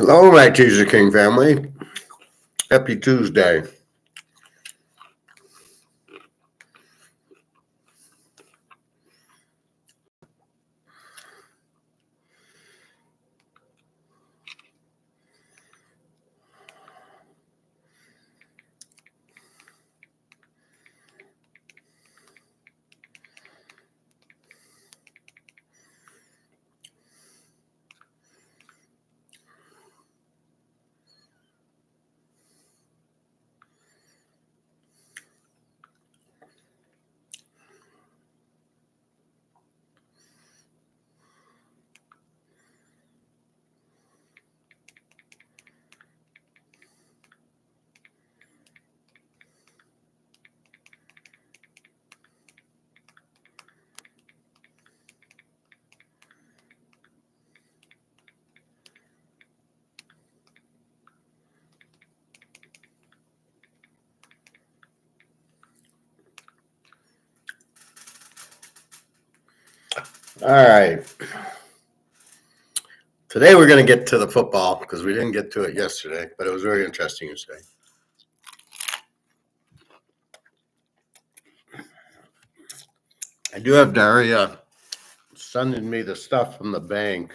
Hello, my Teaserking family. Happy Tuesday. All right. Today we're going to get to the football because we didn't get to it yesterday, but it was very interesting yesterday. I do have Daria sending me the stuff from the bank.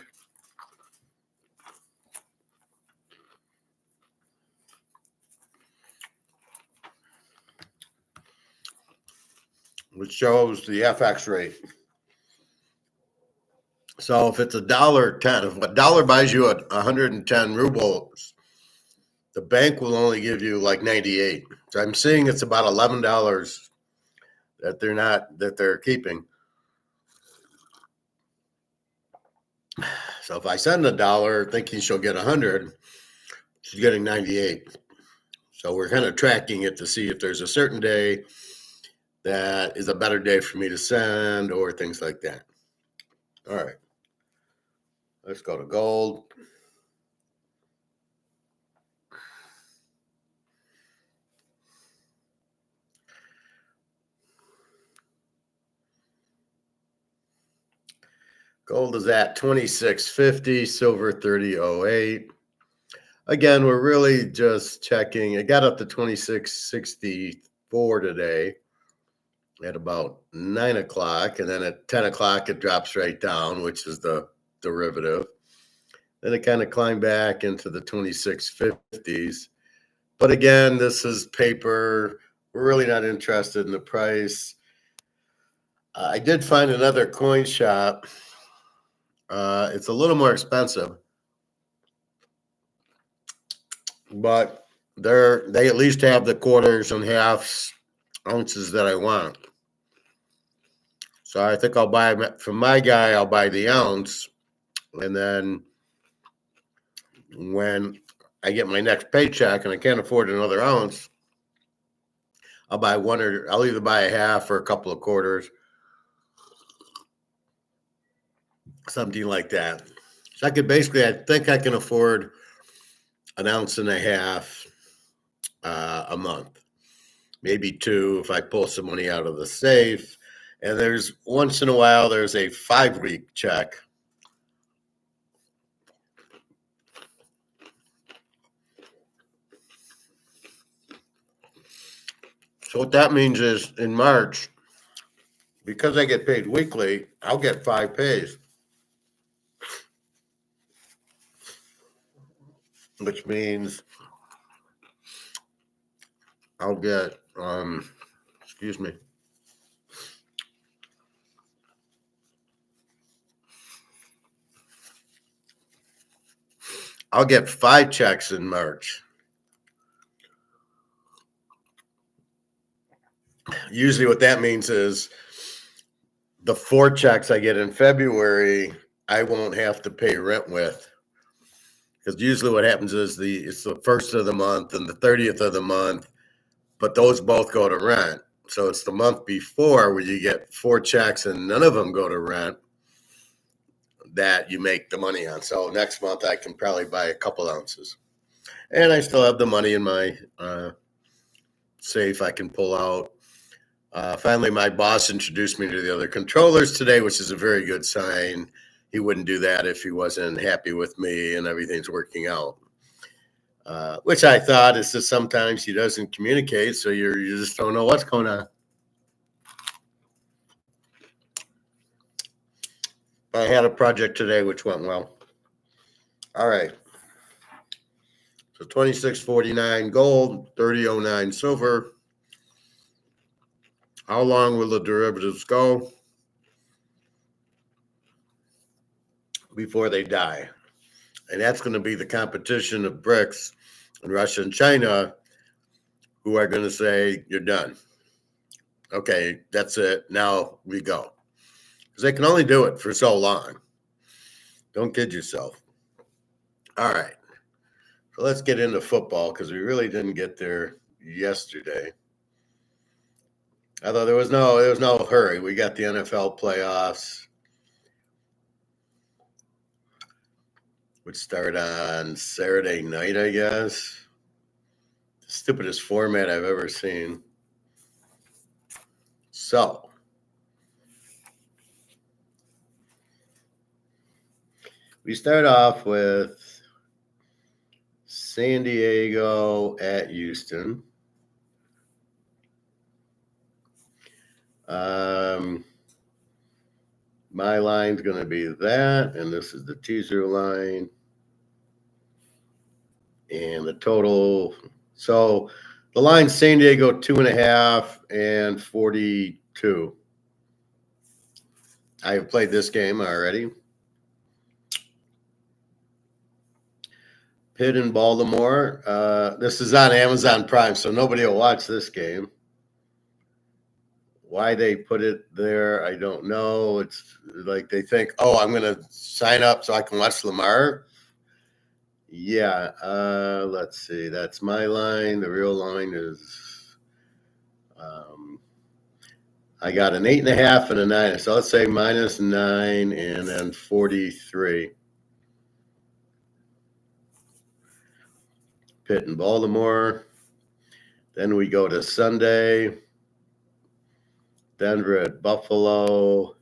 Which shows the FX rate. So if it's $1.10, if a dollar buys you 110 rubles, the bank will only give you like 98. So I'm seeing it's about $11 that they're keeping. So if I send $1 thinking she'll get 100, she's getting 98. So we're kind of tracking it to see if there's a certain day that is a better day for me to send or things like that. All right. Let's go to gold. Gold is at 26.50, silver 30.08. Again, we're really just checking. It got up to 26.64 today at about 9 o'clock. And then at 10 o'clock, it drops right down, which is the derivative. Then it kind of climbed back into the 26.50s. But again, this is paper. We're really not interested in the price. I did find another coin shop. It's a little more expensive, but they at least have the quarters and halves ounces that I want. So I think I'll buy from my guy. I'll buy the ounce, and then when I get my next paycheck and I can't afford another ounce, I'll buy one, or I'll either buy a half or a couple of quarters, something like that. So I think I can afford an ounce and a half a month, maybe two if I pull some money out of the safe. And there's once in a while, there's a 5-week check. So what that means is in March, because I get paid weekly, I'll get 5 pays, which means I'll get, excuse me. I'll get 5 checks in March. Usually what that means is the 4 checks I get in February, I won't have to pay rent with. Because usually what happens is it's the 1st of the month and the 30th of the month, but those both go to rent. So it's the month before where you get 4 checks and none of them go to rent that you make the money on. So next month I can probably buy a couple ounces. And I still have the money in my safe I can pull out. Finally, my boss introduced me to the other controllers today, which is a very good sign. he wouldn't do that if he wasn't happy with me and everything's working out. Which I thought is just sometimes he doesn't communicate, so you just don't know what's going on. I had a project today which went well. All right. So 26.49 gold, 30.09 silver. How long will the derivatives go before they die? And that's going to be the competition of BRICS and Russia and China, who are going to say, you're done. Okay, that's it. Now we go. Because they can only do it for so long. Don't kid yourself. All right. So let's get into football because we really didn't get there yesterday. Although there was no hurry. We got the NFL playoffs, which start on Saturday night, I guess. The stupidest format I've ever seen. So, we start off with San Diego at Houston. My line's going to be that, and this is the teaser line. And the total, so the line San Diego 2.5 and 42. I have played this game already. Pitt in Baltimore. This is on Amazon Prime, so nobody will watch this game. Why they put it there, I don't know. It's like they think, oh, I'm going to sign up so I can watch Lamar. Yeah, let's see. That's my line. The real line is I got an 8.5 and a 9. So let's say -9 and then 43. Pitt and Baltimore. Then we go to Sunday. Denver at Buffalo.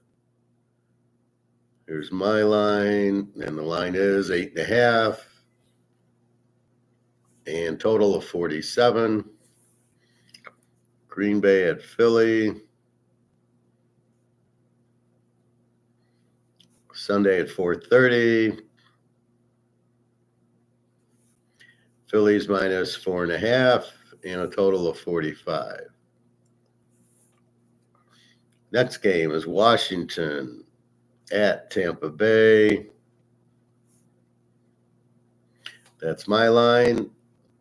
Here's my line, and the line is 8.5. And total of 47. Green Bay at Philly. Sunday at 4:30. Phillies -4.5 and a total of 45. Next game is Washington at Tampa Bay. That's my line.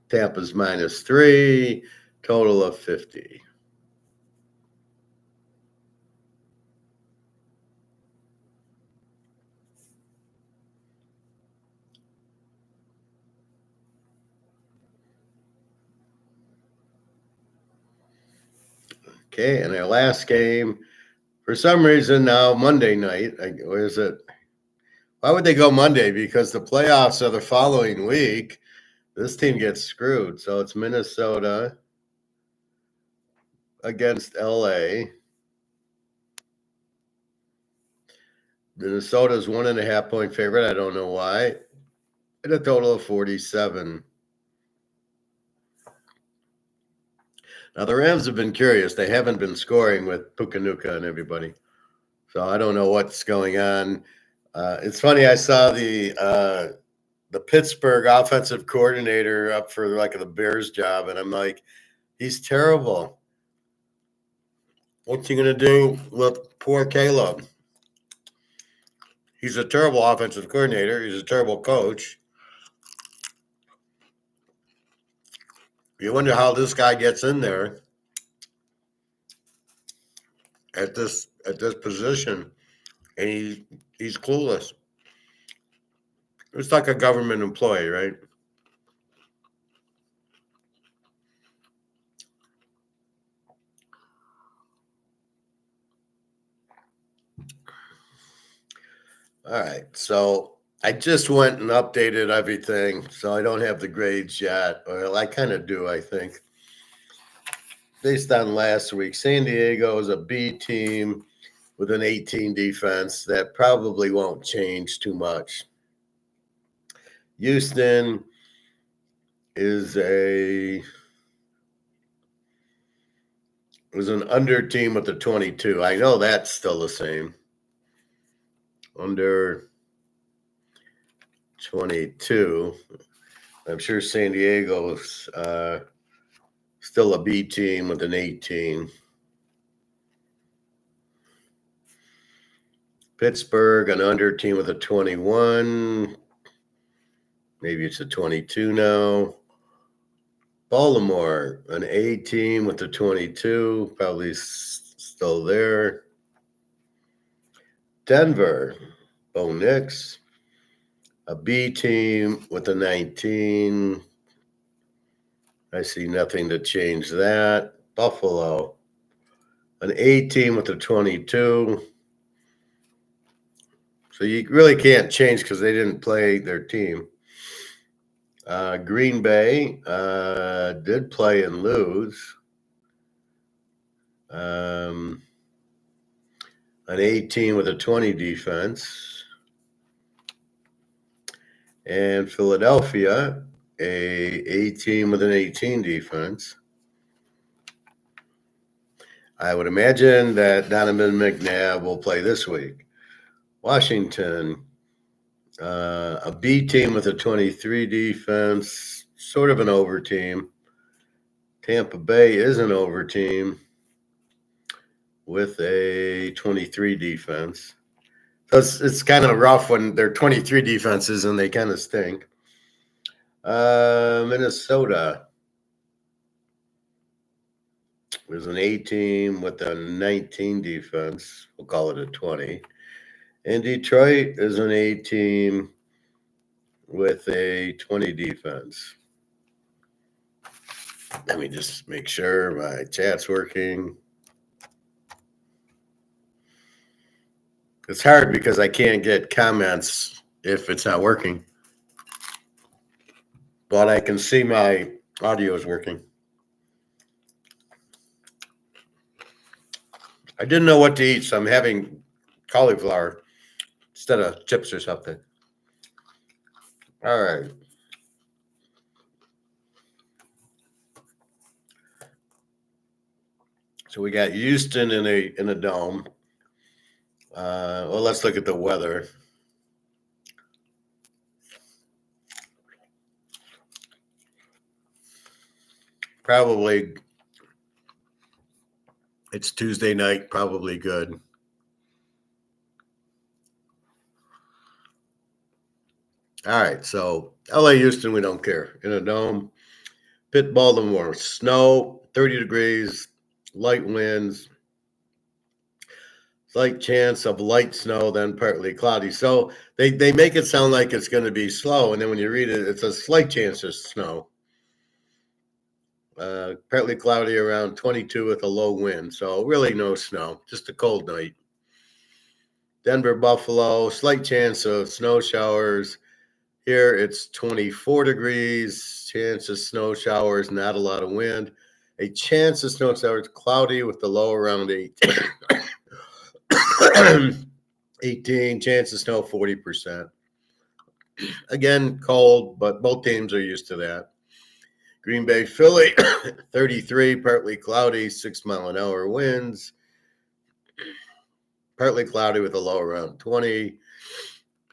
Tampa's -3, total of 50. Okay, and our last game, for some reason now Monday night, where is it? Why would they go Monday? Because the playoffs are the following week. This team gets screwed. So it's Minnesota against LA. Minnesota's 1.5 point favorite. I don't know why. And a total of 47. Now, the Rams have been curious. They haven't been scoring with Puka-Nacua and everybody. So I don't know what's going on. It's funny. I saw the Pittsburgh offensive coordinator up for like the Bears job, and I'm like, he's terrible. What's he going to do with poor Caleb? He's a terrible offensive coordinator. He's a terrible coach. You wonder how this guy gets in there at this position, and he's clueless. It's like a government employee, right? All right, so I just went and updated everything, so I don't have the grades yet. Well, I kind of do, I think. Based on last week, San Diego is a B team. with an 18 defense. That probably won't change too much. Houston is was an under team with the 22. I know that's still the same. Under 22. I'm sure San Diego's still a B team with an 18. Pittsburgh, an under team with a 21. Maybe it's a 22 now. Baltimore, an A team with a 22. Probably still there. Denver, Bo Nix, a B team with a 19. I see nothing to change that. Buffalo, an A team with a 22. So you really can't change because they didn't play their team. Green Bay did play and lose. An 18 with a 20 defense. And Philadelphia, a team with an 18 defense. I would imagine that Donovan McNabb will play this week. Washington, a B team with a 23 defense, sort of an over team. Tampa Bay is an over team with a 23 defense. So it's kind of rough when they're 23 defenses and they kind of stink. Minnesota was an A team with a 19 defense. We'll call it a 20. And Detroit is an A team with a 20 defense. Let me just make sure my chat's working. It's hard because I can't get comments if it's not working. But I can see my audio is working. I didn't know what to eat, so I'm having cauliflower instead of chips or something. All right. So we got Houston in a dome. Well, let's look at the weather. Probably it's Tuesday night, probably good. All right, so LA, Houston, we don't care. In a dome. Pitt, Baltimore, snow, 30 degrees, light winds, slight chance of light snow, then partly cloudy. So they make it sound like it's going to be slow, and then when you read it, it's a slight chance of snow. Partly cloudy around 22 with a low wind. So really no snow, just a cold night. Denver, Buffalo, slight chance of snow showers. Here it's 24 degrees, chance of snow showers, not a lot of wind. A chance of snow showers, cloudy with the low around 18, chance of snow 40%. Again, cold, but both teams are used to that. Green Bay, Philly, 33, partly cloudy, 6-mile-an-hour winds. Partly cloudy with a low around 20,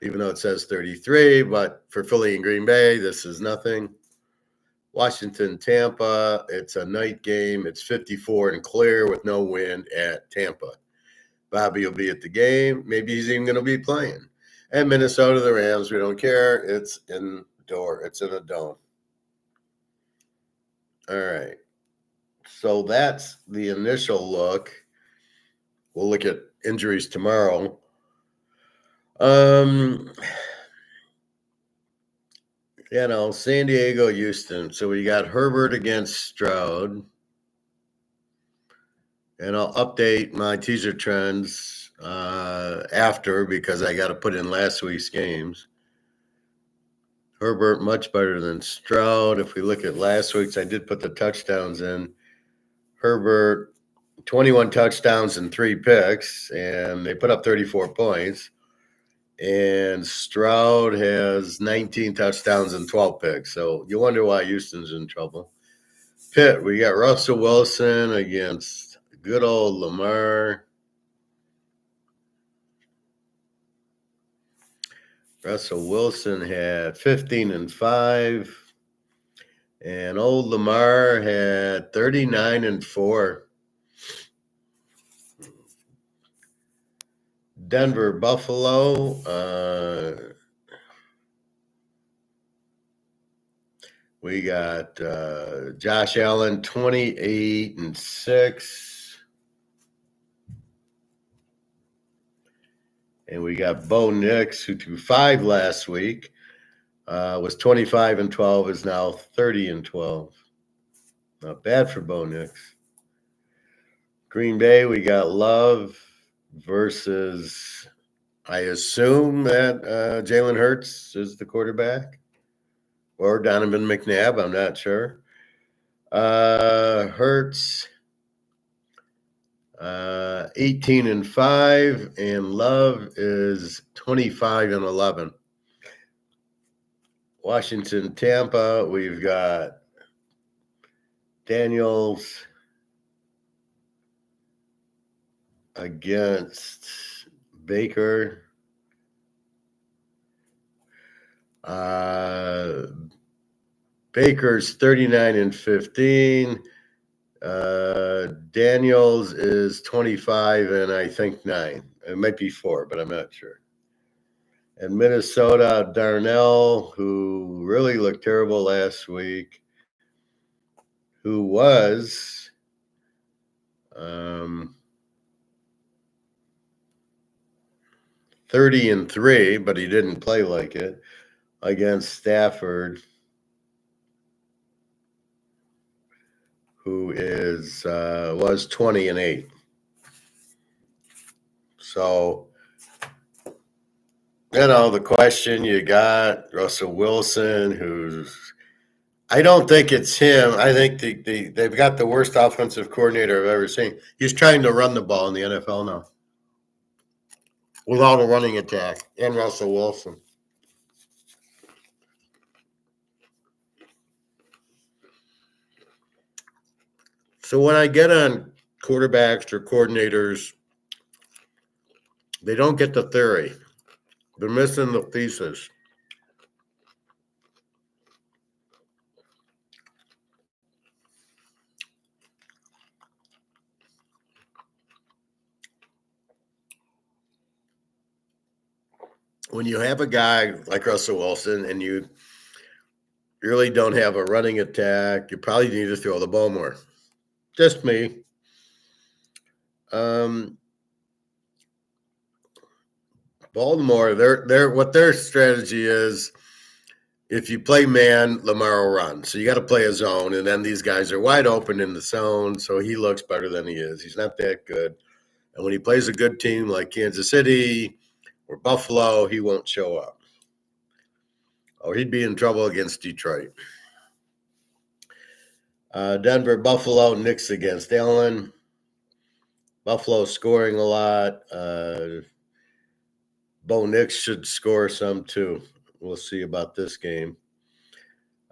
even though it says 33. But for Philly and Green Bay, this is nothing. Washington, Tampa, it's a night game. It's 54 and clear with no wind at Tampa. Bobby will be at the game. Maybe he's even going to be playing. And Minnesota, the Rams, we don't care. It's indoor. It's in a dome. All right. So that's the initial look. We'll look at injuries tomorrow. San Diego, Houston. So we got Herbert against Stroud. And I'll update my teaser trends after because I got to put in last week's games. Herbert much better than Stroud. If we look at last week's, I did put the touchdowns in. Herbert 21 touchdowns and 3 picks, and they put up 34 points. And Stroud has 19 touchdowns and 12 picks. So you wonder why Houston's in trouble. Pitt, we got Russell Wilson against good old Lamar. Russell Wilson had 15-5, and old Lamar had 39-4. Denver, Buffalo. We got Josh Allen 28-6. And we got Bo Nix, who threw 5 last week, was 25-12, is now 30-12. Not bad for Bo Nix. Green Bay, we got Love versus, I assume that Jalen Hurts is the quarterback, or Donovan McNabb. I'm not sure. Hurts 18-5, and Love is 25-11. Washington, Tampa, we've got Daniels against Baker. Baker's 39-15. Daniels is 25 and I think 9. It might be 4, but I'm not sure. And Minnesota, Darnell, who really looked terrible last week, who was 30-3, but he didn't play like it, against Stafford, who was 20-8. So, the question you got, Russell Wilson, who's, I don't think it's him. I think they've got the worst offensive coordinator I've ever seen. He's trying to run the ball in the NFL now without a running attack, and Russell Wilson. So when I get on quarterbacks or coordinators, they don't get the theory. They're missing the thesis. When you have a guy like Russell Wilson and you really don't have a running attack, you probably need to throw the ball more. Just me. Baltimore, what their strategy is, if you play man, Lamar will run. So you got to play a zone, and then these guys are wide open in the zone, so he looks better than he is. He's not that good. And when he plays a good team like Kansas City or Buffalo, he won't show up. Or he'd be in trouble against Detroit. Denver, Buffalo, Knicks against Allen. Buffalo scoring a lot. Bo Nix should score some too. We'll see about this game.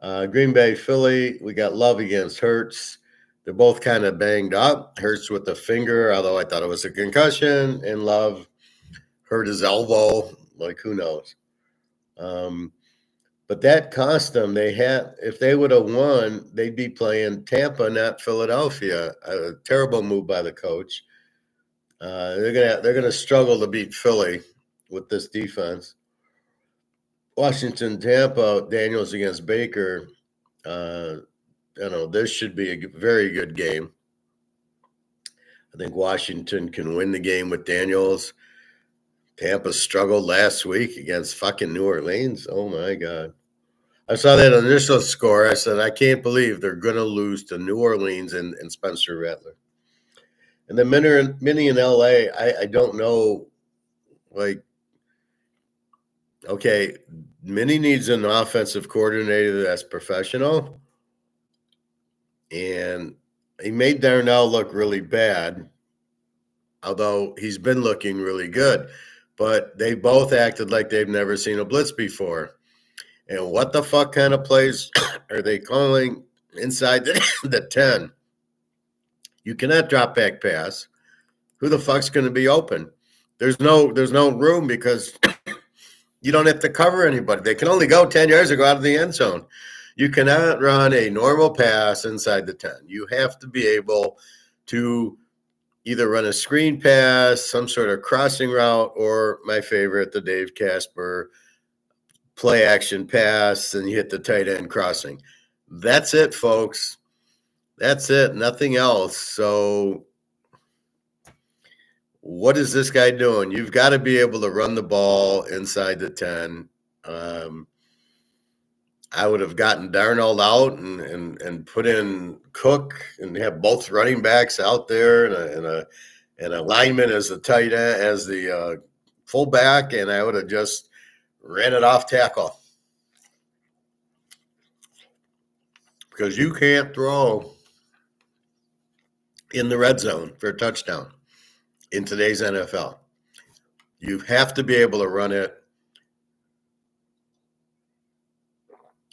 Green Bay, Philly, we got Love against Hurts. They're both kind of banged up. Hurts with the finger, although I thought it was a concussion, and Love hurt his elbow. Like, who knows? But that cost them. If they would have won, they'd be playing Tampa, not Philadelphia. A terrible move by the coach. They're gonna struggle to beat Philly with this defense. Washington, Tampa, Daniels against Baker. This should be a very good game. I think Washington can win the game with Daniels. Tampa struggled last week against fucking New Orleans. Oh, my God. I saw that initial score. I said, I can't believe they're going to lose to New Orleans and Spencer Rattler. And then Minnie in L.A., I don't know, like, okay, Minnie needs an offensive coordinator that's professional. And he made Darnell look really bad, although he's been looking really good. But they both acted like they've never seen a blitz before. And what the fuck kind of plays are they calling inside the 10? You cannot drop back pass. Who the fuck's going to be open? There's no room because you don't have to cover anybody. They can only go 10 yards or go out of the end zone. You cannot run a normal pass inside the 10. You have to be able to either run a screen pass, some sort of crossing route, or my favorite, the Dave Casper play action pass, and you hit the tight end crossing. That's it, folks. That's it. Nothing else. So what is this guy doing? You've got to be able to run the ball inside the 10. I would have gotten Darnold out and put in Cook and have both running backs out there and a lineman as the tight end, as the fullback, and I would have just ran it off tackle. Because you can't throw in the red zone for a touchdown in today's NFL. You have to be able to run it,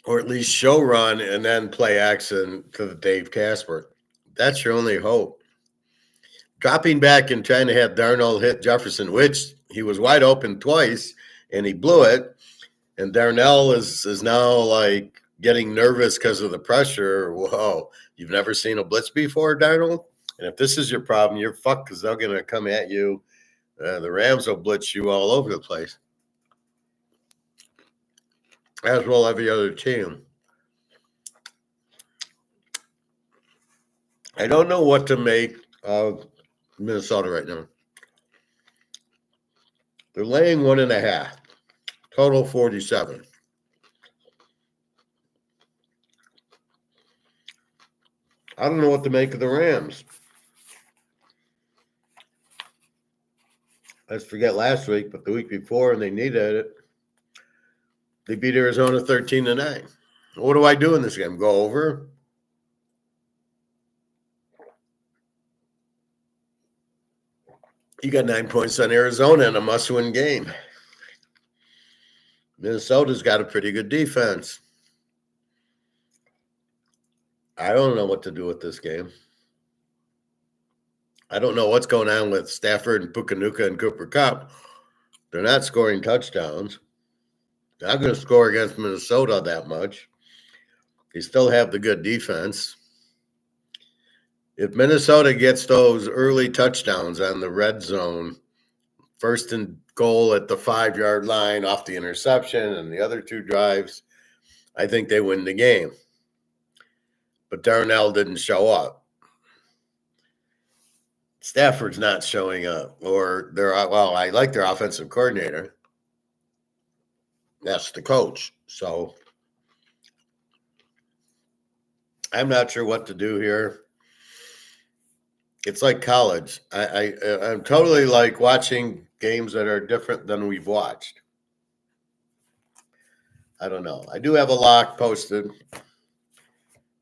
or at least show run and then play action to the Dave Casper. That's your only hope. Dropping back and trying to have Darnold hit Jefferson, which he was wide open twice and he blew it. And Darnell is now like getting nervous because of the pressure. Whoa, you've never seen a blitz before, Darnold? And if this is your problem, you're fucked because they're going to come at you. The Rams will blitz you all over the place, as will every other team. I don't know what to make of Minnesota right now. They're laying 1.5, total 47. I don't know what to make of the Rams. Let's forget last week, but the week before, and they needed it. They beat Arizona 13-9. What do I do in this game? Go over? You got 9 points on Arizona in a must-win game. Minnesota's got a pretty good defense. I don't know what to do with this game. I don't know what's going on with Stafford and Pukanuka and Cooper Kupp. They're not scoring touchdowns. They're not going to score against Minnesota that much. They still have the good defense. If Minnesota gets those early touchdowns on the red zone, first and goal at the 5-yard line off the interception and the other two drives, I think they win the game. But Darnell didn't show up. Stafford's not showing up. I like their offensive coordinator. That's the coach. So I'm not sure what to do here. It's like college. I'm totally like watching games that are different than we've watched. I don't know. I do have a lock posted.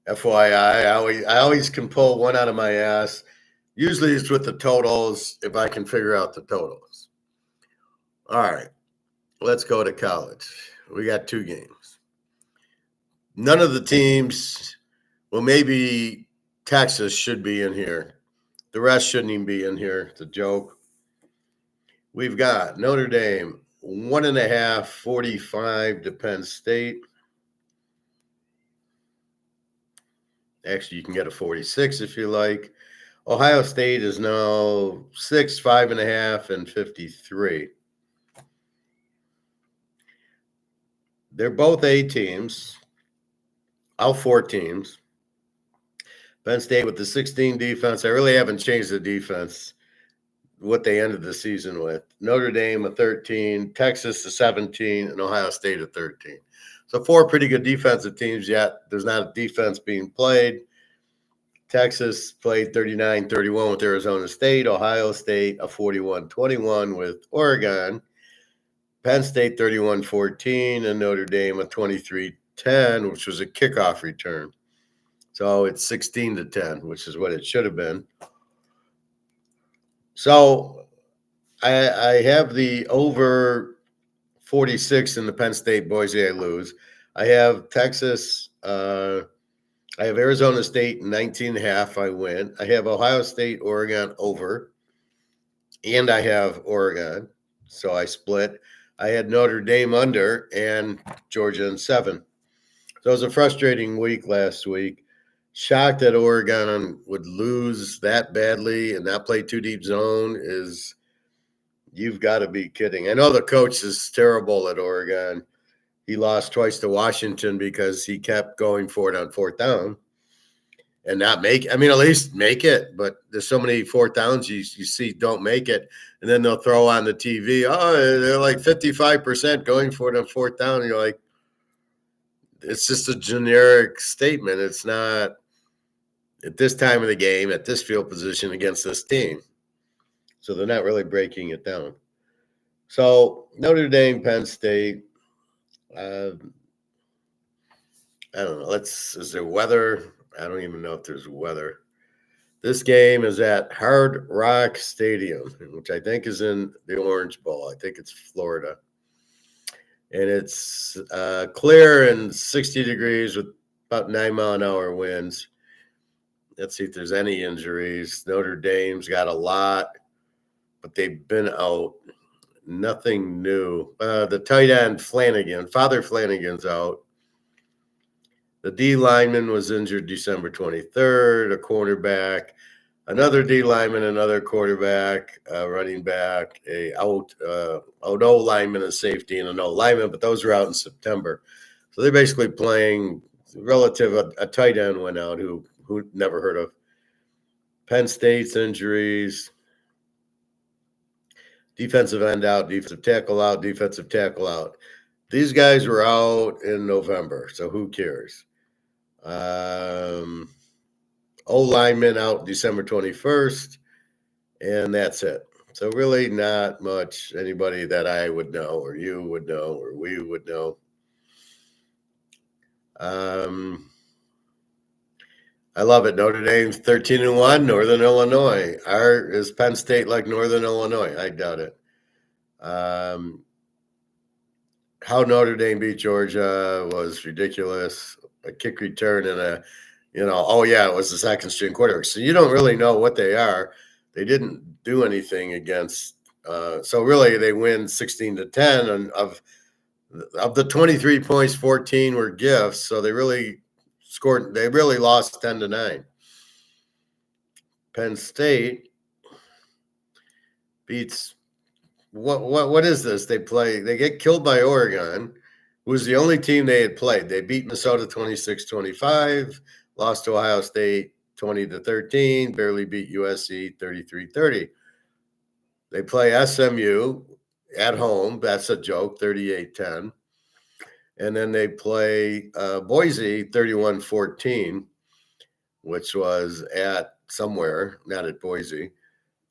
FYI, I always can pull one out of my ass. Usually it's with the totals if I can figure out the totals. All right, let's go to college. We got 2 games. None of the teams, well, maybe Texas should be in here. The rest shouldn't even be in here. It's a joke. We've got Notre Dame, 1.5, 45 to Penn State. Actually, you can get a 46 if you like. Ohio State is now 6, 5.5, and 53. They're both A teams, all 4 teams. Penn State with the 16 defense. I really haven't changed the defense, what they ended the season with. Notre Dame a 13, Texas a 17, and Ohio State a 13. So 4 pretty good defensive teams, yet there's not a defense being played. Texas played 39-31 with Arizona State. Ohio State a 41-21 with Oregon. Penn State 31-14, and Notre Dame a 23-10, which was a kickoff return. So it's 16-10, which is what it should have been. So I have the over 46 in the Penn State Boise. I lose. I have Texas. I have Arizona State 19.5. I win. I have Ohio State, Oregon over, and I have Oregon. So I split. I had Notre Dame under and Georgia in 7. So it was a frustrating week last week. Shocked that Oregon would lose that badly and not play 2 deep zone is you've got to be kidding. I know the coach is terrible at Oregon. He lost twice to Washington because he kept going for it on 4th down and not make it. I mean, at least make it. But there's so many 4th downs you see don't make it. And then they'll throw on the TV, oh, they're like 55% going for it on 4th down. And you're like, it's just a generic statement. It's not at this time of the game, at this field position against this team. So they're not really breaking it down. So Notre Dame, Penn State, I don't know. Is there weather? I don't even know if there's weather. This game is at Hard Rock Stadium, which I think is in the Orange Bowl. I think it's Florida. And it's clear and 60 degrees with about 9-mile-an-hour winds. Let's see if there's any injuries. Notre Dame's got a lot, but they've been out. Nothing new. The tight end Father Flanagan's out. The D lineman was injured December 23rd, a cornerback, another D lineman, another quarterback, running back, an O lineman, a safety, and an O lineman, but those were out in September. So they're basically playing a tight end went out who never heard of. Penn State's injuries. Defensive end out, defensive tackle out, defensive tackle out. These guys were out in November, so who cares? O-lineman out December 21st, and that's it. So really not much anybody that I would know or you would know or we would know. I love it. Notre Dame's 13-1, Northern Illinois. Is Penn State like Northern Illinois? I doubt it. How Notre Dame beat Georgia was ridiculous. A kick return and it was the second string quarterback. So you don't really know what they are. They didn't do anything against. So really, they win 16-10, and of the 23 points, 14 were gifts. So they really scored. They really lost 10-9. Penn State beats. What is this? They get killed by Oregon, who was the only team they had played. They beat Minnesota 26-25, lost to Ohio State 20-13, barely beat USC 33-30. They play SMU at home. That's a joke, 38-10. And then they play Boise 31-14, which was at somewhere, not at Boise.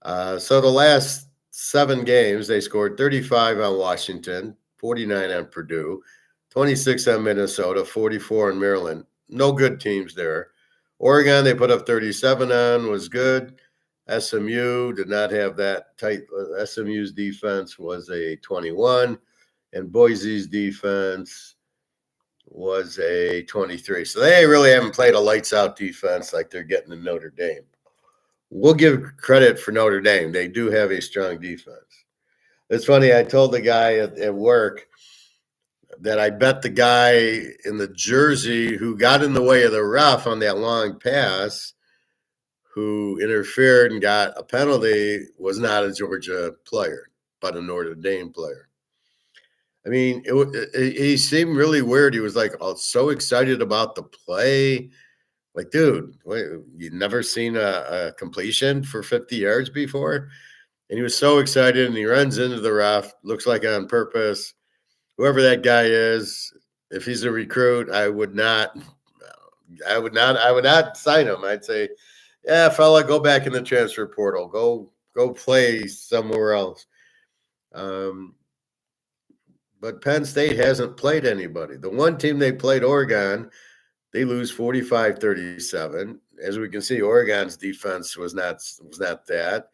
So the last 7 games, they scored 35 on Washington, 49 on Purdue, 26 on Minnesota, 44 on Maryland. No good teams there. Oregon, they put up 37 on, was good. SMU did not have that tight. SMU's defense was a 21, and Boise's defense was a 23. So they really haven't played a lights-out defense like they're getting in Notre Dame. We'll give credit for Notre Dame. They do have a strong defense. It's funny. I told the guy at work that I bet the guy in the jersey who got in the way of the ref on that long pass, who interfered and got a penalty, was not a Georgia player, but a Notre Dame player. I mean, he seemed really weird. He was like, so excited about the play. Like, dude, you never seen a completion for 50 yards before? And he was so excited, and he runs into the ref, looks like on purpose. Whoever that guy is, if he's a recruit, I would not sign him. I'd say, yeah, fella, go back in the transfer portal. Go play somewhere else. But Penn State hasn't played anybody. The one team they played, Oregon, They lose 45-37. As we can see, Oregon's defense was not that.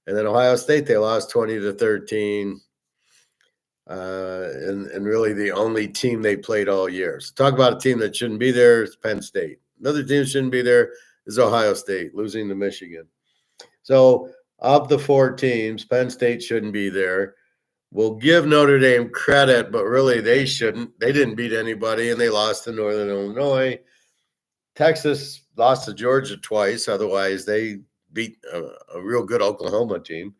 And then Ohio State, they lost 20-13. And really the only team they played all year. So talk about a team that shouldn't be there is Penn State. Another team that shouldn't be there is Ohio State, losing to Michigan. So of the four teams, Penn State shouldn't be there. We'll give Notre Dame credit, but really they shouldn't. They didn't beat anybody, and they lost to Northern Illinois. Texas lost to Georgia twice. Otherwise, they beat a real good Oklahoma team.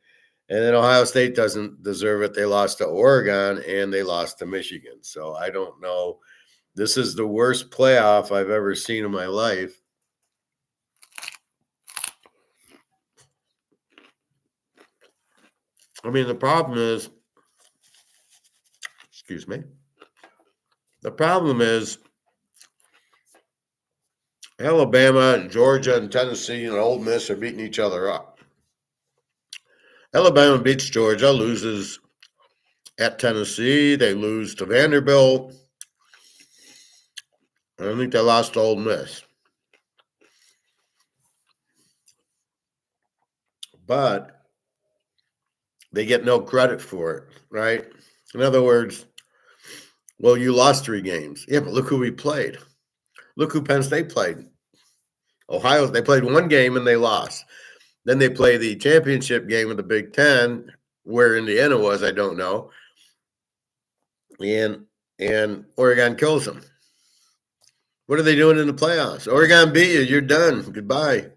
And then Ohio State doesn't deserve it. They lost to Oregon, and they lost to Michigan. So I don't know. This is the worst playoff I've ever seen in my life. I mean, the problem is, excuse me, the problem is Alabama and Georgia and Tennessee and Ole Miss are beating each other up. Alabama beats Georgia, loses at Tennessee. They lose to Vanderbilt. I think they lost to Ole Miss. But they get no credit for it, right? In other words, well, you lost 3 games. Yeah, but look who we played. Look who Penn State played. Ohio, they played 1 game and they lost. Then they play the championship game of the Big Ten, where Indiana was, I don't know. And Oregon kills them. What are they doing in the playoffs? Oregon beat you. You're done. Goodbye.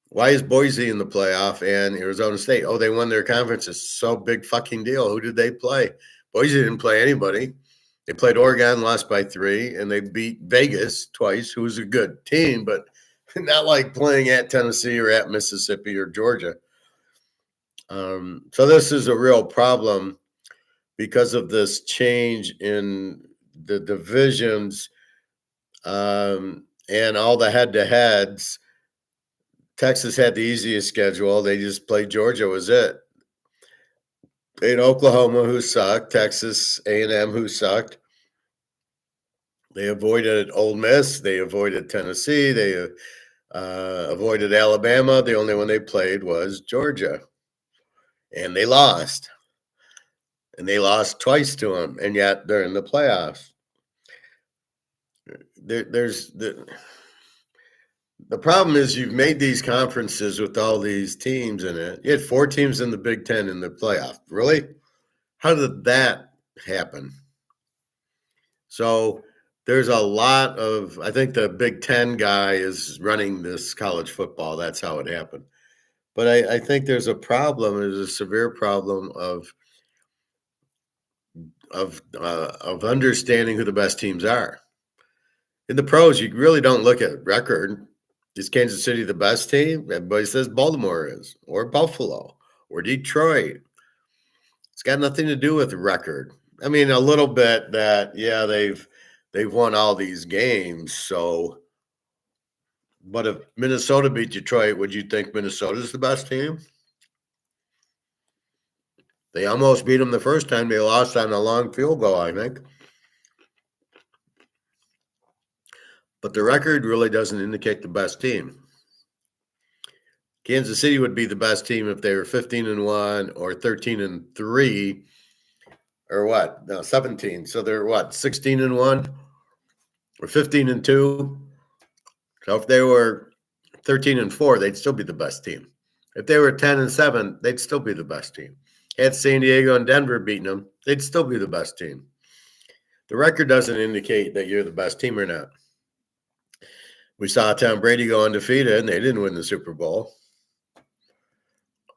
Why is Boise in the playoff and Arizona State? Oh, they won their conference. It's so big fucking deal. Who did they play? Boise didn't play anybody. They played Oregon, lost by 3, and they beat Vegas twice, who was a good team, but not like playing at Tennessee or at Mississippi or Georgia. So this is a real problem because of this change in the divisions and all the head-to-heads. Texas had the easiest schedule. They just played Georgia, was it. Played Oklahoma, who sucked. Texas A&M, who sucked. They avoided Ole Miss. They avoided Tennessee. They avoided Alabama. The only one they played was Georgia. And they lost. And they lost twice to them. And yet they're in the playoffs. The problem is you've made these conferences with all these teams in it. You had 4 teams in the Big Ten in the playoff. Really? How did that happen? So there's a lot of, I think the Big Ten guy is running this college football. That's how it happened. But I think there's a problem. There's a severe problem of understanding who the best teams are. In the pros, you really don't look at record. Is Kansas City the best team? Everybody says Baltimore is, or Buffalo, or Detroit. It's got nothing to do with record. I mean, a little bit that, yeah, they've won all these games. So, but if Minnesota beat Detroit, would you think Minnesota's the best team? They almost beat them the first time. They lost on a long field goal, I think. But the record really doesn't indicate the best team. Kansas City would be the best team if they were 15-1 or 13-3 or what? No, 17. So they're what? 16-1 or 15-2. So if they were 13-4, they'd still be the best team. If they were 10-7, they'd still be the best team. Had San Diego and Denver beating them, they'd still be the best team. The record doesn't indicate that you're the best team or not. We saw Tom Brady go undefeated, and they didn't win the Super Bowl.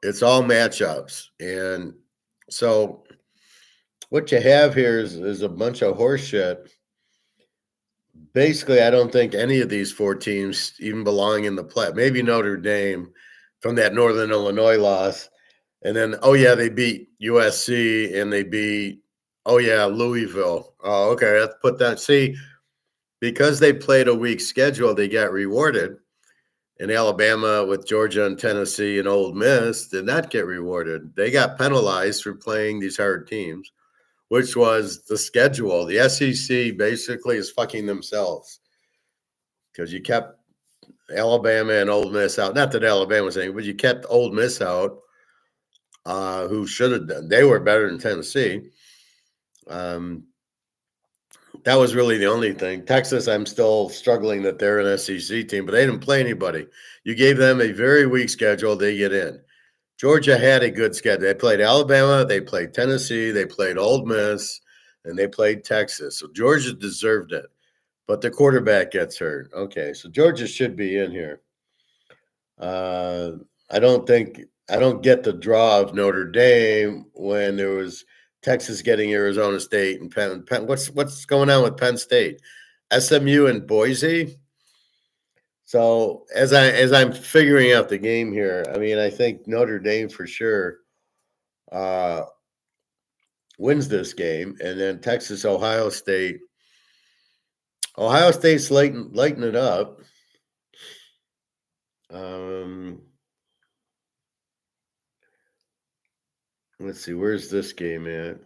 It's all matchups. And so what you have here is a bunch of horse shit. Basically, I don't think any of these 4 teams even belong in the play. Maybe Notre Dame from that Northern Illinois loss. And then, oh, yeah, they beat USC and they beat, oh, yeah, Louisville. Oh, okay, let's put that. See, because they played a weak schedule, they got rewarded. And Alabama with Georgia and Tennessee and Ole Miss did not get rewarded. They got penalized for playing these hard teams. which was the schedule. The SEC basically is fucking themselves because you kept Alabama and Ole Miss out. Not that Alabama was anything, but you kept Ole Miss out, who should have done. They were better than Tennessee. That was really the only thing. Texas, I'm still struggling that they're an SEC team, but they didn't play anybody. You gave them a very weak schedule, they get in. Georgia had a good schedule. They played Alabama, they played Tennessee, they played Ole Miss, and they played Texas. So Georgia deserved it, but the quarterback gets hurt. Okay, so Georgia should be in here. I don't get the draw of Notre Dame when there was Texas getting Arizona State and Penn. What's going on with Penn State? SMU and Boise. So as I'm figuring out the game here, I mean, I think Notre Dame for sure wins this game, and then Texas, Ohio State. Ohio State's lighten it up. Let's see, where's this game at?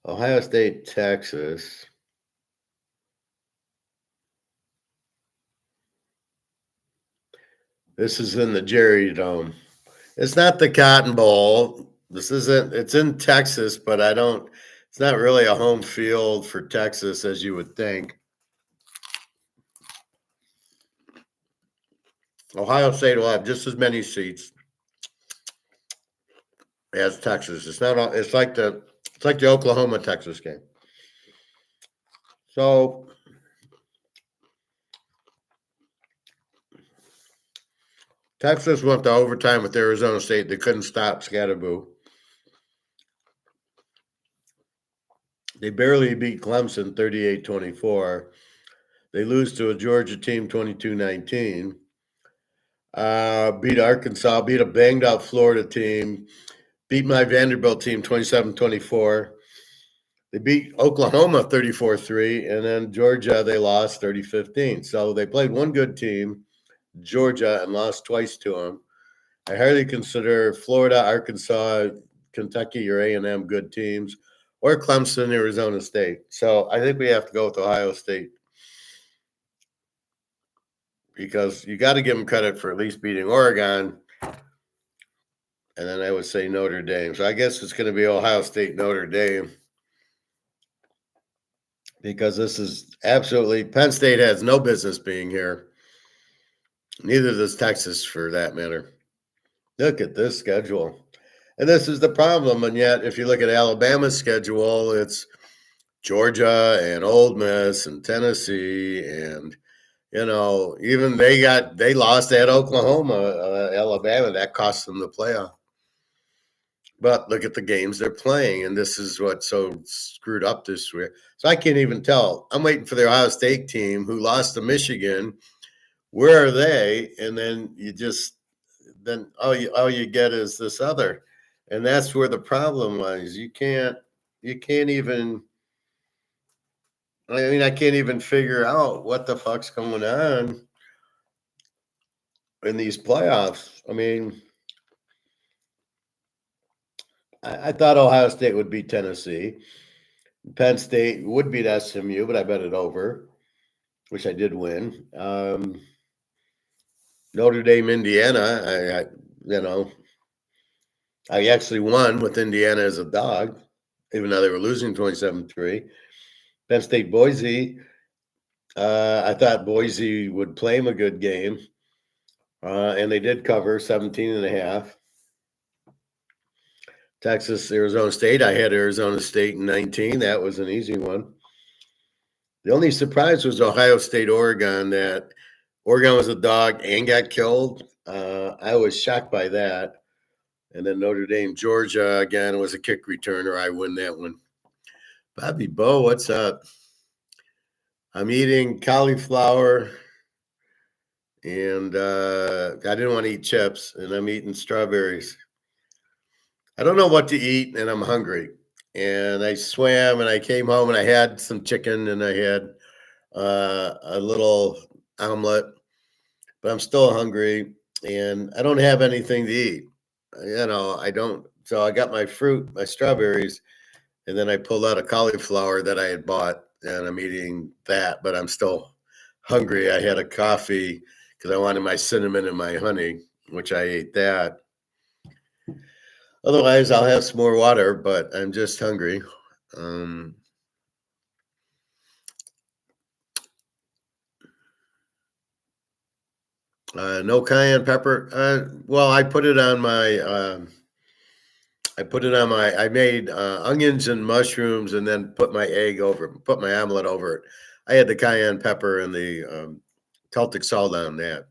Ohio State, Texas. This is in the Jerry Dome. It's not the Cotton Bowl. It's in Texas, but it's not really a home field for Texas as you would think. Ohio State will have just as many seats as Texas. It's like the Oklahoma Texas game. So Texas went to overtime with Arizona State. They couldn't stop Scatterboo. They barely beat Clemson 38-24. They lose to a Georgia team 22-19. Beat Arkansas, beat a banged up Florida team, beat my Vanderbilt team 27-24. They beat Oklahoma 34-3, and then Georgia, they lost 30-15. So they played one good team, Georgia, and lost twice to them. I hardly consider Florida, Arkansas, Kentucky, or A&M good teams, or Clemson, Arizona State. So I think we have to go with Ohio State because you got to give them credit for at least beating Oregon. And then I would say Notre Dame. So I guess it's going to be Ohio State, Notre Dame. Because this is absolutely, Penn State has no business being here. Neither does Texas, for that matter. Look at this schedule. And this is the problem. And yet, if you look at Alabama's schedule, it's Georgia and Ole Miss and Tennessee. And, even they lost at Oklahoma, Alabama. That cost them the playoff. But look at the games they're playing, and this is what's so screwed up this year. So I can't even tell. I'm waiting for the Ohio State team who lost to Michigan. Where are they? And then all you get is this other, and that's where the problem lies. You can't even. I mean, I can't even figure out what the fuck's going on in these playoffs. I mean, I thought Ohio State would beat Tennessee. Penn State would beat SMU, but I bet it over, which I did win. Notre Dame, Indiana, I actually won with Indiana as a dog, even though they were losing 27-3. Penn State, Boise, I thought Boise would play them a good game, and they did cover 17.5. Texas, Arizona State, I had Arizona State in 19. That was an easy one. The only surprise was Ohio State, Oregon, that Oregon was a dog and got killed. I was shocked by that. And then Notre Dame, Georgia, again, was a kick returner. I win that one. Bobby Bo, what's up? I'm eating cauliflower, and I didn't want to eat chips, and I'm eating strawberries. I don't know what to eat, and I'm hungry. And I swam, and I came home, and I had some chicken, and I had a little omelet, but I'm still hungry, and I don't have anything to eat. I don't. So I got my fruit, my strawberries, and then I pulled out a cauliflower that I had bought, and I'm eating that. But I'm still hungry. I had a coffee because I wanted my cinnamon and my honey, which I ate that. Otherwise, I'll have some more water, but I'm just hungry. Um, no cayenne pepper. Well, I made onions and mushrooms and then put my omelet over it. I had the cayenne pepper and the Celtic salt on that.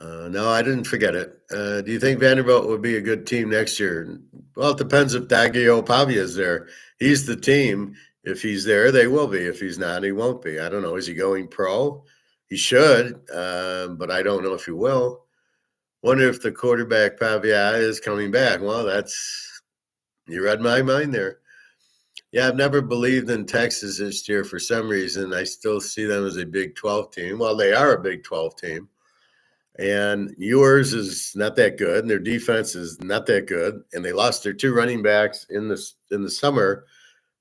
No, I didn't forget it. Do you think Vanderbilt would be a good team next year? Well, it depends if Daggio Pavia is there. He's the team. If he's there, they will be. If he's not, he won't be. I don't know. Is he going pro? He should, but I don't know if he will. Wonder if the quarterback Pavia is coming back. Well, you read my mind there. Yeah, I've never believed in Texas this year for some reason. I still see them as a Big 12 team. Well, they are a Big 12 team. And yours is not that good, and their defense is not that good. And they lost their two running backs in the summer.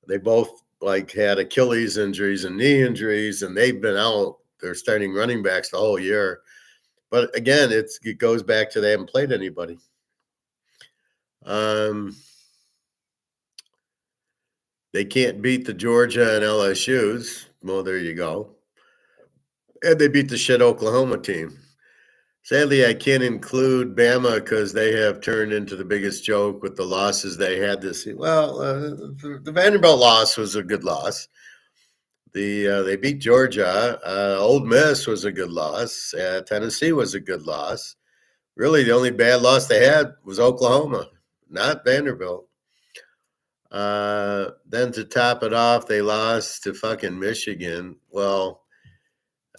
They both had Achilles injuries and knee injuries, and they've been out. They're starting running backs the whole year. But again, it goes back to they haven't played anybody. They can't beat the Georgia and LSU's. Well, there you go. And they beat the shit Oklahoma team. Sadly, I can't include Bama because they have turned into the biggest joke with the losses they had this year. Well, the Vanderbilt loss was a good loss. They beat Georgia. Old Miss was a good loss. Tennessee was a good loss. Really, the only bad loss they had was Oklahoma, not Vanderbilt. Then to top it off, they lost to fucking Michigan. Well,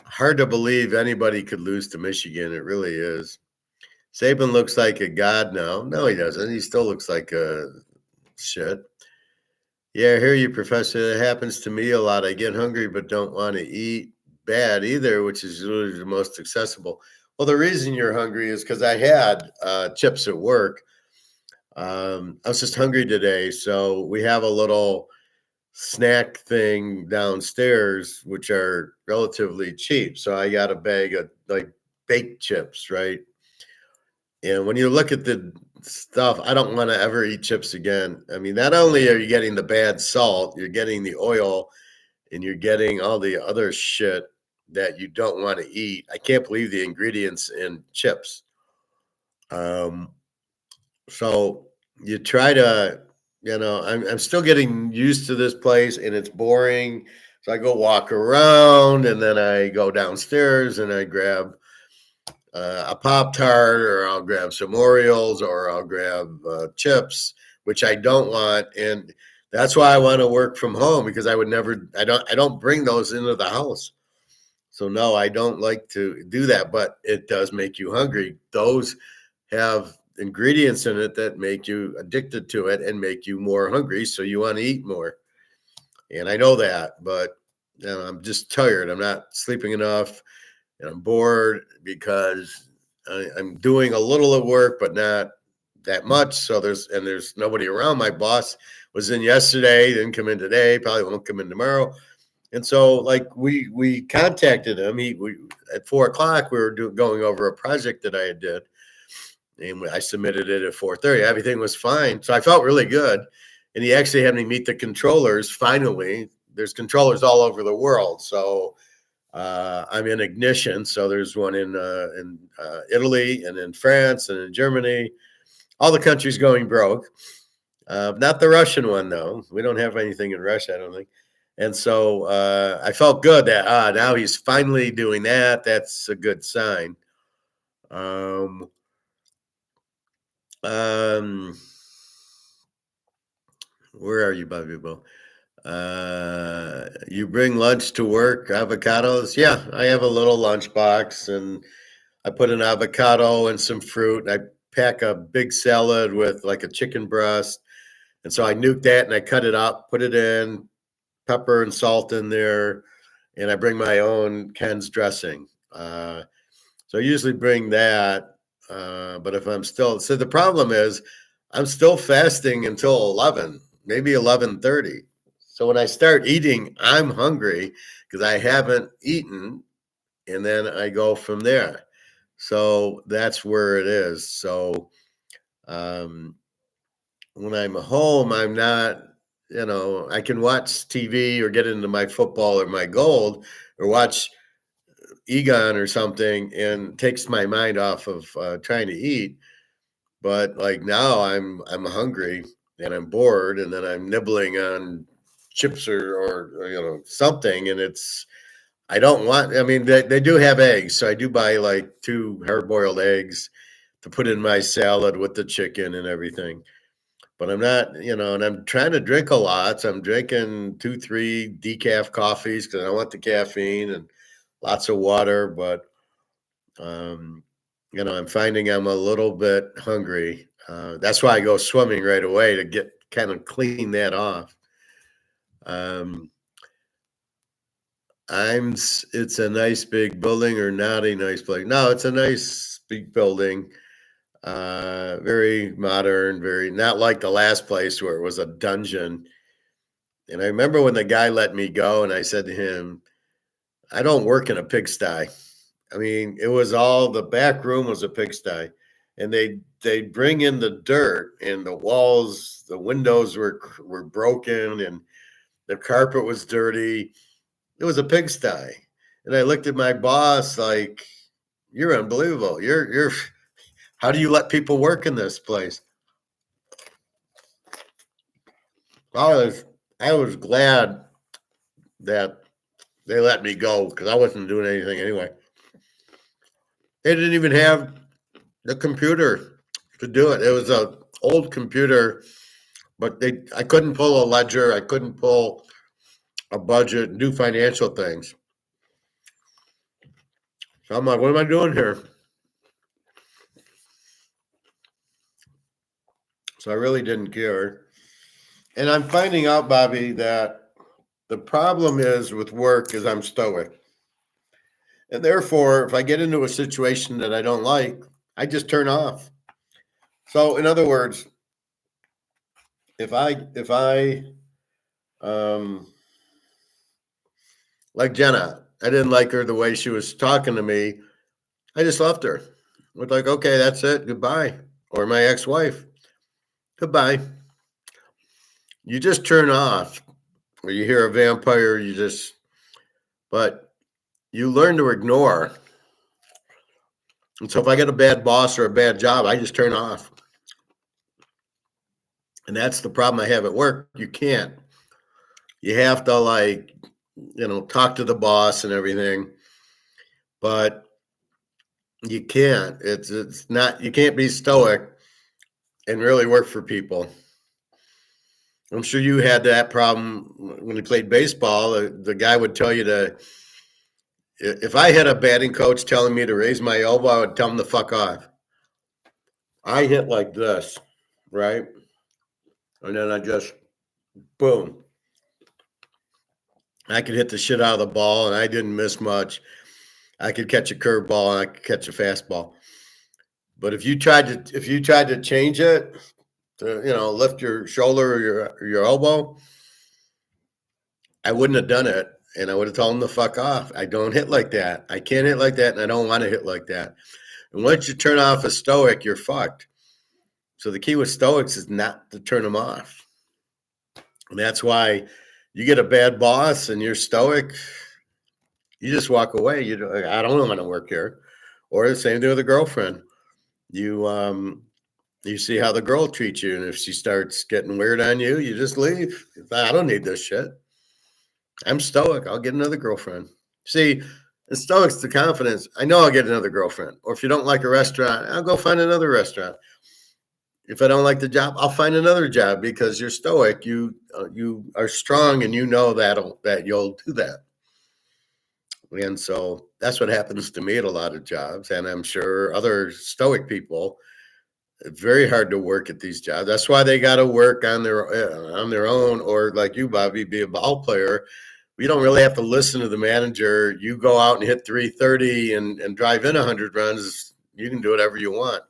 hard to believe anybody could lose to Michigan. It really is. Saban looks like a god now. No, he doesn't. He still looks like a shit. Yeah, I hear you, Professor. That happens to me a lot. I get hungry but don't want to eat bad either, which is really the most accessible. Well, the reason you're hungry is because I had chips at work. I was just hungry today. So we have a little snack thing downstairs, which are relatively cheap. So I got a bag of baked chips, right? And when you look at the stuff, I don't want to ever eat chips again. I mean, not only are you getting the bad salt, you're getting the oil and you're getting all the other shit that you don't want to eat. I can't believe the ingredients in chips. Um, so you try to, I'm still getting used to this place and it's boring. So I go walk around and then I go downstairs and I grab a Pop Tart, or I'll grab some Oreos, or I'll grab chips, which I don't want, and that's why I want to work from home because I don't bring those into the house. So no, I don't like to do that, but it does make you hungry. Those have ingredients in it that make you addicted to it and make you more hungry, so you want to eat more. And I know that, but I'm just tired. I'm not sleeping enough and I'm bored because I'm doing a little of work, but not that much. So there's nobody around. My boss was in yesterday, didn't come in today, probably won't come in tomorrow. And so we contacted him. We at 4:00 we were going over a project that I did, and I submitted it at 4:30. Everything was fine, so I felt really good. And he actually had me meet the controllers. Finally, there's controllers all over the world, so I'm in Ignition, so there's one in Italy and in France and in Germany. All the countries going broke. Not the Russian one though. We don't have anything in Russia, I don't think. And so I felt good that now he's finally doing that. That's a good sign. Um, um, where are you, Bobby Bo? You bring lunch to work, avocados? Yeah, I have a little lunch box and I put an avocado and some fruit. And I pack a big salad with like a chicken breast. And so I nuke that and I cut it up, put it in, pepper and salt in there. And I bring my own Ken's dressing. So I usually bring that. But if I'm still, so the problem is I'm still fasting until 11, maybe 11:30. So when I start eating, I'm hungry because I haven't eaten, and then I go from there. So that's where it is. So um, when I'm home, I'm not, I can watch TV or get into my football or my gold or watch Egon or something and takes my mind off of trying to eat. But like now I'm hungry and I'm bored and then I'm nibbling on chips or something, and I don't want, I mean, they do have eggs, so I do buy like 2 hard-boiled eggs to put in my salad with the chicken and everything. But I'm not, and I'm trying to drink a lot. So I'm drinking 2, 3 decaf coffees because I don't want the caffeine, and lots of water. But um, I'm finding I'm a little bit hungry. That's why I go swimming right away to get kind of clean that off. Um, it's a nice big building or not a nice building? No, it's a nice big building. Very modern, very not like the last place where it was a dungeon. And I remember when the guy let me go and I said to him, I don't work in a pigsty. I mean, it was all, the back room was a pigsty. And they bring in the dirt and the walls, the windows were broken and the carpet was dirty. It was a pigsty. And I looked at my boss like, you're unbelievable. You're how do you let people work in this place? I was glad that they let me go because I wasn't doing anything anyway. They didn't even have the computer to do it. It was an old computer, but I couldn't pull a ledger. I couldn't pull a budget and do financial things. So I'm like, what am I doing here? So I really didn't care. And I'm finding out, Bobby, that the problem is with work is I'm stoic. And therefore, if I get into a situation that I don't like, I just turn off. So in other words, if I like Jenna, I didn't like her the way she was talking to me, I just left her. I was like, okay, that's it, goodbye. Or my ex-wife, goodbye. You just turn off. Or you hear a vampire, but you learn to ignore. And so if I get a bad boss or a bad job, I just turn off. And that's the problem I have at work. You can't. You have to talk to the boss and everything, but you can't. It's not, you can't be stoic and really work for people. I'm sure you had that problem when you played baseball. The guy would tell you if I had a batting coach telling me to raise my elbow, I would tell him to fuck off. I hit like this, right? And then I just, boom. I could hit the shit out of the ball and I didn't miss much. I could catch a curveball and I could catch a fastball. But if you tried to change it to, lift your shoulder or your elbow, I wouldn't have done it. And I would have told him to fuck off. I don't hit like that. I can't hit like that, and I don't want to hit like that. And once you turn off a stoic, you're fucked. So the key with stoics is not to turn them off. And that's why you get a bad boss and you're stoic, you just walk away. I don't want to work here. Or the same thing with a girlfriend. You see how the girl treats you, and if she starts getting weird on you, you just leave. I don't need this shit. I'm stoic. I'll get another girlfriend. See, the stoic's the confidence. I know I'll get another girlfriend. Or if you don't like a restaurant, I'll go find another restaurant. If I don't like the job, I'll find another job because you're stoic. You are strong, and you know that you'll do that. And so that's what happens to me at a lot of jobs, and I'm sure other stoic people. It's very hard to work at these jobs. That's why they got to work on their own, or like you, Bobby, be a ball player. We don't really have to listen to the manager. You go out and hit 330 and drive in 100 runs. you can do whatever you want.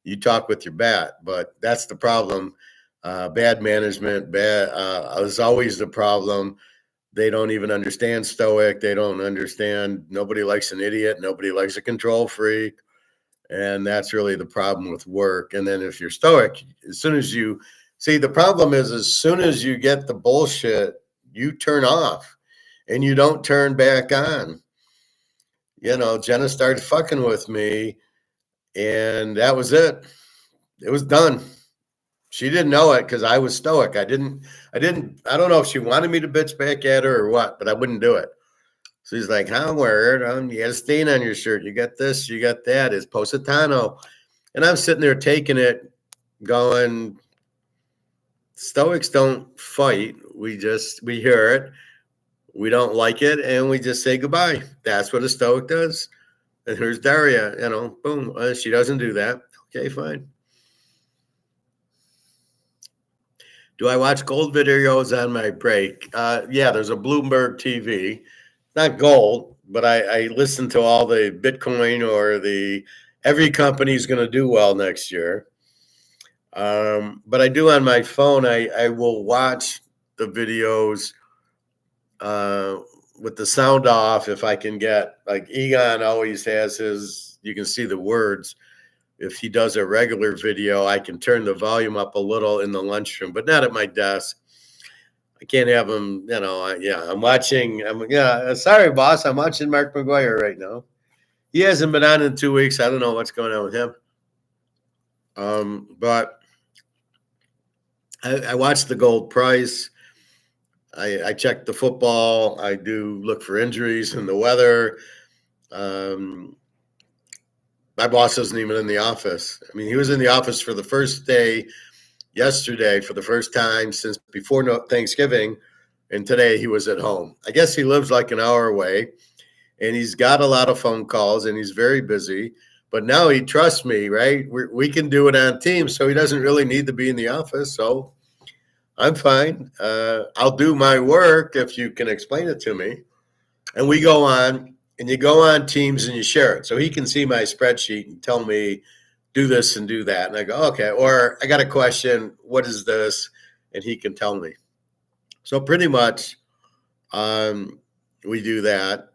You talk with your bat, but that's the problem. Bad management, is always the problem. They don't even understand stoic. They don't understand. Nobody likes an idiot. Nobody likes a control freak. And that's really the problem with work. And then if you're stoic, as soon as you see, the problem is as soon as you get the bullshit, you turn off and you don't turn back on. Jenna started fucking with me and that was it. It was done. She didn't know it because I was stoic. I don't know if she wanted me to bitch back at her or what, but I wouldn't do it. She's like, how weird. You got a stain on your shirt. You got this, you got that. It's Positano. And I'm sitting there taking it, going, Stoics don't fight. We hear it. We don't like it, and we just say goodbye. That's what a Stoic does. And here's Daria, boom. She doesn't do that. Okay, fine. Do I watch gold videos on my break? Yeah, there's a Bloomberg TV. Not gold, but I listen to all the Bitcoin or every company's going to do well next year. But I do on my phone. I will watch the videos with the sound off if I can get, like Egon always has his, you can see the words. If he does a regular video, I can turn the volume up a little in the lunchroom, but not at my desk. I can't have him, I'm watching. Sorry, boss. I'm watching Mark McGuire right now. He hasn't been on in 2 weeks. I don't know what's going on with him. But I watch the gold price. I check the football. I do look for injuries and the weather. My boss isn't even in the office. I mean, he was in the office for the first day yesterday for the first time since before Thanksgiving. And today he was at home. I guess he lives like an hour away and he's got a lot of phone calls and he's very busy. But now he trusts me, right? We can do it on Teams, so he doesn't really need to be in the office. So I'm fine. I'll do my work if you can explain it to me. And we go on, and you go on Teams and you share it. So he can see my spreadsheet and tell me, do this and do that. And I go, okay. Or I got a question. What is this? And he can tell me. So pretty much we do that.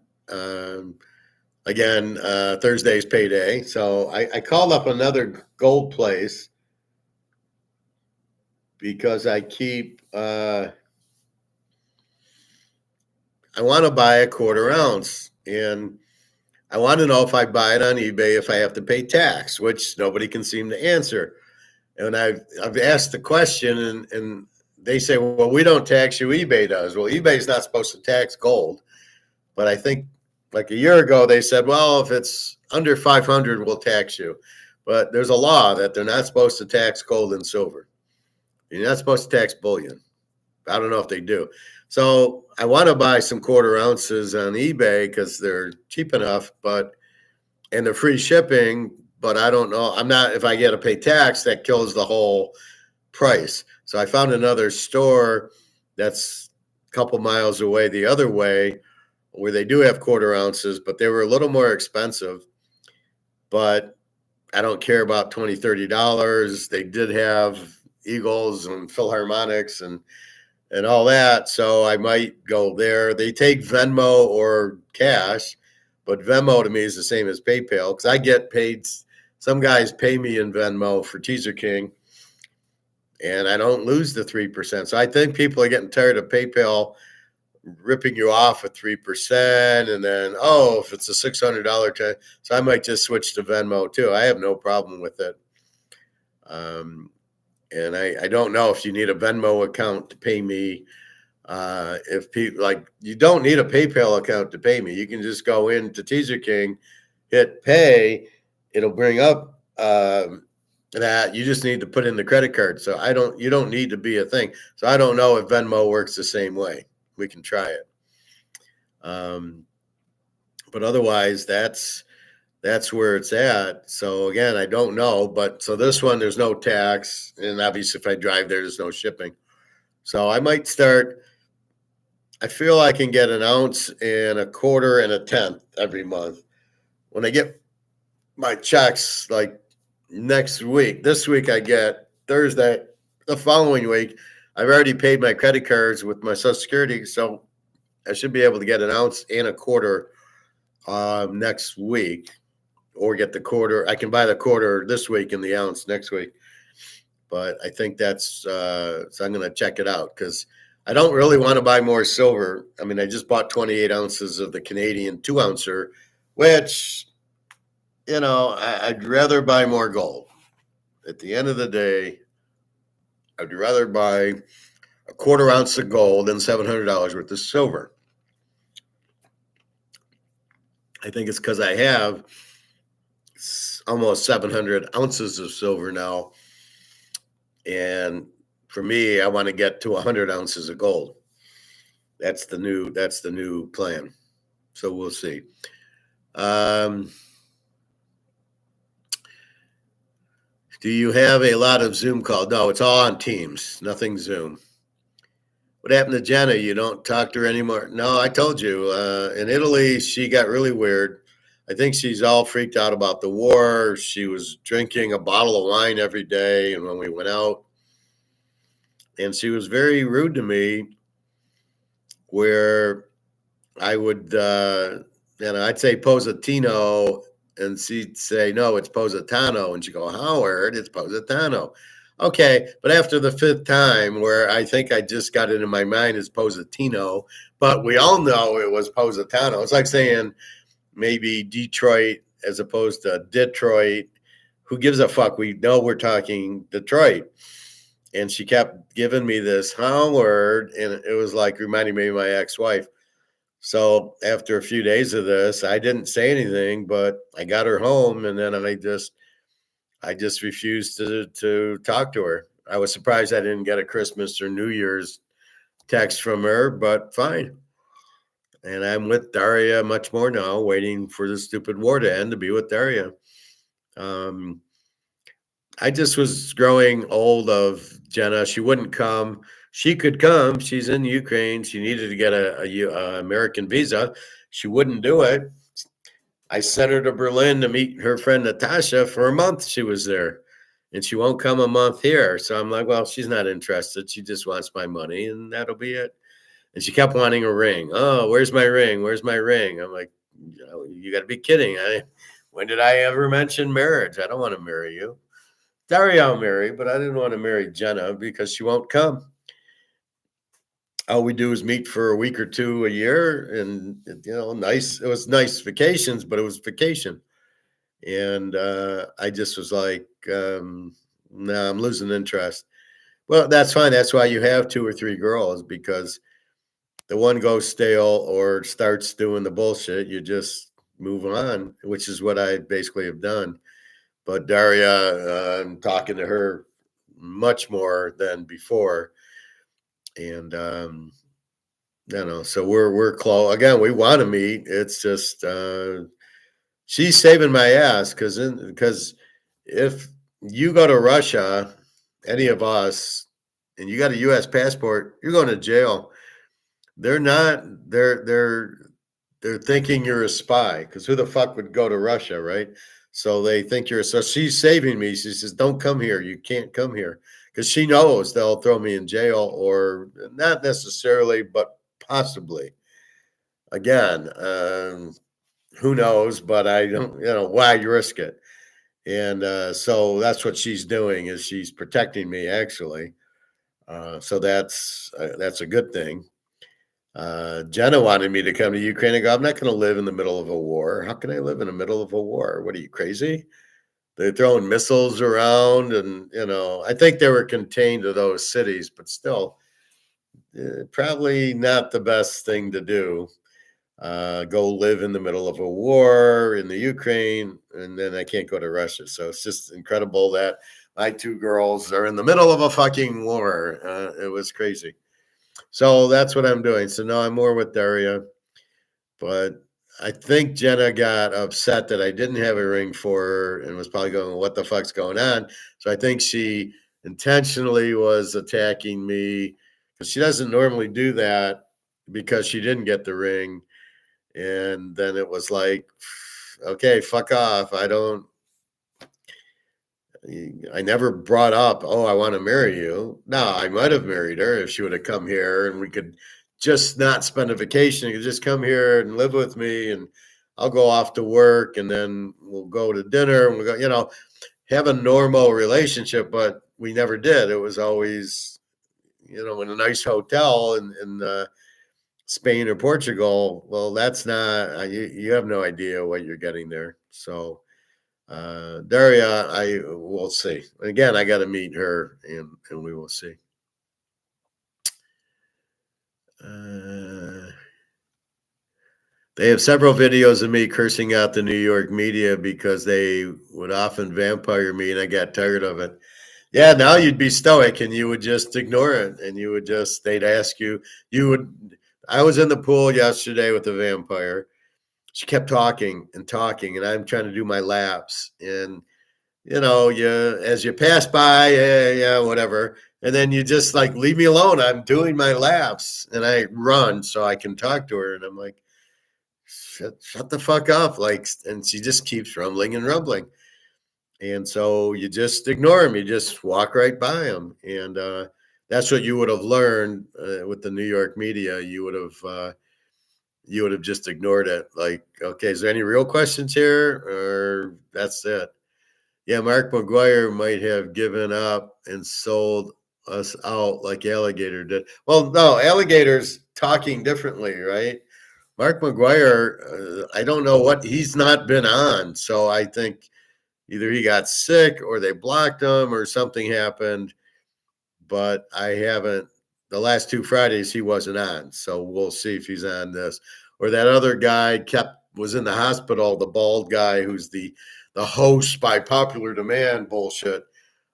Again, Thursday's payday. So I called up another gold place because I keep I want to buy a quarter ounce, and I want to know if I buy it on eBay if I have to pay tax, which nobody can seem to answer. And I've asked the question, and they say, well, we don't tax you, eBay does. Well, eBay's not supposed to tax gold, but I think like a year ago they said, well, if it's under 500, we'll tax you. But there's a law that they're not supposed to tax gold and silver. You're not supposed to tax bullion. I don't know if they do. So I want to buy some quarter ounces on eBay because they're cheap enough, and they're free shipping, but I don't know. If I get to pay tax, that kills the whole price. So I found another store that's a couple miles away the other way where they do have quarter ounces, but they were a little more expensive. But I don't care about $20, $30. They did have Eagles and Philharmonics and all that. So I might go there. They take Venmo or cash, but Venmo to me is the same as PayPal because I get paid. Some guys pay me in Venmo for Teaser King, and I don't lose the 3%. So I think people are getting tired of PayPal ripping you off at 3%. And then, if it's a $600 check. So I might just switch to Venmo too. I have no problem with it. And I don't know if you need a Venmo account to pay me. If people you don't need a PayPal account to pay me. You can just go into Teaser King, hit pay. It'll bring up that you just need to put in the credit card. So you don't need to be a thing. So I don't know if Venmo works the same way. We can try it. But otherwise that's where it's at. So again, I don't know, but so this one, there's no tax. And obviously if I drive there's no shipping. So I might start, I feel I can get an ounce and a quarter and a tenth every month. When I get my checks like next week. This week I get Thursday. The following week, I've already paid my credit cards with my Social Security, so I should be able to get an ounce and a quarter next week, or get the quarter. I can buy the quarter this week and the ounce next week. But I think that's so I'm going to check it out because I don't really want to buy more silver. I mean, I just bought 28 ounces of the Canadian 2-ouncer, which, I'd rather buy more gold. At the end of the day, I'd rather buy a quarter ounce of gold than $700 worth of silver. I think it's because I have almost 700 ounces of silver now. And for me, I want to get to 100 ounces of gold. That's the new plan. So we'll see. Do you have a lot of Zoom calls? No, it's all on Teams, nothing Zoom. What happened to Jenna? You don't talk to her anymore? No, I told you. In Italy, she got really weird. I think she's all freaked out about the war. She was drinking a bottle of wine every day, and when we went out, and she was very rude to me, where I would, I'd say Positano, and she'd say, no, it's Positano. And she'd go, Howard, it's Positano. Okay, but after the fifth time, where I think I just got it in my mind as Positano, but we all know it was Positano. It's like saying maybe Detroit as opposed to Detroit. Who gives a fuck? We know we're talking Detroit. And she kept giving me this Howard, and it was like reminding me of my ex-wife. So after a few days of this, I didn't say anything, but I got her home, and then I just refused to talk to her. I was surprised I didn't get a Christmas or New Year's text from her, but fine. And I'm with Daria much more now, waiting for the stupid war to end to be with Daria. I just was growing old of Jenna. She wouldn't come. She could come. She's in Ukraine. She needed to get a American visa. She wouldn't do it. I sent her to Berlin to meet her friend Natasha. For a month she was there, and she won't come a month here. So I'm like, well, she's not interested. She just wants my money, and that'll be it. And she kept wanting a ring. Oh, where's my ring? Where's my ring? I'm like, you got to be kidding. When did I ever mention marriage? I don't want to marry you. Daria I'll marry, but I didn't want to marry Jenna because she won't come. All we do is meet for a week or two a year, and nice. It was nice vacations, but it was vacation, and I just was like, no, I'm losing interest. Well, that's fine. That's why you have 2 or 3 girls, because the one goes stale or starts doing the bullshit. You just move on, which is what I basically have done. But Daria, I'm talking to her much more than before. And, so we're close. Again, we want to meet. It's just, she's saving my ass because if you go to Russia, any of us, and you got a U.S. passport, you're going to jail. They're not, they're thinking you're a spy, because who the fuck would go to Russia, right? So they think so she's saving me. She says, don't come here. You can't come here, because she knows they'll throw me in jail, or not necessarily, but possibly. Again, who knows, but I don't, why risk it? And so that's what she's doing, is she's protecting me, actually. So that's a good thing. Jenna wanted me to come to Ukraine. I go, I'm not going to live in the middle of a war. How can I live in the middle of a war? What are you, crazy? They're throwing missiles around, and I think they were contained to those cities, but still, probably not the best thing to do. Go live in the middle of a war in the Ukraine, and then I can't go to Russia. So it's just incredible that my 2 girls are in the middle of a fucking war. It was crazy. So that's what I'm doing. So no, I'm more with Daria, but I think Jenna got upset that I didn't have a ring for her and was probably going, what the fuck's going on? So I think she intentionally was attacking me, because she doesn't normally do that, because she didn't get the ring. And then it was like, okay, fuck off. I never brought up, oh, I want to marry you. No, I might have married her if she would have come here and we could just not spend a vacation. You could just come here and live with me, and I'll go off to work, and then we'll go to dinner and we'll go, have a normal relationship. But we never did. It was always, in a nice hotel in Spain or Portugal. Well, that's not, you have no idea what you're getting there. So, Daria, I will see. Again, I got to meet her, and we will see. They have several videos of me cursing out the New York media because they would often vampire me, and I got tired of it. Yeah, now you'd be stoic and you would just ignore it, and they'd ask you. I was in the pool yesterday with the vampire. She kept talking and talking, and I'm trying to do my laps, and as you pass by, yeah, whatever. And then you just like, leave me alone. I'm doing my laps, and I run so I can talk to her. And I'm like, shut the fuck up. Like, and she just keeps rumbling and rumbling. And so you just ignore them. You just walk right by them. And that's what you would have learned with the New York media. You would have just ignored it. Like, okay, is there any real questions here, or that's it? Yeah, Mark McGuire might have given up and sold us out like Alligator did. Well, no, Alligator's talking differently, right? Mark McGuire, I don't know what he's not been on. So I think either he got sick or they blocked him or something happened. But I haven't, the last 2 Fridays he wasn't on. So we'll see if he's on this. Or that other guy was in the hospital, the bald guy who's the host by popular demand bullshit.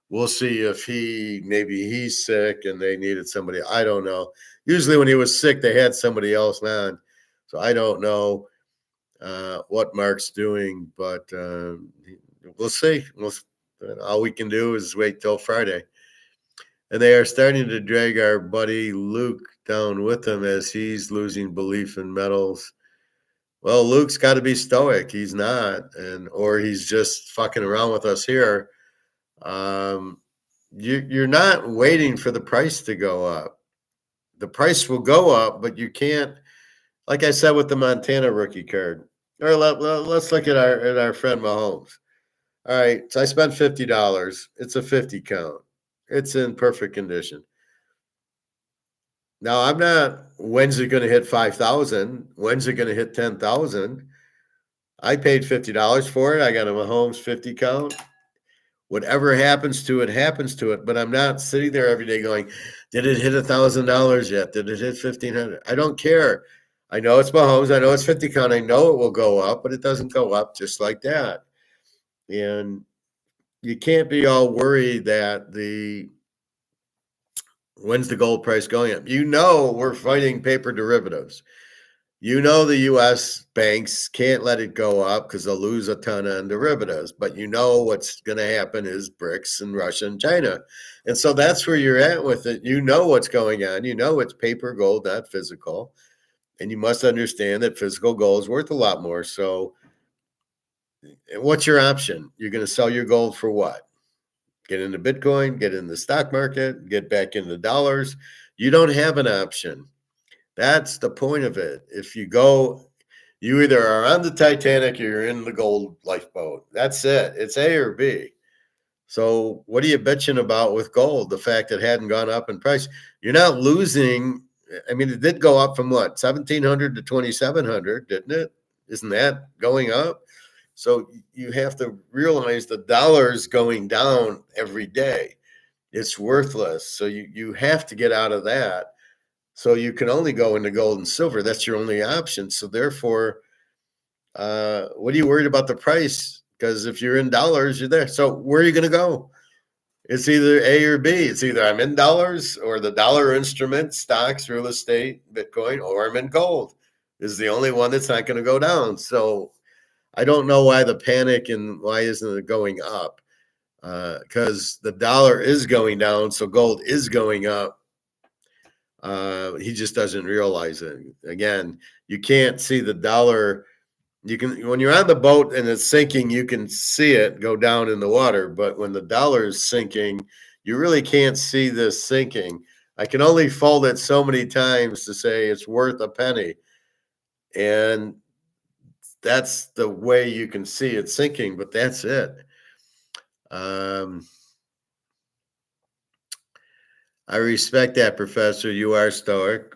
We'll see if maybe he's sick and they needed somebody. I don't know. Usually when he was sick, they had somebody else on. So I don't know what Mark's doing, but we'll see. All we can do is wait till Friday. And they are starting to drag our buddy Luke down with him as he's losing belief in medals. Well, Luke's got to be stoic. He's not, or he's just fucking around with us here. You're not waiting for the price to go up. The price will go up, but you can't. Like I said with the Montana rookie card, or let's look at our friend Mahomes. All right, so I spent $50. It's a 50 count. It's in perfect condition. Now I'm not. When's it going to hit 5,000? When's it going to hit 10,000? I paid $50 for it. I got a Mahomes 50 count. Whatever happens to it, happens to it. But I'm not sitting there every day going, did it hit $1,000 yet? Did it hit 1,500? I don't care. I know it's Mahomes. I know it's 50 count. I know it will go up, but it doesn't go up just like that. And you can't be all worried that when's the gold price going up? We're fighting paper derivatives. The U.S. banks can't let it go up because they'll lose a ton on derivatives. But what's going to happen is BRICS and Russia and China. And so that's where you're at with it. What's going on. It's paper gold, not physical. And you must understand that physical gold is worth a lot more. So what's your option? You're going to sell your gold for what? Get into Bitcoin, get in the stock market, get back into dollars. You don't have an option. That's the point of it. If you go, you either are on the Titanic or you're in the gold lifeboat. That's it. It's A or B. So what are you bitching about with gold? The fact it hadn't gone up in price. You're not losing. I mean, it did go up from what, 1,700 to 2,700, didn't it? Isn't that going up? So you have to realize the dollar's going down every day. It's worthless. So you have to get out of that. So you can only go into gold and silver. That's your only option. So therefore, what are you worried about the price? Because if you're in dollars, you're there. So where are you going to go? It's either A or B. It's either I'm in dollars or the dollar instrument, stocks, real estate, Bitcoin, or I'm in gold. Is the only one that's not going to go down. So I don't know why the panic and why isn't it going up? Because the dollar is going down, so gold is going up. He just doesn't realize it. Again, you can't see the dollar You can, when you're on the boat and it's sinking, you can see it go down in the water. But when the dollar is sinking, you really can't see this sinking. I can only fold it so many times to say it's worth a penny. And that's the way you can see it sinking, but that's it. Um, I respect that, Professor. You are stoic.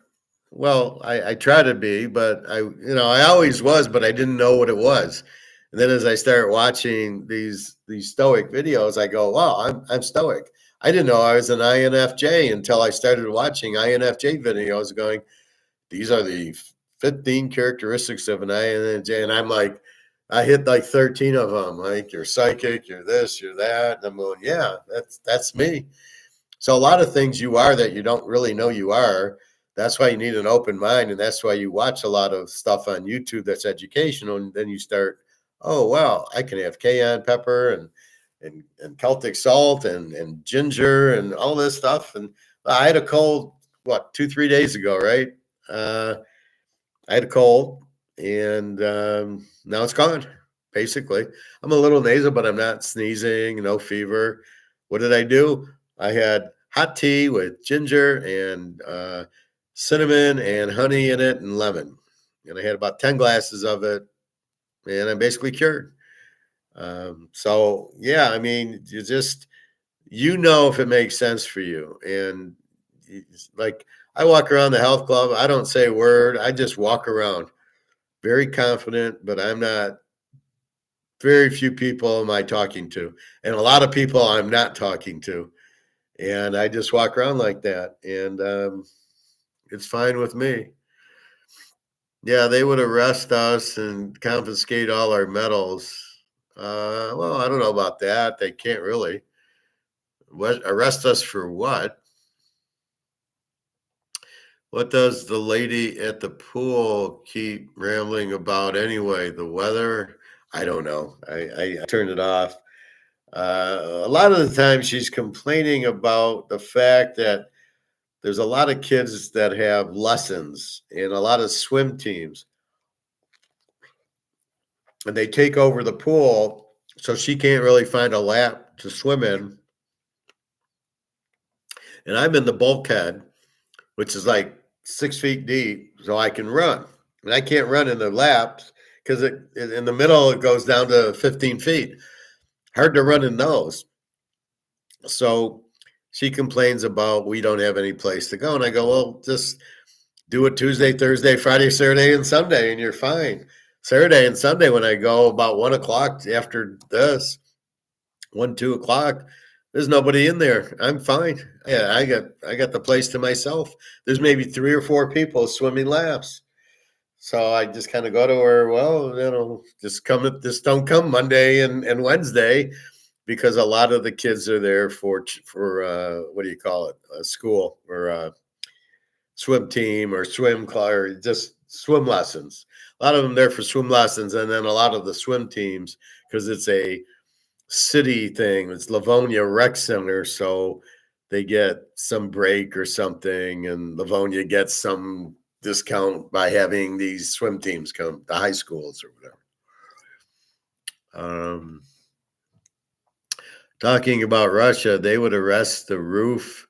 Well, I try to be, but I always was, but I didn't know what it was. And then as I start watching these stoic videos, I go, wow, I'm stoic. I didn't know I was an INFJ until I started watching INFJ videos going, these are the 15 characteristics of an INFJ. And I'm like, I hit like 13 of them. Like, you're psychic, you're this, you're that. And I'm going, yeah, that's me. So a lot of things you are that you don't really know you are. That's why you need an open mind, and that's why you watch a lot of stuff on YouTube that's educational, and then you start, oh wow, I can have cayenne pepper and Celtic salt and ginger and all this stuff. And I had a cold, what, 2-3 days ago, right? I had a cold, and now it's gone. Basically, I'm a little nasal, but I'm not sneezing. No fever. What did I do? I had hot tea with ginger and cinnamon and honey in it and lemon, and I had about 10 glasses of it, and I'm basically cured. So yeah, I mean, if it makes sense for you, and like I walk around the health club, I don't say a word. I just walk around very confident, but I'm not. Very few people am I talking to, and a lot of people I'm not talking to, and I just walk around like that, and it's fine with me. Yeah, they would arrest us and confiscate all our medals. Well, I don't know about that. They can't really. What, arrest us for what? What does the lady at the pool keep rambling about anyway? The weather? I don't know. I turned it off. A lot of the time, she's complaining about the fact that there's a lot of kids that have lessons and a lot of swim teams, and they take over the pool, so she can't really find a lap to swim in. And I'm in the bulkhead, which is like 6 feet deep, so I can run. And I can't run in the laps because in the middle it goes down to 15 feet. Hard to run in those. So she complains about we don't have any place to go. And I go, well, just do it Tuesday, Thursday, Friday, Saturday, and Sunday, and you're fine. Saturday and Sunday, when I go about 1 o'clock after this, 1, 2 o'clock, there's nobody in there. I'm fine. Yeah, I got the place to myself. There's maybe 3 or 4 people swimming laps. So I just kind of go to her, well, just don't come Monday and Wednesday, because a lot of the kids are there for what do you call it? School or swim team or swim club or just swim lessons. A lot of them there for swim lessons, and then a lot of the swim teams, because it's a city thing. It's Livonia Rec Center, so they get some break or something, and Livonia gets some discount by having these swim teams come, the high schools or whatever. Talking about Russia, they would arrest the roof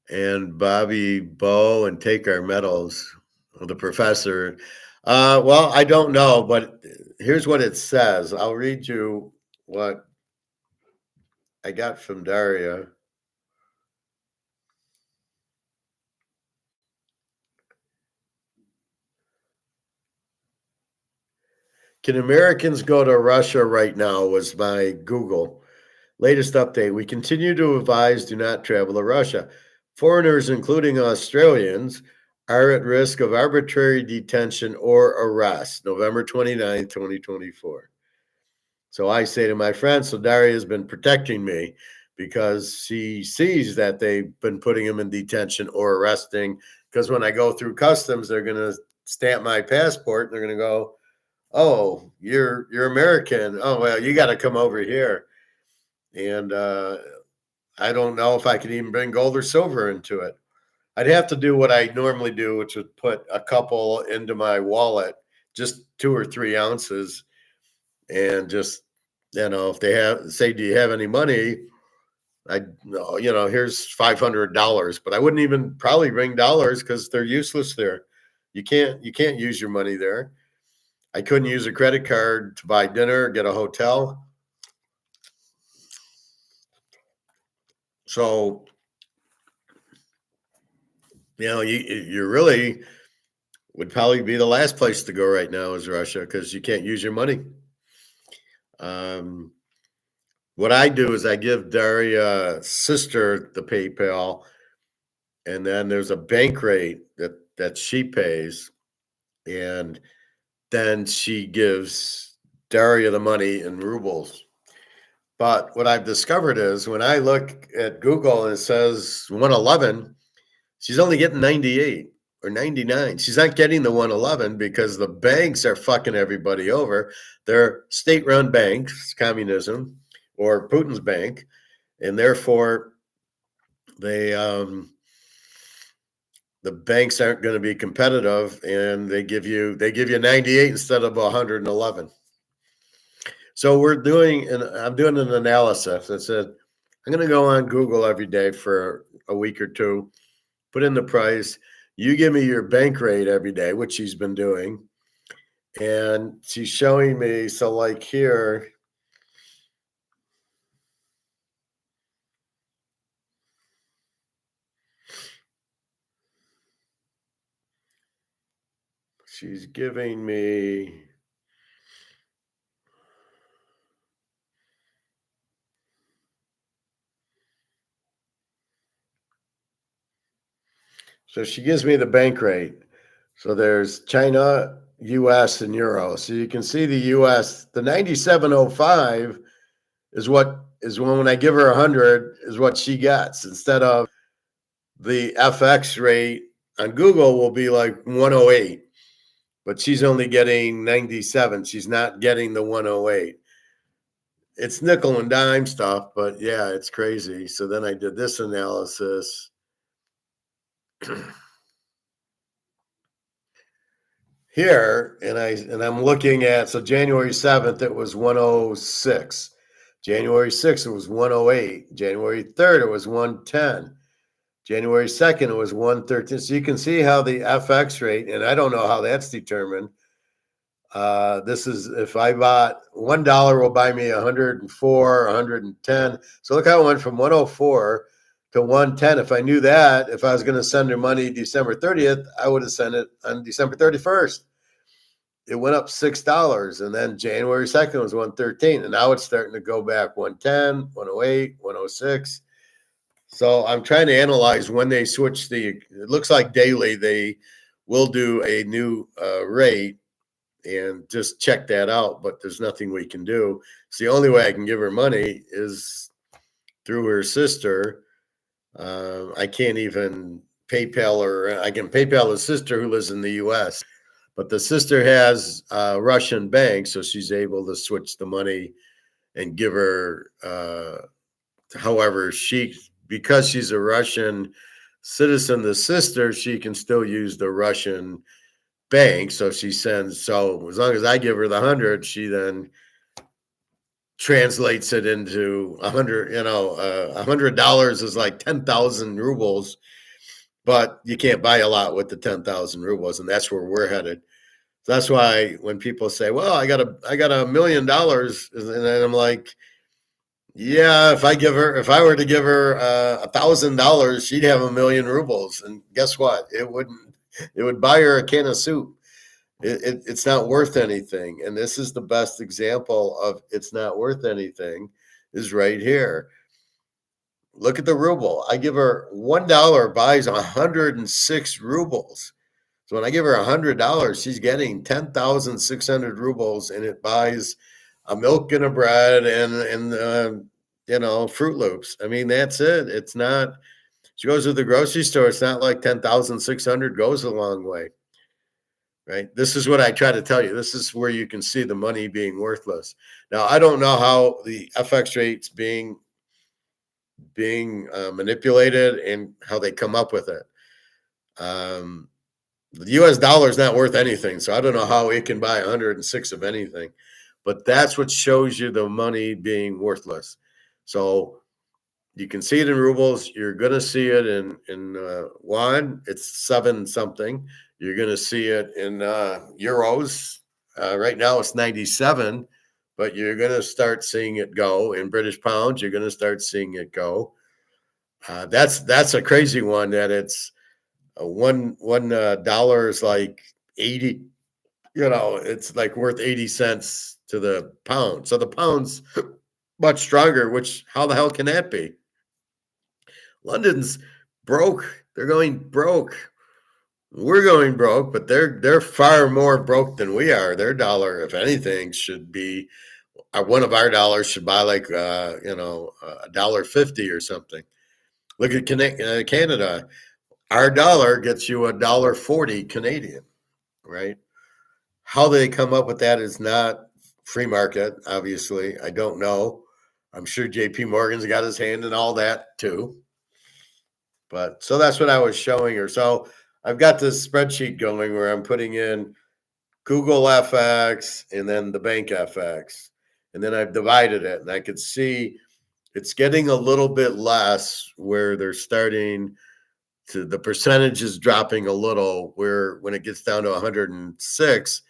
and Bobby Bow and take our medals. The professor. Well, I don't know, but here's what it says. I'll read you what I got from Daria. Can Americans go to Russia right now? Was my Google latest update. We continue to advise do not travel to Russia. Foreigners, including Australians, are at risk of arbitrary detention or arrest. November 29th, 2024. So I say to my friend, so Daria has been protecting me because she sees that they've been putting him in detention or arresting. Because when I go through customs, they're going to stamp my passport. And they're going to go, "Oh, you're American. Oh well, you got to come over here." And I don't know if I could even bring gold or silver into it. I'd have to do what I normally do, which would put a couple into my wallet just 2 or 3 ounces, and just, if they say, do you have any money? Here's $500, but I wouldn't even probably bring dollars because they're useless there. You can't use your money there. I couldn't use a credit card to buy dinner, get a hotel. So, you really would probably be the last place to go right now is Russia, because you can't use your money. What I do is I give Daria's sister the PayPal, and then there's a bank rate that she pays, and then she gives Daria the money in rubles. But what I've discovered is when I look at Google and it says 111, she's only getting 98 or 99. She's not getting the 111 because the banks are fucking everybody over. They're state-run banks, communism, or Putin's bank, and therefore the banks aren't going to be competitive, and they give you 98 instead of 111. So I'm doing an analysis that said I'm going to go on Google every day for a week or two, put in the price. You give me your bank rate every day, which she's been doing, and she's showing me. So, like here, she's giving me. So she gives me the bank rate. So there's China, US, and Euro. So you can see the US, the 97.05 is when I give her 100 is what she gets, instead of the FX rate on Google will be like 108, but she's only getting 97. She's not getting the 108. It's nickel and dime stuff, but yeah, it's crazy. So then I did this analysis. Here, and I'm looking at, so January 7th it was 106. January 6th it was 108. January 3rd it was 110. January 2nd it was 113. So you can see how the FX rate, and I don't know how that's determined. This is if I bought $1 will buy me 104, 110. So look how it went from 104 to 110. If I knew that, if I was going to send her money December 30th, I would have sent it on December 31st. It went up $6, and then January 2nd was 113, and now it's starting to go back 110, 108, 106. So I'm trying to analyze when they switch it looks like daily they will do a new rate, and just check that out, but there's nothing we can do. It's the only way I can give her money is through her sister. I can't even PayPal her. I can PayPal the sister who lives in the US, but the sister has a Russian bank, so she's able to switch the money and give her however because she's a Russian citizen, the sister, she can still use the Russian bank. So she sends, so as long as I give her the 100, she then translates it into 100, $100 is like 10,000 rubles, but you can't buy a lot with the 10,000 rubles. And that's where we're headed. So that's why when people say, well, I got $1 million, and then I'm like, yeah, if I were to give her $1,000, she'd have 1,000,000 rubles. And guess what? It would buy her a can of soup. It's not worth anything. And this is the best example of it's not worth anything is right here. Look at the ruble. I give her $1 buys 106 rubles. So when I give her $100, she's getting 10,600 rubles, and it buys a milk and a bread and Fruit Loops. I mean, that's it. It's not. She goes to the grocery store. It's not like 10,600 goes a long way. Right. This is what I try to tell you. This is where you can see the money being worthless. Now, I don't know how the FX rates being manipulated and how they come up with it. The US dollar is not worth anything, so I don't know how it can buy 106 of anything. But that's what shows you the money being worthless. So you can see it in rubles. You're going to see it in won. It's 7 something. You're going to see it in euros. Right now it's 97, but you're going to start seeing it go in British pounds. You're going to start seeing it go. That's a crazy one. That it's one dollar is like 80. It's like worth 80 cents to the pound. So the pound's much stronger. Which how the hell can that be? London's broke. They're going broke. We're going broke, but they're far more broke than we are. Their dollar, if anything, should be one of our dollars should buy like $1.50 or something. Look at Canada. Our dollar gets you $1.40 Canadian, right? How they come up with that is not free market, obviously. I don't know. I'm sure JP Morgan's got his hand in all that too. But so that's what I was showing her. So I've got this spreadsheet going where I'm putting in Google FX and then the bank FX. And then I've divided it and I could see it's getting a little bit less where they're starting to, the percentage is dropping a little where when it gets down to 106,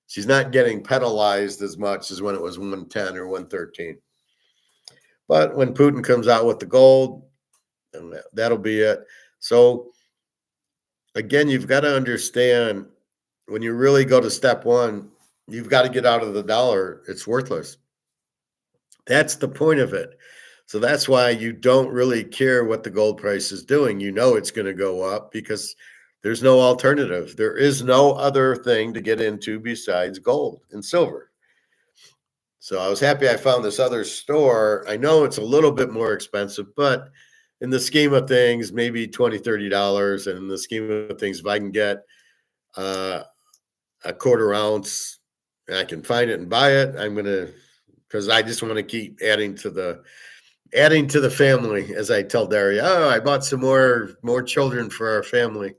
she's not getting penalized as much as when it was 110 or 113. But when Putin comes out with the gold, that'll be it. So again, you've got to understand when you really go to step one, you've got to get out of the dollar. It's worthless. That's the point of it. So that's why you don't really care what the gold price is doing. You know it's going to go up because there's no alternative. There is no other thing to get into besides gold and silver. So I was happy I found this other store. I know it's a little bit more expensive, but in the scheme of things, maybe $20, $30. And in the scheme of things, if I can get uh, a quarter ounce and I can find it and buy it, I'm going to, because I just want to keep adding to the family, as I tell Daria. Oh, I bought some more children for our family.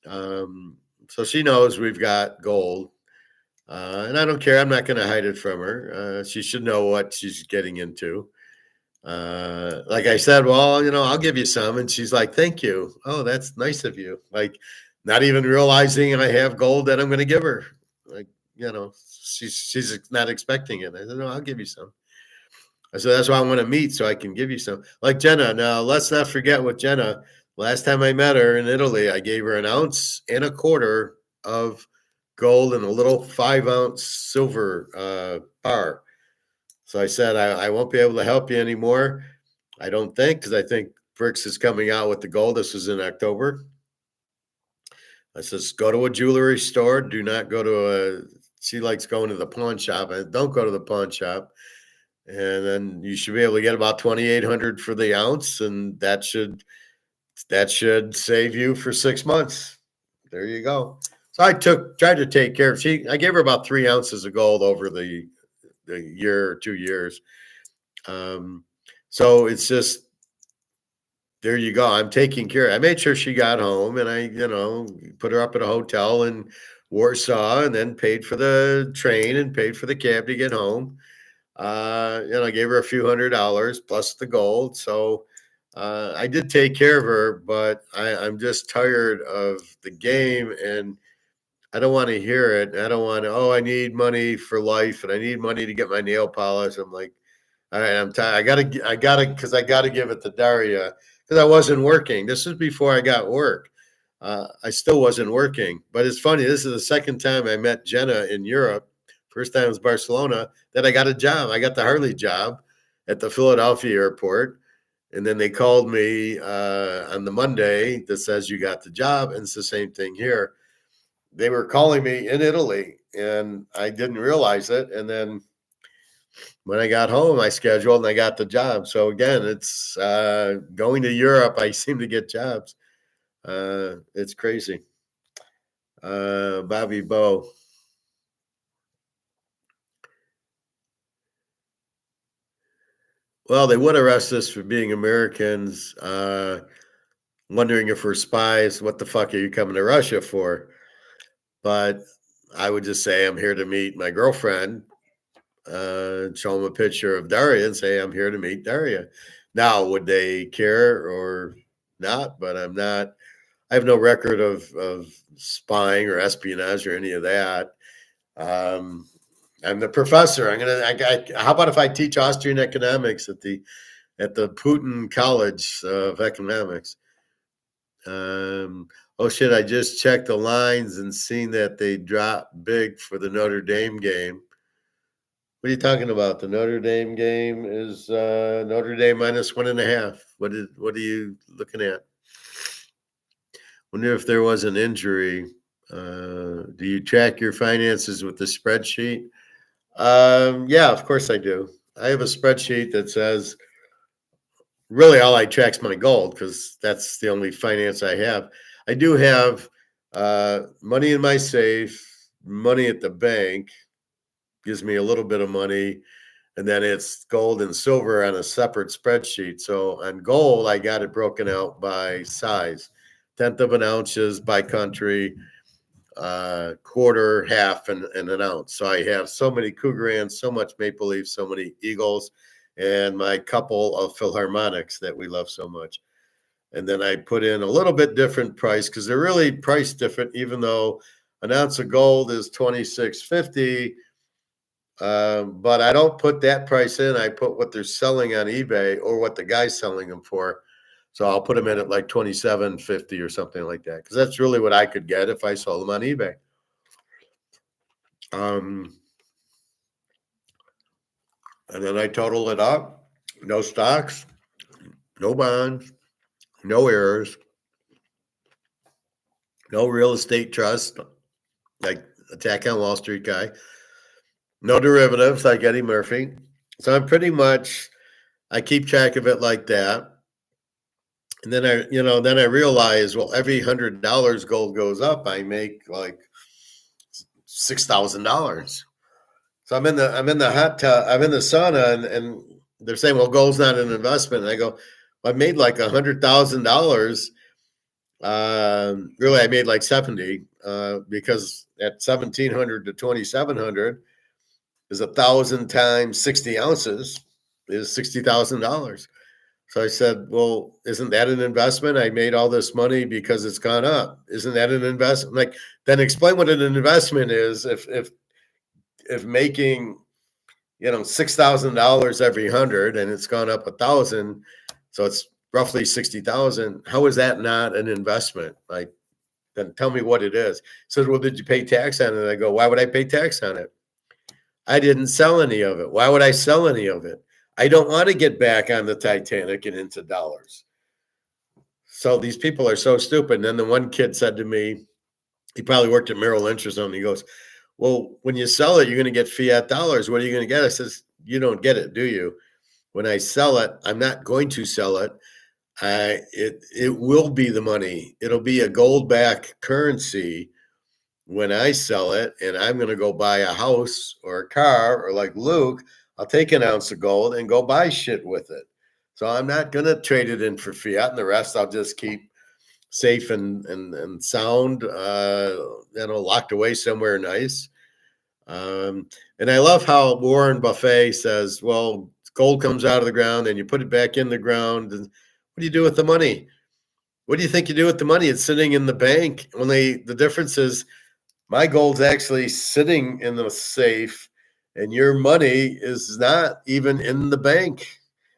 So she knows we've got gold. And I don't care. I'm not going to hide it from her. She should know what she's getting into. Like I said, well, I'll give you some. And she's like, thank you. Oh, that's nice of you. Like, not even realizing I have gold that I'm going to give her. Like, she's not expecting it. I said, no, I'll give you some. I said, that's why I want to meet so I can give you some. Like Jenna. Now, let's not forget with Jenna. Last time I met her in Italy, I gave her 1.25 ounces of gold and a little 5-ounce silver bar. So I said, I won't be able to help you anymore. I don't think, because I think Brics is coming out with the gold. This was in October. I says, go to a jewelry store. Do not go to she likes going to the pawn shop. Don't go to the pawn shop. And then you should be able to get about 2,800 for the ounce. And that should save you for 6 months. There you go. So I tried to take care of. I gave her about 3 ounces of gold over the year or 2 years. So it's just there you go. I'm taking care. I made sure she got home, and I put her up at a hotel in Warsaw, and then paid for the train and paid for the cab to get home. I gave her a few $100s plus the gold. So I did take care of her, but I'm just tired of the game, and I don't want to hear it. I don't want to, oh, I need money for life and I need money to get my nail polish. I'm like, all right, I'm tired. Because I got to give it to Daria because I wasn't working. This is before I got work. I still wasn't working. But it's funny. This is the second time I met Jenna in Europe. First time was Barcelona, that I got a job. I got the Harley job at the Philadelphia airport. And then they called me on the Monday that says you got the job. And it's the same thing here. They were calling me in Italy and I didn't realize it. And then when I got home, I scheduled and I got the job. So again, it's going to Europe. I seem to get jobs. It's crazy. Bobby Bow. Well, they would arrest us for being Americans. wondering if we're spies. What the fuck are you coming to Russia for? But I would just say I'm here to meet my girlfriend, show them a picture of Daria and say I'm here to meet Daria. Now, would they care or not? But I'm not. I have no record of spying or espionage or any of that. I'm the professor. How about if I teach Austrian economics at the Putin College of Economics? Oh shit! I just checked the lines and seen that they dropped big for the Notre Dame game. What are you talking about? The Notre Dame game is Notre Dame minus 1.5. What are you looking at? Wonder if there was an injury. Do you track your finances with the spreadsheet? Yeah, of course I do. I have a spreadsheet that says really all I track is my gold because that's the only finance I have. I do have money in my safe, money at the bank, gives me a little bit of money, and then it's gold and silver on a separate spreadsheet. So on gold, I got it broken out by size, tenth of an ounces by country, quarter, half, and an ounce. So I have so many Cougarans, so much Maple Leafs, so many Eagles, and my couple of Philharmonics that we love so much. And then I put in a little bit different price because they're really priced different, even though an ounce of gold is $26.50. But I don't put that price in. I put what they're selling on eBay or what the guy's selling them for. So I'll put them in at like $27.50 or something like that because that's really what I could get if I sold them on eBay. And then I total it up. No stocks, no bonds, no errors, no real estate trust, like Attack on Wall Street guy, no derivatives like Eddie Murphy. So I'm pretty much, I keep track of it like that. And then I realize, well, every $100 gold goes up, I make like $6,000. So I'm in the hot tub, I'm in the sauna, and they're saying, well, gold's not an investment. And I go, well, I made like $100,000. Really, I made like 70 because at 1,700 to 2,700 is 1,000 times 60 ounces is $60,000. So I said, well, isn't that an investment? I made all this money because it's gone up. Isn't that an investment? Like, then explain what an investment is. If making, $6,000 every 100 and it's gone up 1,000, so it's roughly 60,000. How is that not an investment? Like, then tell me what it is. So, well, did you pay tax on it? I go, why would I pay tax on it? I didn't sell any of it. Why would I sell any of it? I don't want to get back on the Titanic and into dollars. So these people are so stupid. And then the one kid said to me, he probably worked at Merrill Lynch or something. He goes, well, when you sell it, you're going to get fiat dollars. What are you going to get? I says, you don't get it, do you? When I sell it, I'm not going to sell it. It will be the money. It'll be a gold back currency when I sell it, and I'm going to go buy a house or a car, or like Luke, I'll take an ounce of gold and go buy shit with it. So I'm not going to trade it in for fiat, and the rest I'll just keep safe and sound, locked away somewhere nice. And I love how Warren Buffett says, well, gold comes out of the ground and you put it back in the ground. And what do you do with the money? What do you think you do with the money? It's sitting in the bank. Only the difference is my gold's actually sitting in the safe and your money is not even in the bank.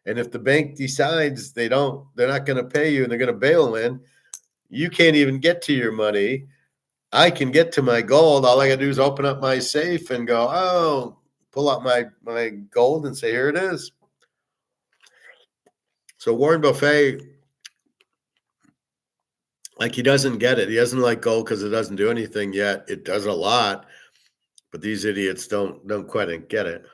And if the bank decides they're not going to pay you and they're going to bail in, you can't even get to your money. I can get to my gold. All I got to do is open up my safe and go, pull out my gold and say, here it is. So Warren Buffett, like, he doesn't get it. He doesn't like gold because it doesn't do anything yet. It does a lot, but these idiots don't quite get it.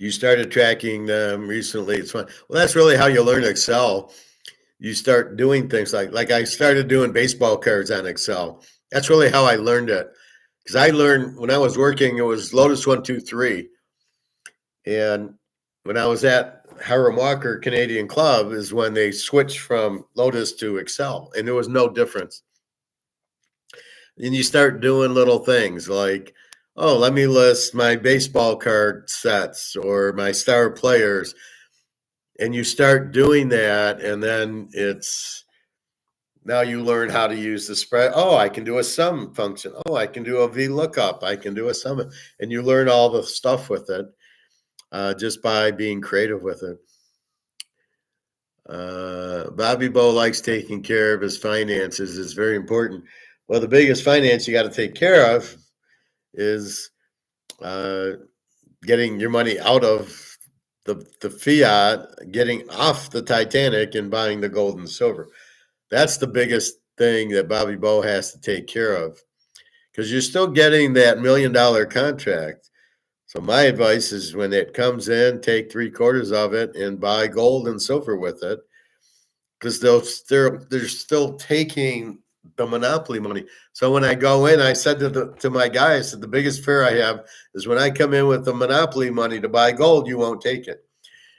You started tracking them recently. It's fun. Well, that's really how you learn Excel. You start doing things like I started doing baseball cards on Excel. That's really how I learned it. Because I learned when I was working, it was Lotus 1, 2, 3. And when I was at Hiram Walker Canadian Club is when they switched from Lotus to Excel, and there was no difference. And you start doing little things like, oh, let me list my baseball card sets or my star players. And you start doing that, and then now you learn how to use the spread. Oh, I can do a sum function. Oh, I can do a VLOOKUP. I can do a sum. And you learn all the stuff with it just by being creative with it. Bobby Bo likes taking care of his finances. It's very important. Well, the biggest finance you got to take care of is getting your money out of the fiat, getting off the Titanic and buying the gold and silver. That's the biggest thing that Bobby Bo has to take care of, because you're still getting that $1 million contract. So my advice is when it comes in, take 3/4 of it and buy gold and silver with it, because they're still taking the monopoly money. So when I go in, I said to my guy, I said, the biggest fear I have is when I come in with the monopoly money to buy gold, you won't take it.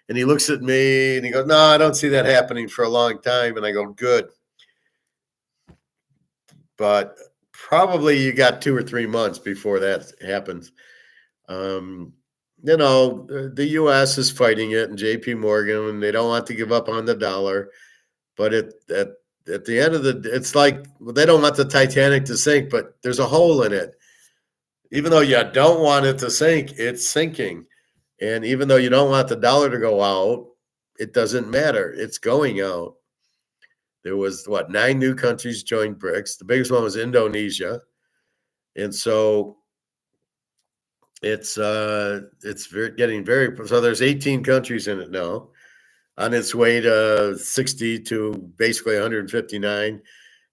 And he looks at me and he goes, no, I don't see that happening for a long time. And I go, good. But probably you got 2 or 3 months before that happens. The U.S. is fighting it, and J.P. Morgan, and they don't want to give up on the dollar. But at the end of it's like they don't want the Titanic to sink, but there's a hole in it. Even though you don't want it to sink, it's sinking. And even though you don't want the dollar to go out, it doesn't matter. It's going out. There was 9 new countries joined BRICS. The biggest one was Indonesia. And so it's getting very, so there's 18 countries in it now, on its way to 60 to basically 159.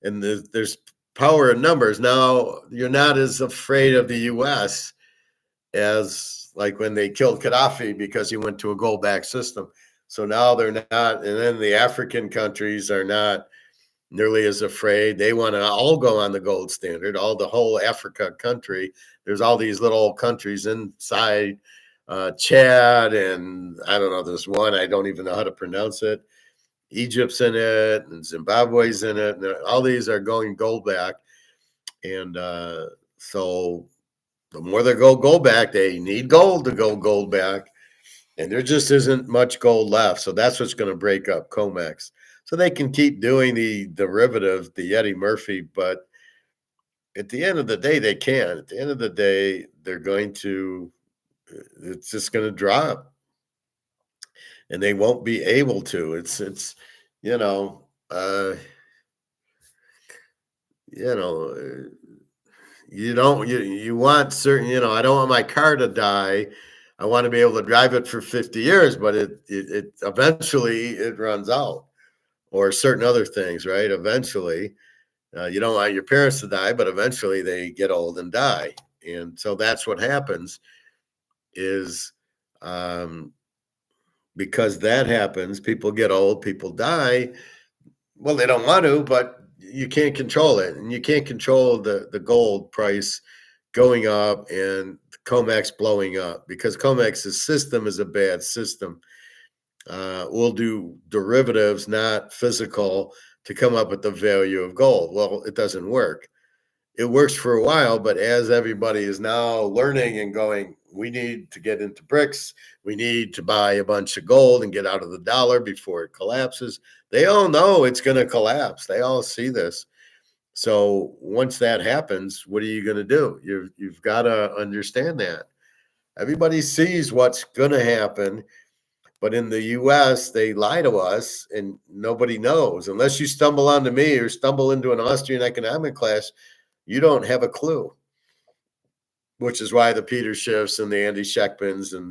And there's power in numbers. Now you're not as afraid of the U.S. as like when they killed Gaddafi because he went to a gold-backed system. So now they're not, and then the African countries are not nearly as afraid. They want to all go on the gold standard, the whole Africa country. There's all these little countries inside Chad, and I don't know, there's one, I don't even know how to pronounce it. Egypt's in it, and Zimbabwe's in it, and all these are going gold back. And so the more they go gold back, they need gold to go gold back. And there just isn't much gold left. So that's what's going to break up COMEX. So they can keep doing the derivative, the Eddie Murphy, but at the end of the day, they can. At the end of the day, it's just going to drop. And they won't be able to. It's you know, uh, you know, you want certain, I don't want my car to die. I want to be able to drive it for 50 years, but it eventually it runs out, or certain other things, right? Eventually, you don't want your parents to die, but eventually they get old and die. And so that's what happens is, because that happens, people get old, people die. Well, they don't want to, but you can't control it, and you can't control the gold price going up and COMEX blowing up, because COMEX's system is a bad system. We'll do derivatives, not physical, to come up with the value of gold. Well, it doesn't work. It works for a while, but as everybody is now learning and going, we need to get into BRICS. We need to buy a bunch of gold and get out of the dollar before it collapses. They all know it's going to collapse. They all see this. So once that happens, what are you going to do? You've got to understand that. Everybody sees what's going to happen, but in the U.S., they lie to us, and nobody knows. Unless you stumble onto me or stumble into an Austrian economic class, you don't have a clue. Which is why the Peter Schiffs and the Andy Scheckmans and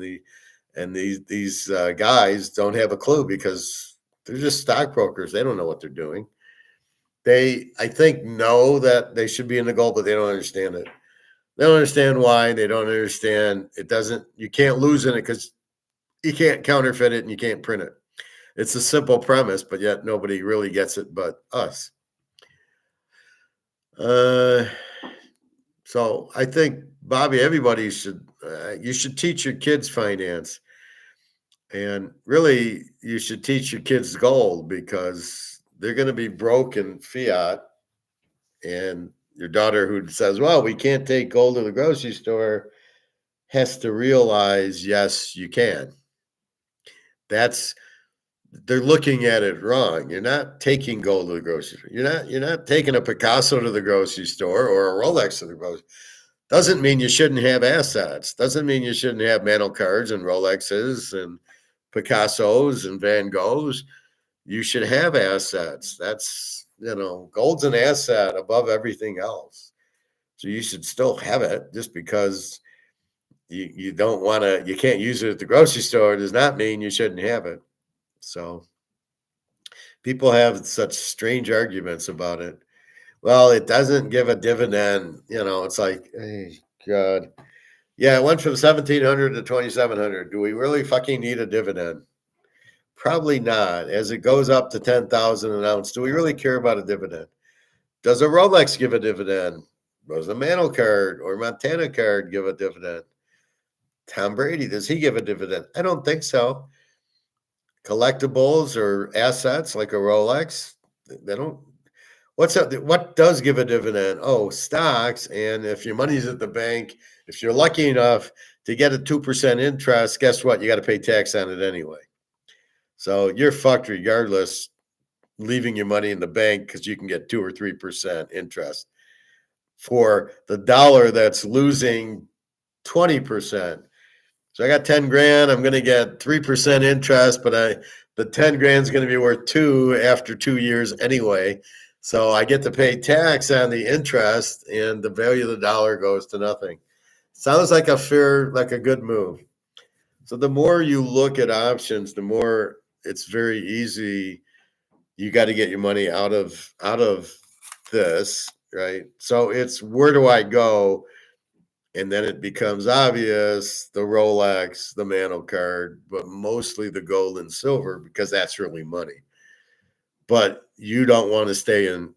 these guys don't have a clue, because they're just stockbrokers. They don't know what they're doing. They, I think, know that they should be in the gold, but they don't understand it. They don't understand why. They don't understand it doesn't. You can't lose in it because you can't counterfeit it and you can't print it. It's a simple premise, but yet nobody really gets it but us. So I think, Bobby, everybody should, you should teach your kids finance. And really, you should teach your kids gold because they're going to be broke in fiat. And your daughter who says, well, we can't take gold to the grocery store has to realize, yes, you can. They're looking at it wrong. You're not taking gold to the grocery store. You're not taking a Picasso to the grocery store or a Rolex to the grocery store. Doesn't mean you shouldn't have assets. Doesn't mean you shouldn't have metal cards and Rolexes and Picassos and Van Goghs. You should have assets. That's, gold's an asset above everything else. So you should still have it. Just because you don't want to, you can't use it at the grocery store does not mean you shouldn't have it. So people have such strange arguments about it. Well, it doesn't give a dividend. It's like, hey, God. Yeah, it went from 1,700 to 2,700. Do we really fucking need a dividend? Probably not. As it goes up to 10,000 an ounce, do we really care about a dividend? Does a Rolex give a dividend? Does a Mantle card or Montana card give a dividend? Tom Brady, does he give a dividend? I don't think so. Collectibles or assets like a Rolex, they don't. What does give a dividend? Oh, stocks. And if your money's at the bank, if you're lucky enough to get a 2% interest, guess what? You got to pay tax on it anyway. So you're fucked regardless, leaving your money in the bank because you can get 2 or 3% interest for the dollar that's losing 20%. So I got 10 grand. I'm going to get 3% interest, but the 10 grand is going to be worth 2 after 2 years anyway. So I get to pay tax on the interest, and the value of the dollar goes to nothing. Sounds like a good move. So the more you look at options, the more it's very easy. You got to get your money out of this, right? So it's, where do I go? And then it becomes obvious, the Rolex, the Mantle card, but mostly the gold and silver, because that's really money. But you don't want to stay in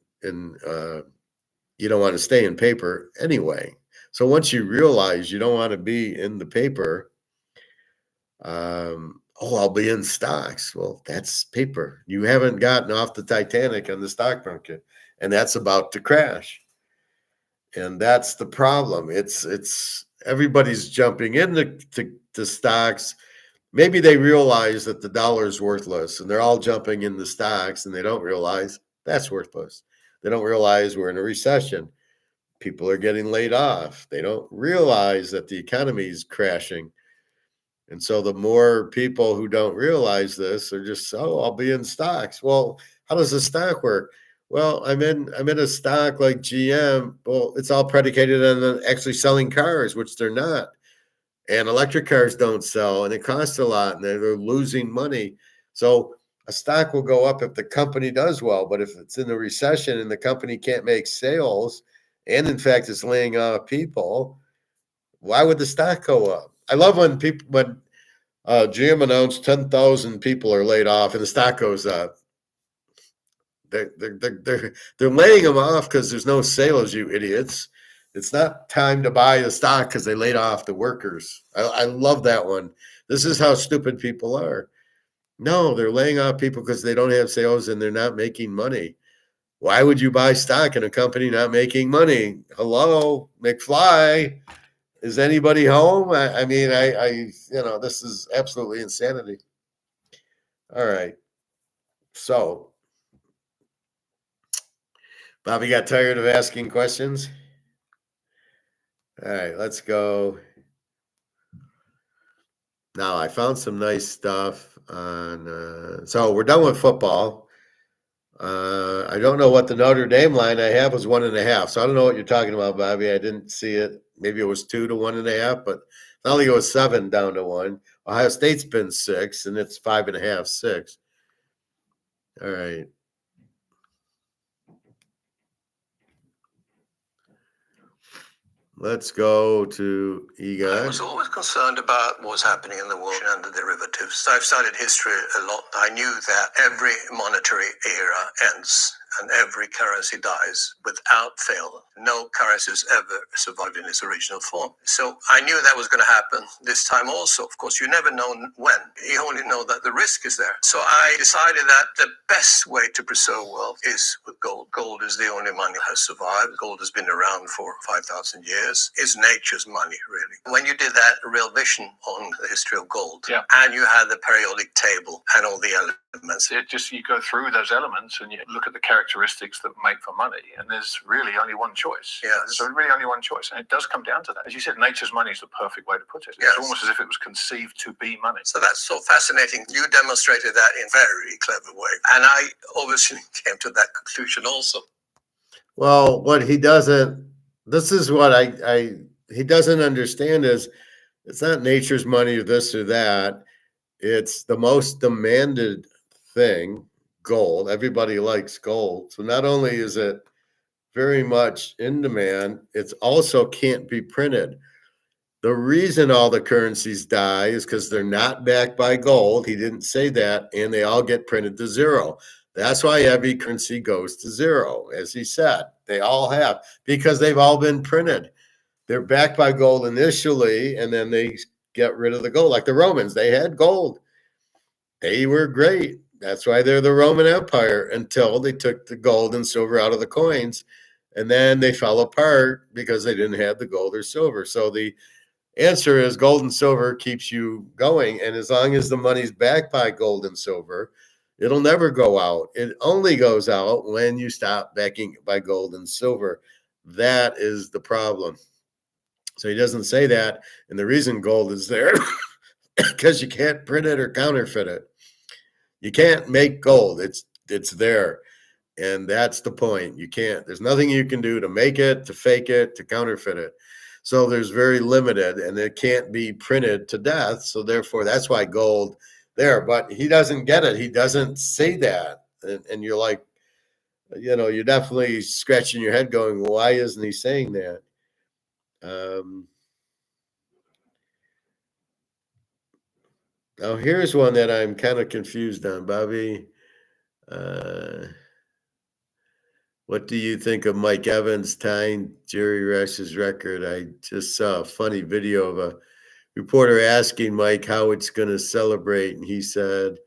paper anyway. So once you realize you don't want to be in the paper, I'll be in stocks. Well, that's paper. You haven't gotten off the Titanic on the stock market, and that's about to crash. And that's the problem. It's everybody's jumping into stocks. Maybe they realize that the dollar is worthless, and they're all jumping into stocks, and they don't realize that's worthless. They don't realize we're in a recession. People are getting laid off. They don't realize that the economy is crashing. And so the more people who don't realize this are just, I'll be in stocks. Well, how does a stock work? Well, I'm in a stock like GM. Well, it's all predicated on actually selling cars, which they're not. And electric cars don't sell, and it costs a lot, and they're losing money. So a stock will go up if the company does well, but if it's in a recession and the company can't make sales, and in fact it's laying off people, why would the stock go up? I love when GM announced 10,000 people are laid off and the stock goes up. They're laying them off because there's no sales, you idiots. It's not time to buy the stock because they laid off the workers. I love that one. This is how stupid people are. No, they're laying off people because they don't have sales and they're not making money. Why would you buy stock in a company not making money? Hello, McFly. Is anybody home? I mean, this is absolutely insanity. All right. So, Bobby got tired of asking questions. All right, let's go. Now, I found some nice stuff on. So we're done with football. I don't know what the Notre Dame line I have was 1.5. So I don't know what you're talking about, Bobby. I didn't see it. Maybe it was 2 to 1.5, but not only it was 7 down to 1. Ohio State's been 6, and it's 5.5, 6. All right. Let's go to Egon. I was always concerned about what's happening in the world and the derivatives. I've studied history a lot. I knew that every monetary era ends and every currency dies without fail. No currency has ever survived in its original form. So I knew that was going to happen this time also. Of course, you never know when. You only know that the risk is there. So I decided that the best way to preserve wealth is with gold. Gold is the only money that has survived. Gold has been around for 5,000 years. It's nature's money, really. When you did that real vision on the history of gold, and you had the periodic table and all the elements. You go through those elements and you look at the characteristics that make for money, and there's really only one choice. Yes. There's really only one choice, and it does come down to that. As you said, nature's money is the perfect way to put it. Yes. It's almost as if it was conceived to be money. So that's so fascinating. You demonstrated that in a very clever way, and I obviously came to that conclusion also. Well, what he doesn't, this is what he doesn't understand is it's not nature's money or this or that. It's the most demanded thing, gold. Everybody likes gold. So not only is it very much in demand, it's also can't be printed. The reason all the currencies die is because they're not backed by gold. He didn't say that, and they all get printed to zero. That's why every currency goes to zero, as he said. They all have, because they've all been printed. They're backed by gold initially, and then they get rid of the gold. Like the Romans, they had gold. They were great. That's why they're the Roman Empire until they took the gold and silver out of the coins. And then they fell apart because they didn't have the gold or silver. So the answer is gold and silver keeps you going. And as long as the money's backed by gold and silver, it'll never go out. It only goes out when you stop backing it by gold and silver. That is the problem. So he doesn't say that. And the reason gold is there because you can't print it or counterfeit it. You can't make gold. It's there. And that's the point. You can't. There's nothing you can do to make it, to fake it, to counterfeit it. So there's very limited, and it can't be printed to death. So therefore, that's why gold there. But he doesn't get it. He doesn't say that. And you're like, you're definitely scratching your head going, why isn't he saying that? Now, here's one that I'm kind of confused on, Bobby. What do you think of Mike Evans tying Jerry Rice's record? I just saw a funny video of a reporter asking Mike how it's going to celebrate, and he said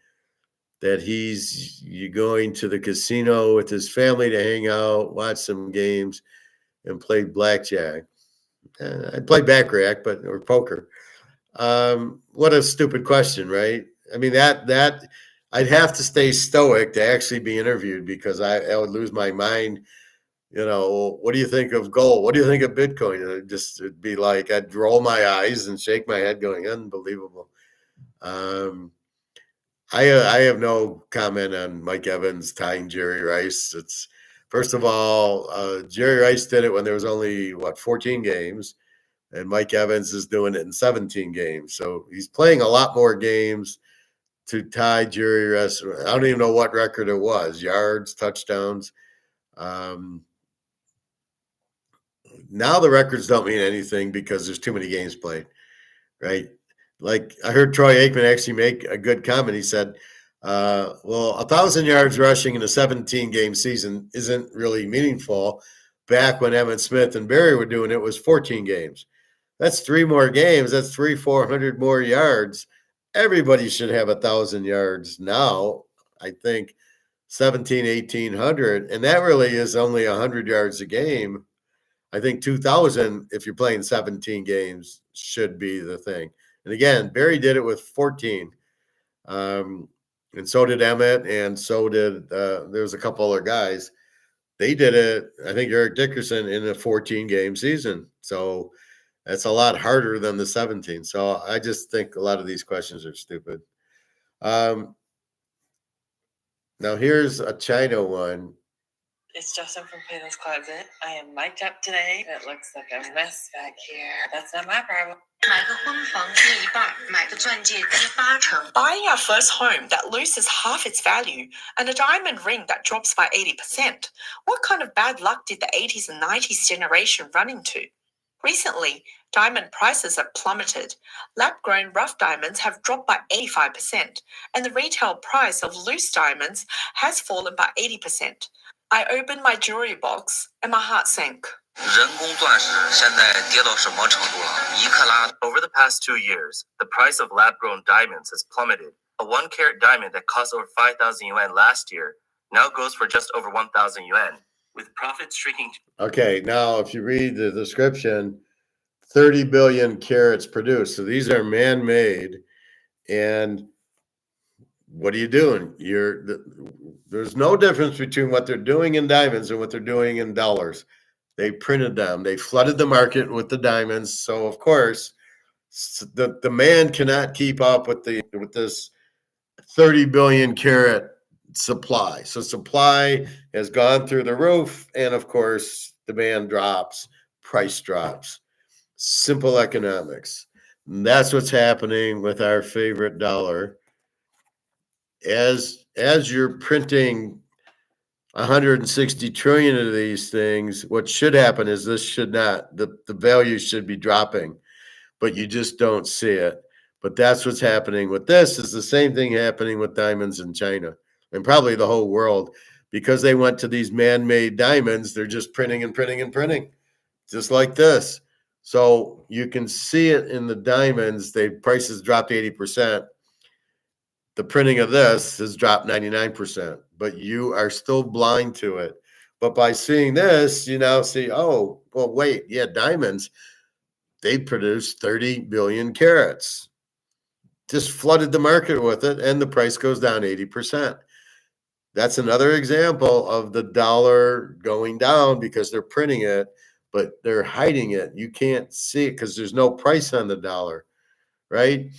that he's going to the casino with his family to hang out, watch some games, and play blackjack. I'd play baccarat, or poker. What a stupid question, right? I mean, that I'd have to stay stoic to actually be interviewed because I would lose my mind. What do you think of gold? What do you think of Bitcoin? And it'd be like I'd roll my eyes and shake my head, going, "Unbelievable." I have no comment on Mike Evans tying Jerry Rice. It's first of all, Jerry Rice did it when there was only 14 games. And Mike Evans is doing it in 17 games. So he's playing a lot more games to tie Jerry Rice. I don't even know what record it was, yards, touchdowns. Now the records don't mean anything because there's too many games played, right? Like I heard Troy Aikman actually make a good comment. He said, 1,000 yards rushing in a 17-game season isn't really meaningful. Back when Emmitt Smith and Barry were doing it was 14 games. That's 3 more games. That's 400 more yards. Everybody should have 1,000 yards now. I think 1,800. And that really is only 100 yards a game. I think 2,000, if you're playing 17 games, should be the thing. And again, Barry did it with 14. And so did Emmett, and so did there's a couple other guys. They did it, I think Eric Dickerson, in a 14-game season. So that's a lot harder than the 17. So I just think a lot of these questions are stupid. Now here's a China one. It's Justin from Plato's Closet. I am mic'd up today. It looks like a mess back here. That's not my problem. Buying our first home that loses half its value and a diamond ring that drops by 80%. What kind of bad luck did the 80s and 90s generation run into? Recently, diamond prices have plummeted. Lab-grown rough diamonds have dropped by 85%, and the retail price of loose diamonds has fallen by 80%. I opened my jewelry box and my heart sank. 人工钻石现在跌到什么程度了？一克拉 Over the past 2 years, the price of lab-grown diamonds has plummeted. A 1-carat diamond that cost over 5,000 yuan last year now goes for just over 1,000 yuan, with profits shrinking. Okay, now if you read the description, 30 billion carats produced. So these are man-made, and what are you doing? There's no difference between what they're doing in diamonds and what they're doing in dollars. They printed them. They flooded the market with the diamonds. So of course, the demand cannot keep up with this 30 billion carat supply. So supply has gone through the roof, and of course, demand drops, price drops. Simple economics. And that's what's happening with our favorite dollar. As you're printing 160 trillion of these things, what should happen is the value should be dropping, but you just don't see it. But that's what's happening with this. Is the same thing happening with diamonds in China and probably the whole world, because they went to these man-made diamonds. They're just printing and printing and printing, just like this. So you can see it in the diamonds. Prices dropped 80%. The printing of this has dropped 99%, but you are still blind to it. But by seeing this, you now see, oh, well, wait, yeah, diamonds, they produce 30 billion carats. Just flooded the market with it, and the price goes down 80%. That's another example of the dollar going down because they're printing it, but they're hiding it. You can't see it because there's no price on the dollar, right?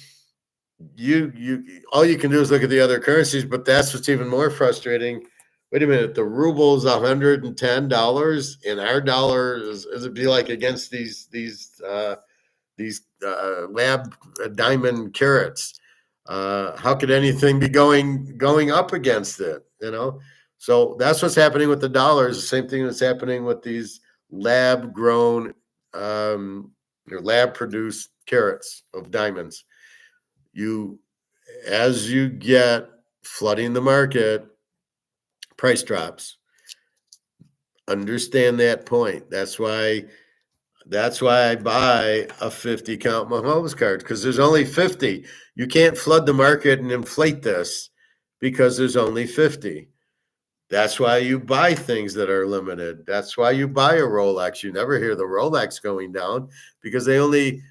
All you can do is look at the other currencies, but that's what's even more frustrating. Wait a minute, the ruble is $110, and our dollar is it be like against these lab diamond carats? How could anything be going up against it? So that's what's happening with the dollars. The same thing that's happening with these lab grown or lab produced carats of diamonds. As you get flooding the market, price drops. Understand that point. That's why I buy a 50 count Mahomes card, because there's only 50. You can't flood the market and inflate this because there's only 50. That's why you buy things that are limited. That's why you buy a Rolex. You never hear the Rolex going down because they only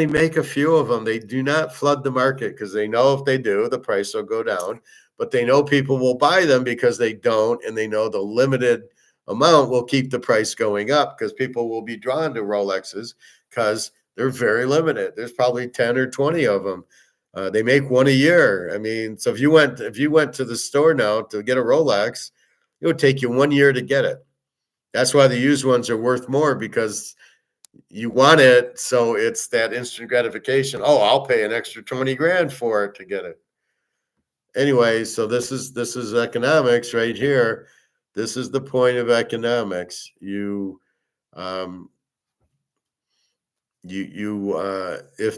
make a few of them. They do not flood the market because they know if they do, the price will go down. But they know people will buy them because they don't, and they know the limited amount will keep the price going up because people will be drawn to Rolexes because they're very limited. There's probably 10 or 20 of them. They make one a year. I mean, so if you went to the store now to get a Rolex, it would take you 1 year to get it. That's why the used ones are worth more, because you want it. So it's that instant gratification. Oh, I'll pay an extra 20 grand for it to get it. Anyway, so this is economics right here. This is the point of economics. If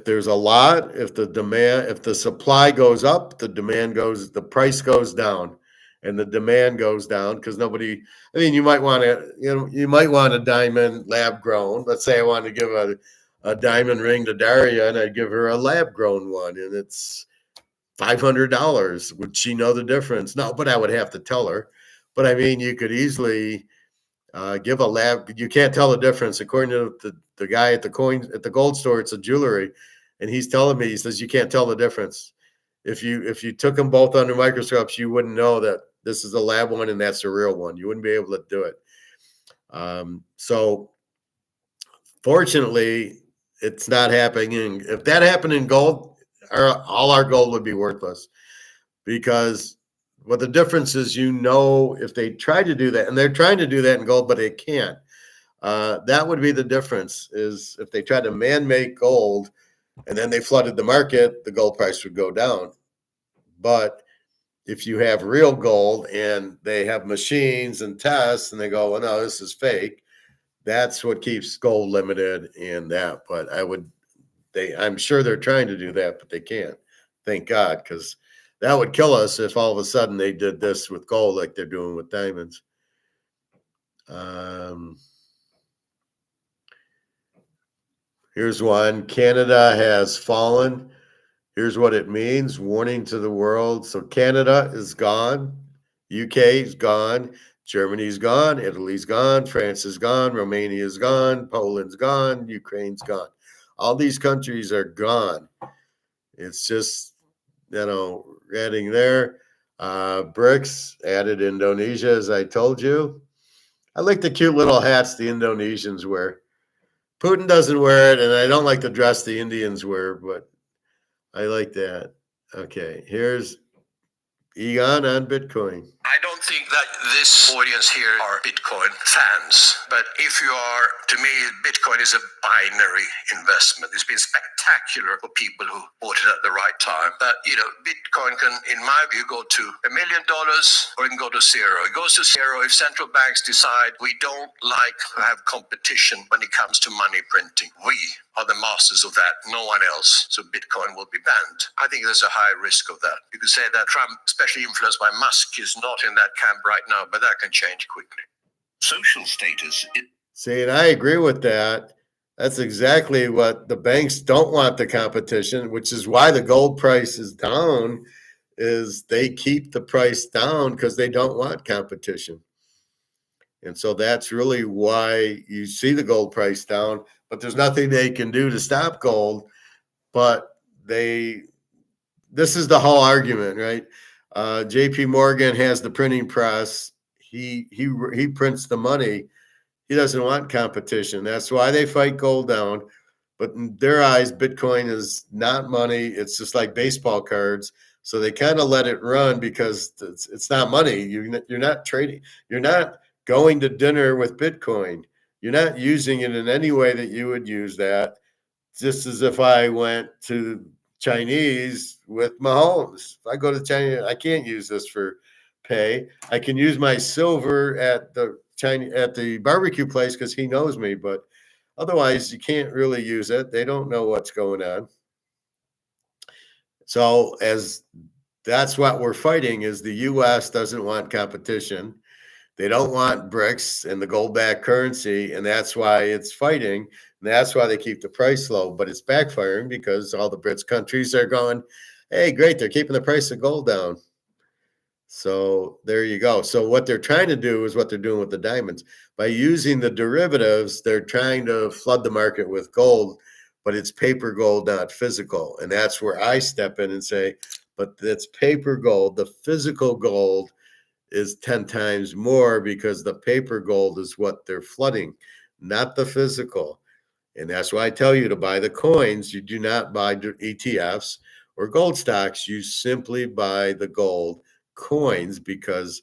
there's a lot, if the supply goes up, the price goes down, and the demand goes down because nobody. I mean, you might want a diamond lab grown. Let's say I want to give a diamond ring to Daria, and I'd give her a lab grown one, and it's $500. Would she know the difference? No, but I would have to tell her. But I mean, you could easily give a lab. You can't tell the difference. According to the guy at the gold store, it's a jewelry, and he's telling me, he says you can't tell the difference. If you took them both under microscopes, you wouldn't know that this is a lab one and that's a real one. You wouldn't be able to do it. So fortunately, it's not happening. If that happened in gold, all our gold would be worthless, because what the difference is, if they try to do that, and they're trying to do that in gold, but they can't. That would be the difference, is if they tried to man-make gold and then they flooded the market, the gold price would go down. But if you have real gold and they have machines and tests and they go, well, no, this is fake, that's what keeps gold limited in that. But I'm sure they're trying to do that, but they can't. Thank God, because that would kill us if all of a sudden they did this with gold like they're doing with diamonds. Here's one. Canada has fallen. Here's what it means. Warning to the world. So Canada is gone. UK is gone. Germany's gone. Italy's gone. France is gone. Romania is gone. Poland's gone. Ukraine's gone. All these countries are gone. It's just, adding there. BRICS added Indonesia, as I told you. I like the cute little hats the Indonesians wear. Putin doesn't wear it, and I don't like the dress the Indians wear, but I like that. Okay, here's Egon on Bitcoin. I don't think that this audience here are Bitcoin fans, but if you are, to me, Bitcoin is a binary investment. It's been spectacular for people who bought it at the right time. But, Bitcoin can, in my view, go to $1 million or it can go to zero. It goes to zero if central banks decide we don't like to have competition when it comes to money printing. We are the masters of that, no one else. So Bitcoin will be banned. I think there's a high risk of that. You could say that Trump, especially influenced by Musk, is not in that camp right now, but that can change quickly. Social status. See, and I agree with that. That's exactly what the banks don't want, the competition, which is why the gold price is down, is they keep the price down because they don't want competition. And so that's really why you see the gold price down, but there's nothing they can do to stop gold. But this is the whole argument, right? JP Morgan has the printing press. He prints the money. He doesn't want competition. That's why they fight gold down. But in their eyes, Bitcoin is not money. It's just like baseball cards. So they kind of let it run because it's not money. You're not trading. You're not going to dinner with Bitcoin. You're not using it in any way that you would use that. Just as if I went to Chinese with Mahomes. If I go to China, I can't use this for pay. I can use my silver at the barbecue place because he knows me, but otherwise you can't really use it. They don't know what's going on. So that's what we're fighting, is the U.S. doesn't want competition. They don't want BRICS and the gold-backed currency, and that's why it's fighting. And that's why they keep the price low, but it's backfiring because all the BRICS countries are going, hey, great, they're keeping the price of gold down. So there you go. So what they're trying to do is what they're doing with the diamonds. By using the derivatives, they're trying to flood the market with gold, but it's paper gold, not physical. And that's where I step in and say, but it's paper gold. The physical gold is 10 times more because the paper gold is what they're flooding, not the physical. And that's why I tell you to buy the coins. You do not buy ETFs or gold stocks. You simply buy the gold coins because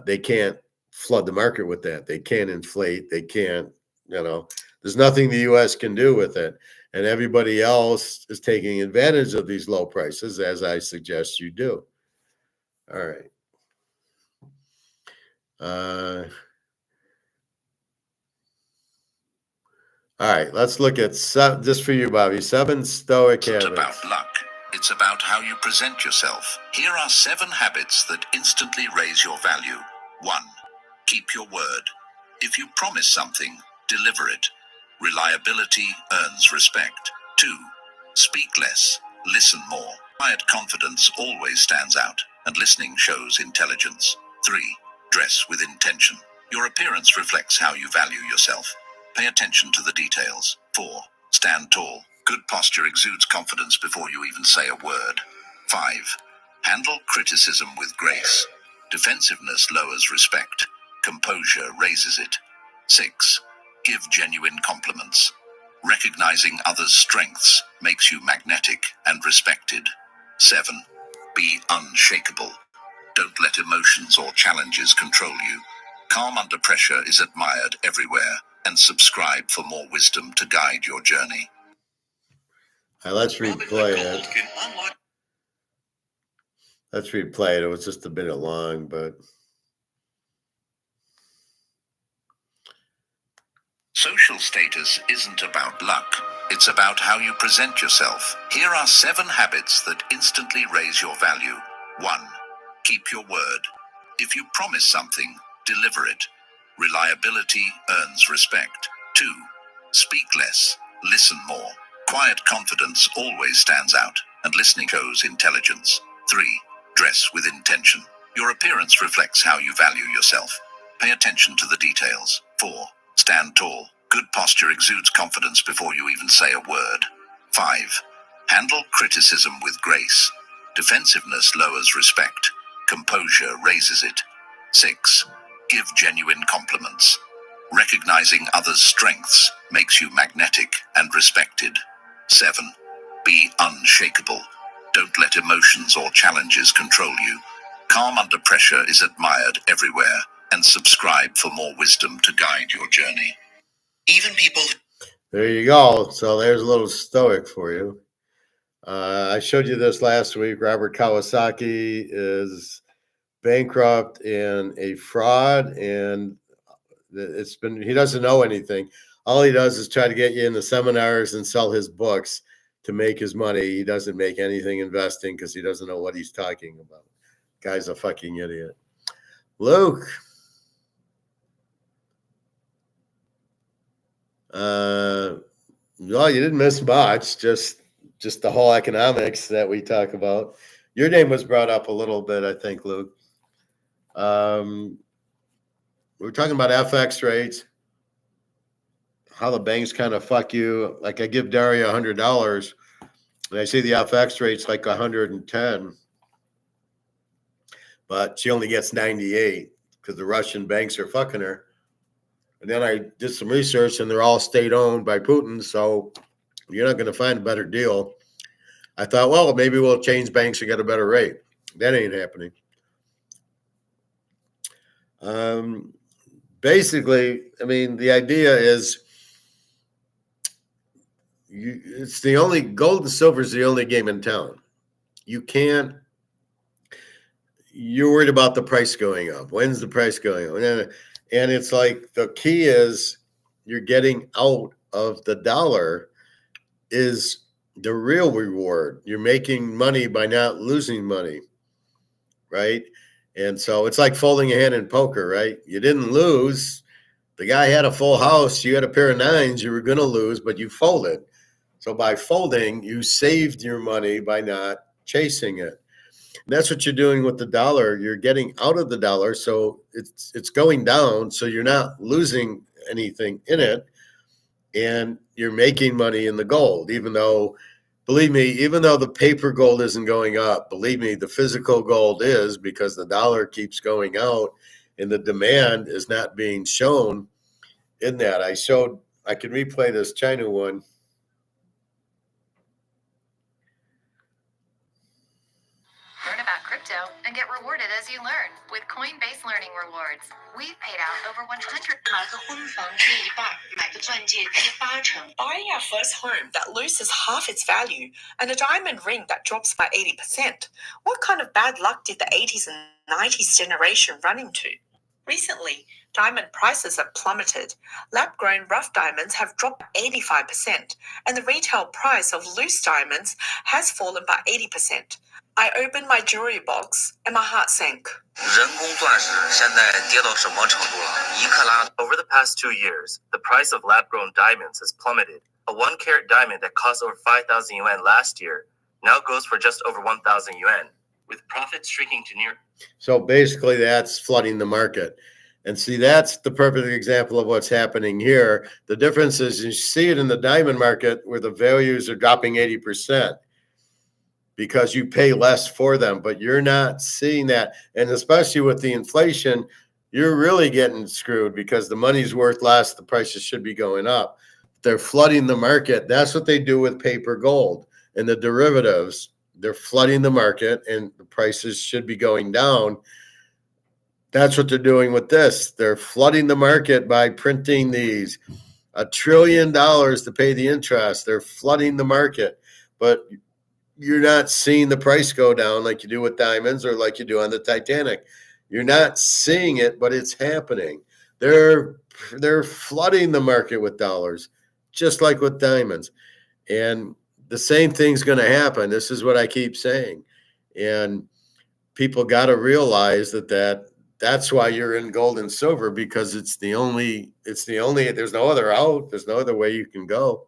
they can't flood the market with that. They can't inflate. They can't, there's nothing the U.S. can do with it. And everybody else is taking advantage of these low prices, as I suggest you do. All right. All right, let's look at just for you, Bobby, 7 stoic habits. It's about luck. It's about how you present yourself. Here are 7 habits that instantly raise your value. 1. Keep your word. If you promise something, deliver it. Reliability earns respect. 2. Speak less. Listen more. Quiet confidence always stands out, and listening shows intelligence. 3. Dress with intention. Your appearance reflects how you value yourself. Pay attention to the details. 4. Stand tall. Good posture exudes confidence before you even say a word. 5. Handle criticism with grace. Defensiveness lowers respect. Composure raises it. 6. Give genuine compliments. Recognizing others' strengths makes you magnetic and respected. 7. Be unshakable. Don't let emotions or challenges control you. Calm under pressure is admired everywhere, and subscribe for more wisdom to guide your journey. Let's replay it. Let's replay it. It was just a bit long, but... Social status isn't about luck. It's about how you present yourself. Here are 7 habits that instantly raise your value. 1. Keep your word. If you promise something, deliver it. Reliability earns respect. 2. Speak less, listen more. Quiet confidence always stands out, and listening shows intelligence. 3. Dress with intention. Your appearance reflects how you value yourself. Pay attention to the details. 4. Stand tall. Good posture exudes confidence before you even say a word. 5. Handle criticism with grace. Defensiveness lowers respect. Composure raises it. 6. Give genuine compliments. Recognizing others' strengths makes you magnetic and respected. 7. Be unshakable. Don't let emotions or challenges control you. Calm under pressure is admired everywhere, and subscribe for more wisdom to guide your journey. Even people. There you go. So there's a little stoic for you. I showed you this last week. Robert Kawasaki is bankrupt and a fraud, and he doesn't know anything. All he does is try to get you in the seminars and sell his books to make his money. He doesn't make anything investing because he doesn't know what he's talking about. Guy's a fucking idiot. Luke. Well, you didn't miss much. Just the whole economics that we talk about. Your name was brought up a little bit, I think, Luke. We're talking about FX rates, how the banks kind of fuck you. Like I give Daria $100, and I see the FX rate's like 110, but she only gets 98 because the Russian banks are fucking her. And then I did some research, and they're all state-owned by Putin, so you're not going to find a better deal. I thought, well, maybe we'll change banks and get a better rate. That ain't happening. Basically, I mean, the idea is it's the only gold and silver is the only game in town. You're worried about the price going up. When's the price going up? And it's like the key is you're getting out of the dollar is the real reward. You're making money by not losing money, right? And so it's like folding a hand in poker, right? You didn't lose. The guy had a full house. You had a pair of nines. You were going to lose, but you folded. So by folding, you saved your money by not chasing it. And that's what you're doing with the dollar. You're getting out of the dollar, so it's going down, so you're not losing anything in it, and you're making money in the gold, even though, believe me, even though the paper gold isn't going up, believe me, the physical gold is, because the dollar keeps going out and the demand is not being shown in that. I can replay this China one. Learn about crypto and get rewarded as you learn with Coinbase Learning Rewards. We've paid out over 100. Buying our first home that loses half its value and a diamond ring that drops by 80%. What kind of bad luck did the 80s and 90s generation run into? Recently, diamond prices have plummeted. Lab-grown rough diamonds have dropped 85%, and the retail price of loose diamonds has fallen by 80%. I opened my jewelry box and my heart sank. 人工钻石现在跌到什么程度了？一克拉 Over the past 2 years, the price of lab-grown diamonds has plummeted. A 1-carat diamond that cost over 5,000 yuan last year now goes for just over 1,000 yuan, with profits shrinking to near. So basically, that's flooding the market. And see, that's the perfect example of what's happening here. The difference is you see it in the diamond market where the values are dropping 80%. Because you pay less for them, but you're not seeing that. And especially with the inflation, you're really getting screwed because the money's worth less. The prices should be going up. They're flooding the market. That's what they do with paper gold and the derivatives. They're flooding the market and the prices should be going down. That's what they're doing with this. They're flooding the market by printing these $1 trillion to pay the interest. They're flooding the market, but you're not seeing the price go down like you do with diamonds or like you do on the Titanic. You're not seeing it, but it's happening. They're flooding the market with dollars, just like with diamonds. And the same thing's going to happen. This is what I keep saying. And people got to realize that that's why you're in gold and silver, because it's the only, there's no other out. There's no other way you can go.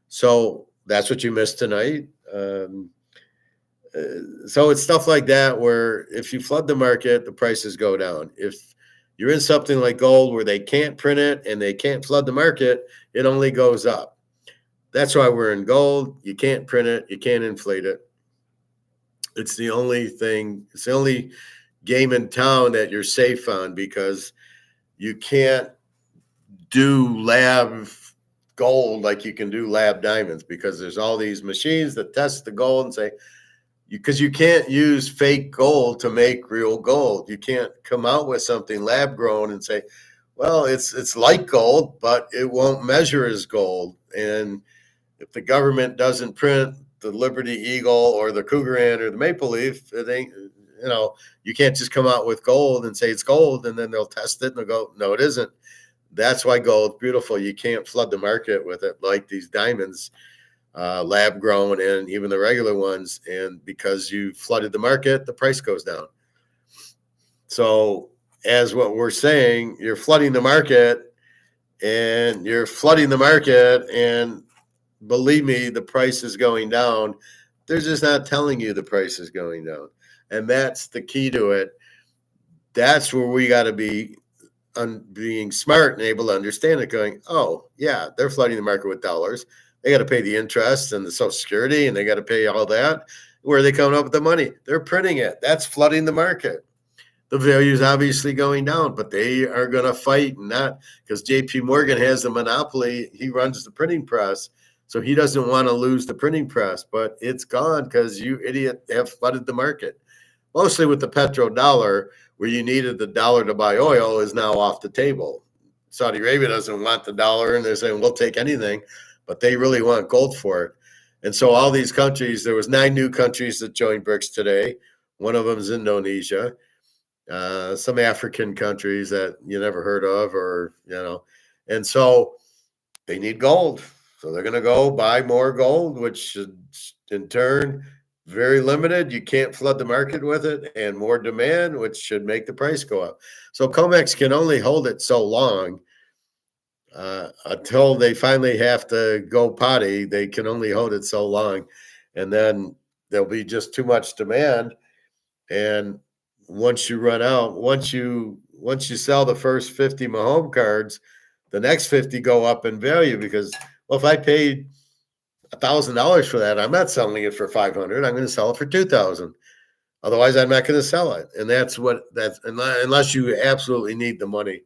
So that's what you missed tonight. So it's stuff like that where if you flood the market, the prices go down. If you're in something like gold where they can't print it and they can't flood the market, it only goes up. That's why we're in gold. You can't print it. You can't inflate it. It's the only thing, it's the only game in town that you're safe on, because you can't do lab gold like you can do lab diamonds, because there's all these machines that test the gold and say, because you can't use fake gold to make real gold. You can't come out with something lab grown and say, well, it's like gold, but it won't measure as gold. And if the government doesn't print the Liberty Eagle or the Cougar Ant or the Maple Leaf, it ain't, you can't just come out with gold and say it's gold, and then they'll test it and they'll go, no, it isn't. That's why gold's beautiful. You can't flood the market with it like these diamonds, lab grown, and even the regular ones. And because you flooded the market, the price goes down. So as what we're saying, you're flooding the market, and believe me, the price is going down. They're just not telling you the price is going down. And that's the key to it. That's where we got to be being smart and able to understand it, going, oh, yeah, they're flooding the market with dollars. They got to pay the interest and the Social Security, and they got to pay all that. Where are they coming up with the money? They're printing it. That's flooding the market. The value is obviously going down, but they are going to fight, and not because JP Morgan has the monopoly. He runs the printing press, so he doesn't want to lose the printing press, but it's gone because you idiot have flooded the market. Mostly with the petrodollar, where you needed the dollar to buy oil, is now off the table. Saudi Arabia doesn't want the dollar, and they're saying, we'll take anything, but they really want gold for it. And so all these countries, there was 9 new countries that joined BRICS today. One of them is Indonesia. Some African countries that you never heard of, and so they need gold. So they're going to go buy more gold, which should in turn very limited. You can't flood the market with it, and more demand, which should make the price go up. So COMEX can only hold it so long until they finally have to go potty. They can only hold it so long, and then there'll be just too much demand. And once you run out, once you sell the first 50 Mahomes cards, the next 50 go up in value, because, well, if I paid $1,000 for that, I'm not selling it for $500. I'm going to sell it for $2,000. Otherwise, I'm not going to sell it. And that's unless you absolutely need the money.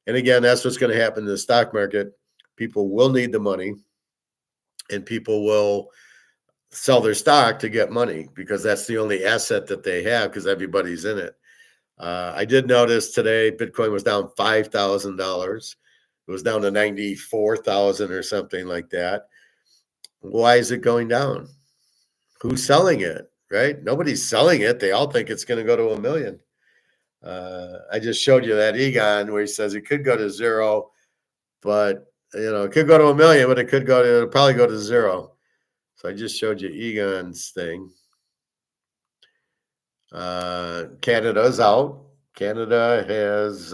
And again, that's what's going to happen in the stock market. People will need the money, and people will sell their stock to get money, because that's the only asset that they have, because everybody's in it. I did notice today Bitcoin was down $5,000. It was down to 94,000 or something like that. Why is it going down? Who's selling it, right? Nobody's selling it. They all think it's going to go to 1 million. I just showed you that Egon where he says it could go to 0, but it could go to 1 million, but it'll probably go to 0. So I just showed you Egon's thing. Canada's out. Canada has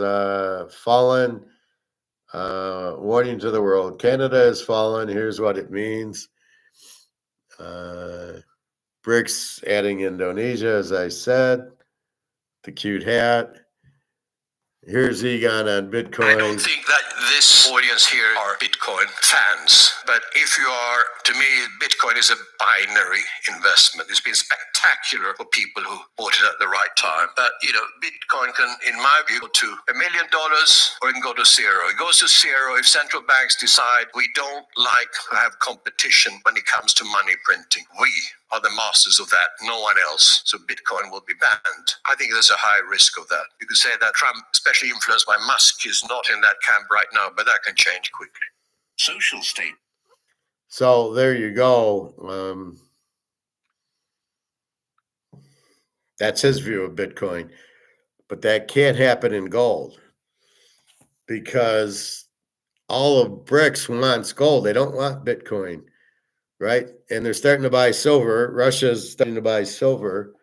fallen. Warning to the world. Canada has fallen. Here's what it means. BRICS adding Indonesia, as I said. The cute hat. Here's Egon on Bitcoin. I don't think that this audience here are Bitcoin fans, but if you are, to me, Bitcoin is a binary investment. It's been spectacular for people who bought it at the right time. But, Bitcoin can, in my view, go to $1 million or it can go to 0. It goes to 0 if central banks decide we don't like to have competition when it comes to money printing. We are the masters of that, no one else. So Bitcoin will be banned. I think there's a high risk of that. You could say that Trump, especially influenced by Musk, is not in that camp right now, but that can change quickly. Social state. So there you go. That's his view of Bitcoin. But that can't happen in gold, because all of BRICS wants gold. They don't want Bitcoin. Right? And they're starting to buy silver. Russia's starting to buy silver.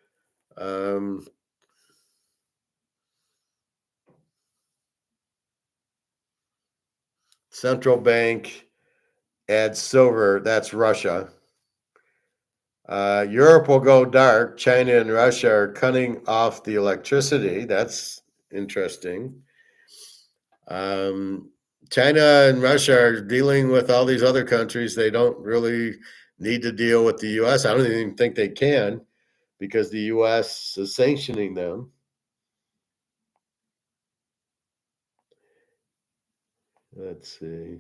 central bank adds silver. That's Russia. Europe will go dark. China and Russia are cutting off the electricity. That's interesting. China and Russia are dealing with all these other countries. They don't really need to deal with the U.S. I don't even think they can because the U.S. is sanctioning them. Let's see.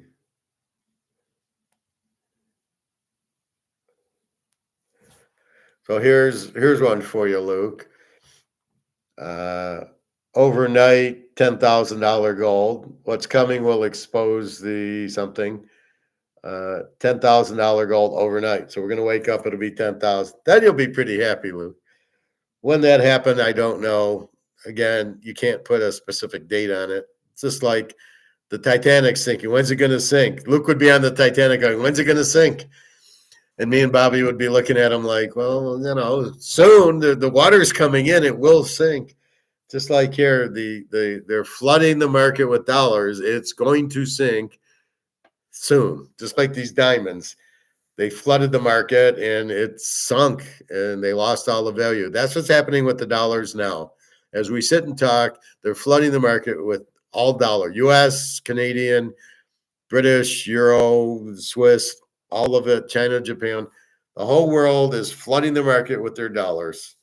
So here's one for you, Luke. Overnight, $10,000 gold. What's coming will expose the something. $10,000 gold overnight. So we're going to wake up. It'll be 10,000. Then you'll be pretty happy, Luke. When that happened, I don't know. Again, you can't put a specific date on it. It's just like the Titanic's sinking. When's it going to sink? Luke would be on the Titanic going, when's it going to sink? And me and Bobby would be looking at him like, well, soon the water's coming in. It will sink. Just like here, they're flooding the market with dollars. It's going to sink soon. Just like these diamonds. They flooded the market and it sunk and they lost all the value. That's what's happening with the dollars now. As we sit and talk, they're flooding the market with all dollar, US, Canadian, British, Euro, Swiss, all of it, China, Japan. The whole world is flooding the market with their dollars.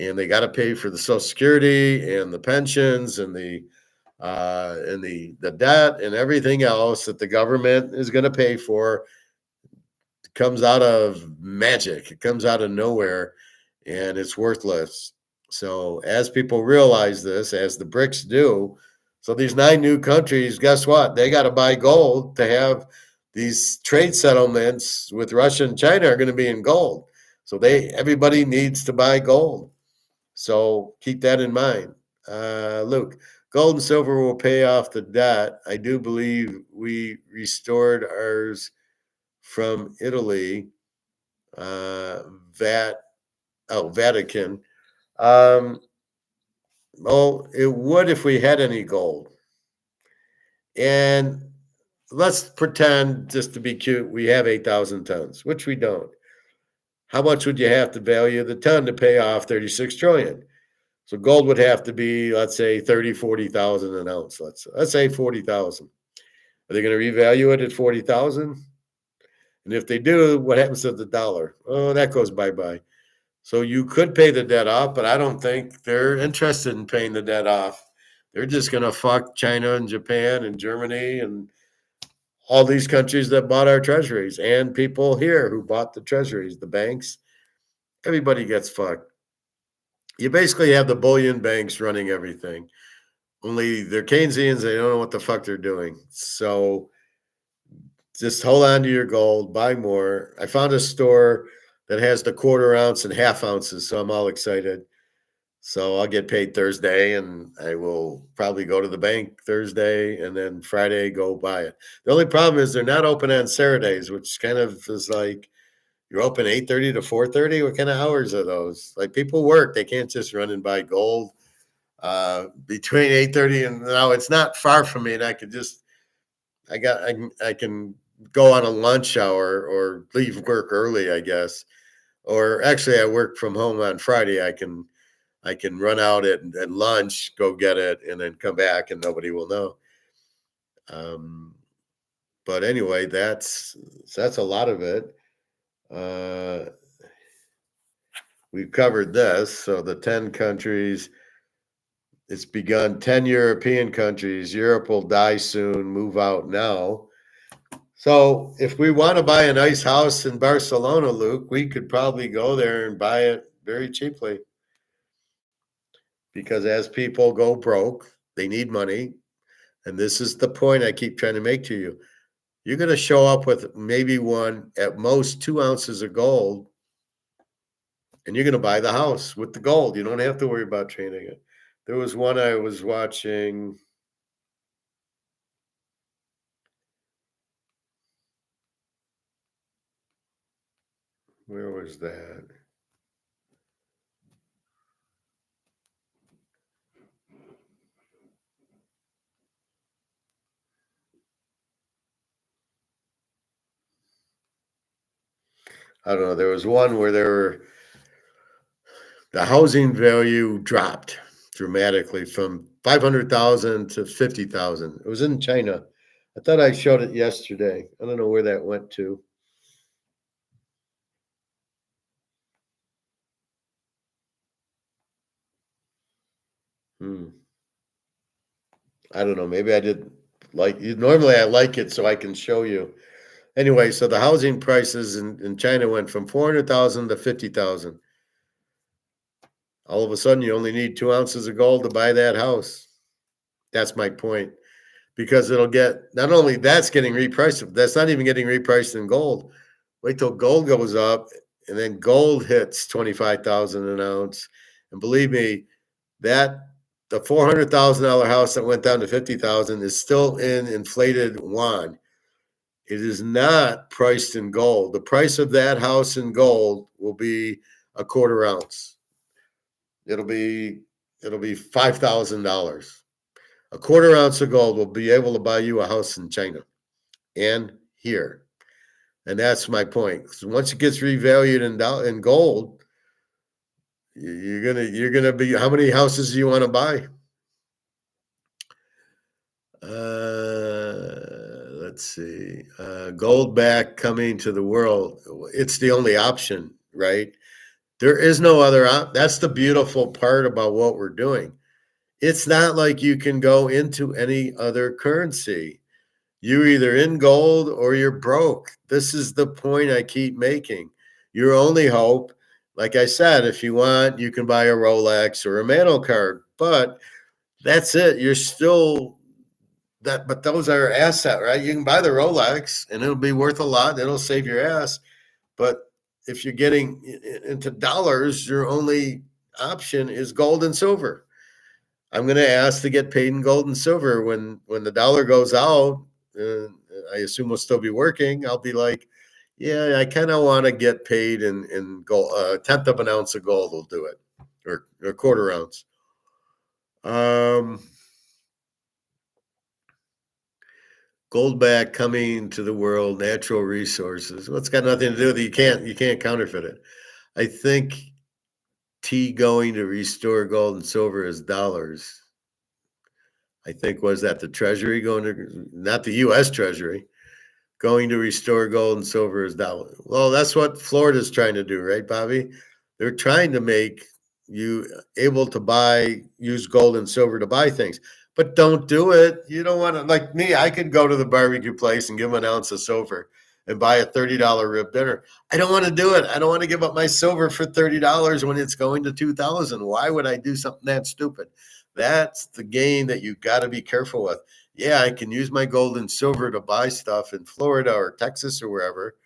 And they got to pay for the Social Security and the pensions and the debt and everything else that the government is going to pay for. It comes out of magic. It comes out of nowhere, and it's worthless. So as people realize this, as the BRICS do, so these 9 new countries, guess what? They got to buy gold to have these trade settlements with Russia and China are going to be in gold. So everybody needs to buy gold. So keep that in mind. Luke, gold and silver will pay off the debt. I do believe we restored ours from Italy, Vatican. It would if we had any gold. And let's pretend, just to be cute, we have 8,000 tons, which we don't. How much would you have to value the ton to pay off 36 trillion? So gold would have to be, let's say, 30, 40,000 an ounce. Let's say 40,000. Are they going to revalue it at 40,000? And if they do, what happens to the dollar? Oh, that goes bye-bye. So you could pay the debt off, but I don't think they're interested in paying the debt off. They're just going to fuck China and Japan and Germany and all these countries that bought our treasuries and people here who bought the treasuries, the banks. Everybody gets fucked. You basically have the bullion banks running everything. Only they're Keynesians. They don't know what the fuck they're doing. So just hold on to your gold, buy more. I found a store that has the quarter ounce and half ounces, so I'm all excited. So I'll get paid Thursday, and I will probably go to the bank Thursday, and then Friday go buy it. The only problem is they're not open on Saturdays, which kind of is like you're open 8:30 to 4:30. What kind of hours are those? Like people work, they can't just run and buy gold between 8:30 and now. It's not far from me, and I can go on a lunch hour or leave work early, I guess. Or actually, I work from home on Friday. I can run out at lunch, go get it, and then come back, and nobody will know. But anyway, that's a lot of it. We've covered this. So the 10 countries. It's begun 10 European countries. Europe will die soon. Move out now. So if we want to buy a nice house in Barcelona, Luke, we could probably go there and buy it very cheaply. Because as people go broke, they need money. And this is the point I keep trying to make to you. You're going to show up with maybe one, at most 2 ounces of gold, and you're going to buy the house with the gold. You don't have to worry about trading it. There was one I was watching. Where was that? I don't know. There was one where the housing value dropped dramatically from 500,000 to 50,000. It was in China. I thought I showed it yesterday. I don't know where that went to. I don't know. Maybe I did normally I like it so I can show you. Anyway, so the housing prices in China went from 400,000 to 50,000. All of a sudden, you only need 2 ounces of gold to buy that house. That's my point. Because it'll get, not only that's getting repriced, that's not even getting repriced in gold. Wait till gold goes up, and then gold hits 25,000 an ounce. And believe me, that the $400,000 house that went down to 50,000 is still in inflated yuan. It is not priced in gold. The price of that house in gold will be a quarter ounce. It'll be $5,000. A quarter ounce of gold will be able to buy you a house in China and here. And that's my point. Once it gets revalued in gold, you're gonna be, how many houses do you want to buy? Let's see. Gold back coming to the world. It's the only option, right? There is no other that's the beautiful part about what we're doing. It's not like you can go into any other currency. You're either in gold or you're broke. This is the point I keep making. Your only hope, like I said, if you want, you can buy a Rolex or a Mantle card, but that's it. You're still that, but those are asset, right? You can buy the Rolex and it'll be worth a lot. It'll save your ass. But if you're getting into dollars, your only option is gold and silver. I'm going to ask to get paid in gold and silver when the dollar goes out. I assume we'll still be working. I'll be like, yeah, I kind of want to get paid in gold. A tenth of an ounce of gold will do it, or a quarter ounce. Gold back coming to the world, natural resources. Well, it's got nothing to do with it. You can't counterfeit it. I think T going to restore gold and silver as dollars. I think was that the Treasury going to, not the U.S. Treasury, going to restore gold and silver as dollars. Well, that's what Florida's trying to do, right, Bobby? They're trying to make you able to use gold and silver to buy things. But don't do it. You don't want to, like me, I could go to the barbecue place and give them an ounce of silver and buy a $30 rib dinner. I don't want to do it. I don't want to give up my silver for $30 when it's going to $2,000. Why would I do something that stupid? That's the game that you got to be careful with. Yeah, I can use my gold and silver to buy stuff in Florida or Texas or wherever,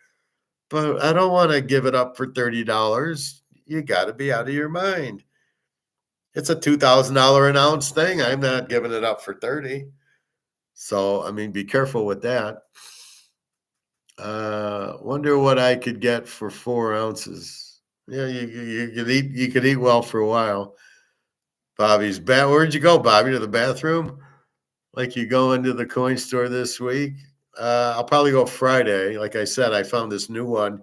but I don't want to give it up for $30. You got to be out of your mind. It's a $2,000 an ounce thing. I'm not giving it up for 30. So, I mean, be careful with that. Wonder what I could get for 4 ounces. Yeah, you could eat well for a while. Bobby's bad. Where'd you go, Bobby? To the bathroom? Like you go into the coin store this week? I'll probably go Friday. Like I said, I found this new one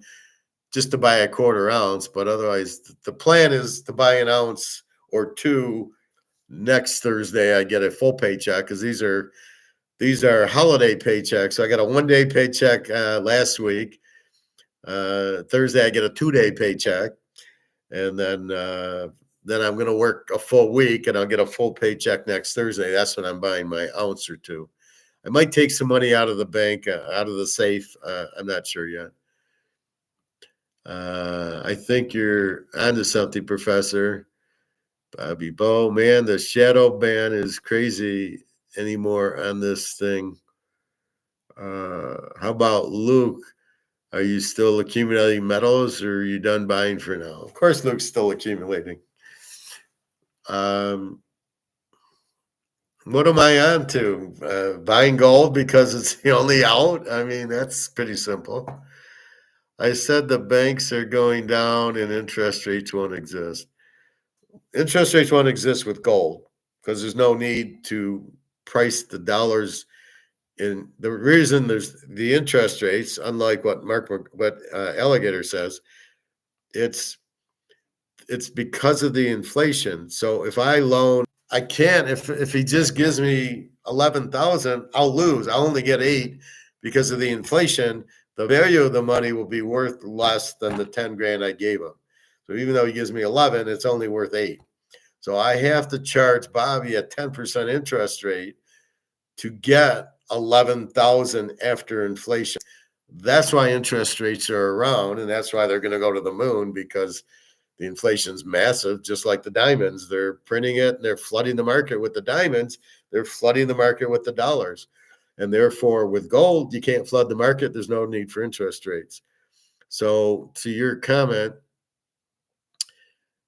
just to buy a quarter ounce, but otherwise the plan is to buy an ounce or two next Thursday. I get a full paycheck because these are holiday paychecks. So I got a 1-day paycheck last week. Thursday I get a 2-day paycheck, and then I'm going to work a full week and I'll get a full paycheck next Thursday. That's when I'm buying my ounce or two. I might take some money out of the bank, out of the safe. I'm not sure yet. I think you're onto something, Professor. Bobby Bo, man, the shadow ban is crazy anymore on this thing. How about Luke? Are you still accumulating metals or are you done buying for now? Of course, Luke's still accumulating. What am I on to? Buying gold because it's the only out? I mean, that's pretty simple. I said the banks are going down and interest rates won't exist. Interest rates won't exist with gold because there's no need to price the dollars And the reason there's the interest rates, unlike what Alligator says, it's because of the inflation. So if I loan, I can't. If he just gives me 11,000, I'll lose. I'll only get 8 because of the inflation. The value of the money will be worth less than the 10 grand I gave him. So even though he gives me 11, it's only worth 8. So I have to charge Bobby a 10% interest rate to get 11,000 after inflation. That's why interest rates are around, and that's why they're going to go to the moon, because the inflation's massive, just like the diamonds. They're printing it and they're flooding the market with the diamonds. They're flooding the market with the dollars. And therefore, with gold, you can't flood the market. There's no need for interest rates. So to your comment,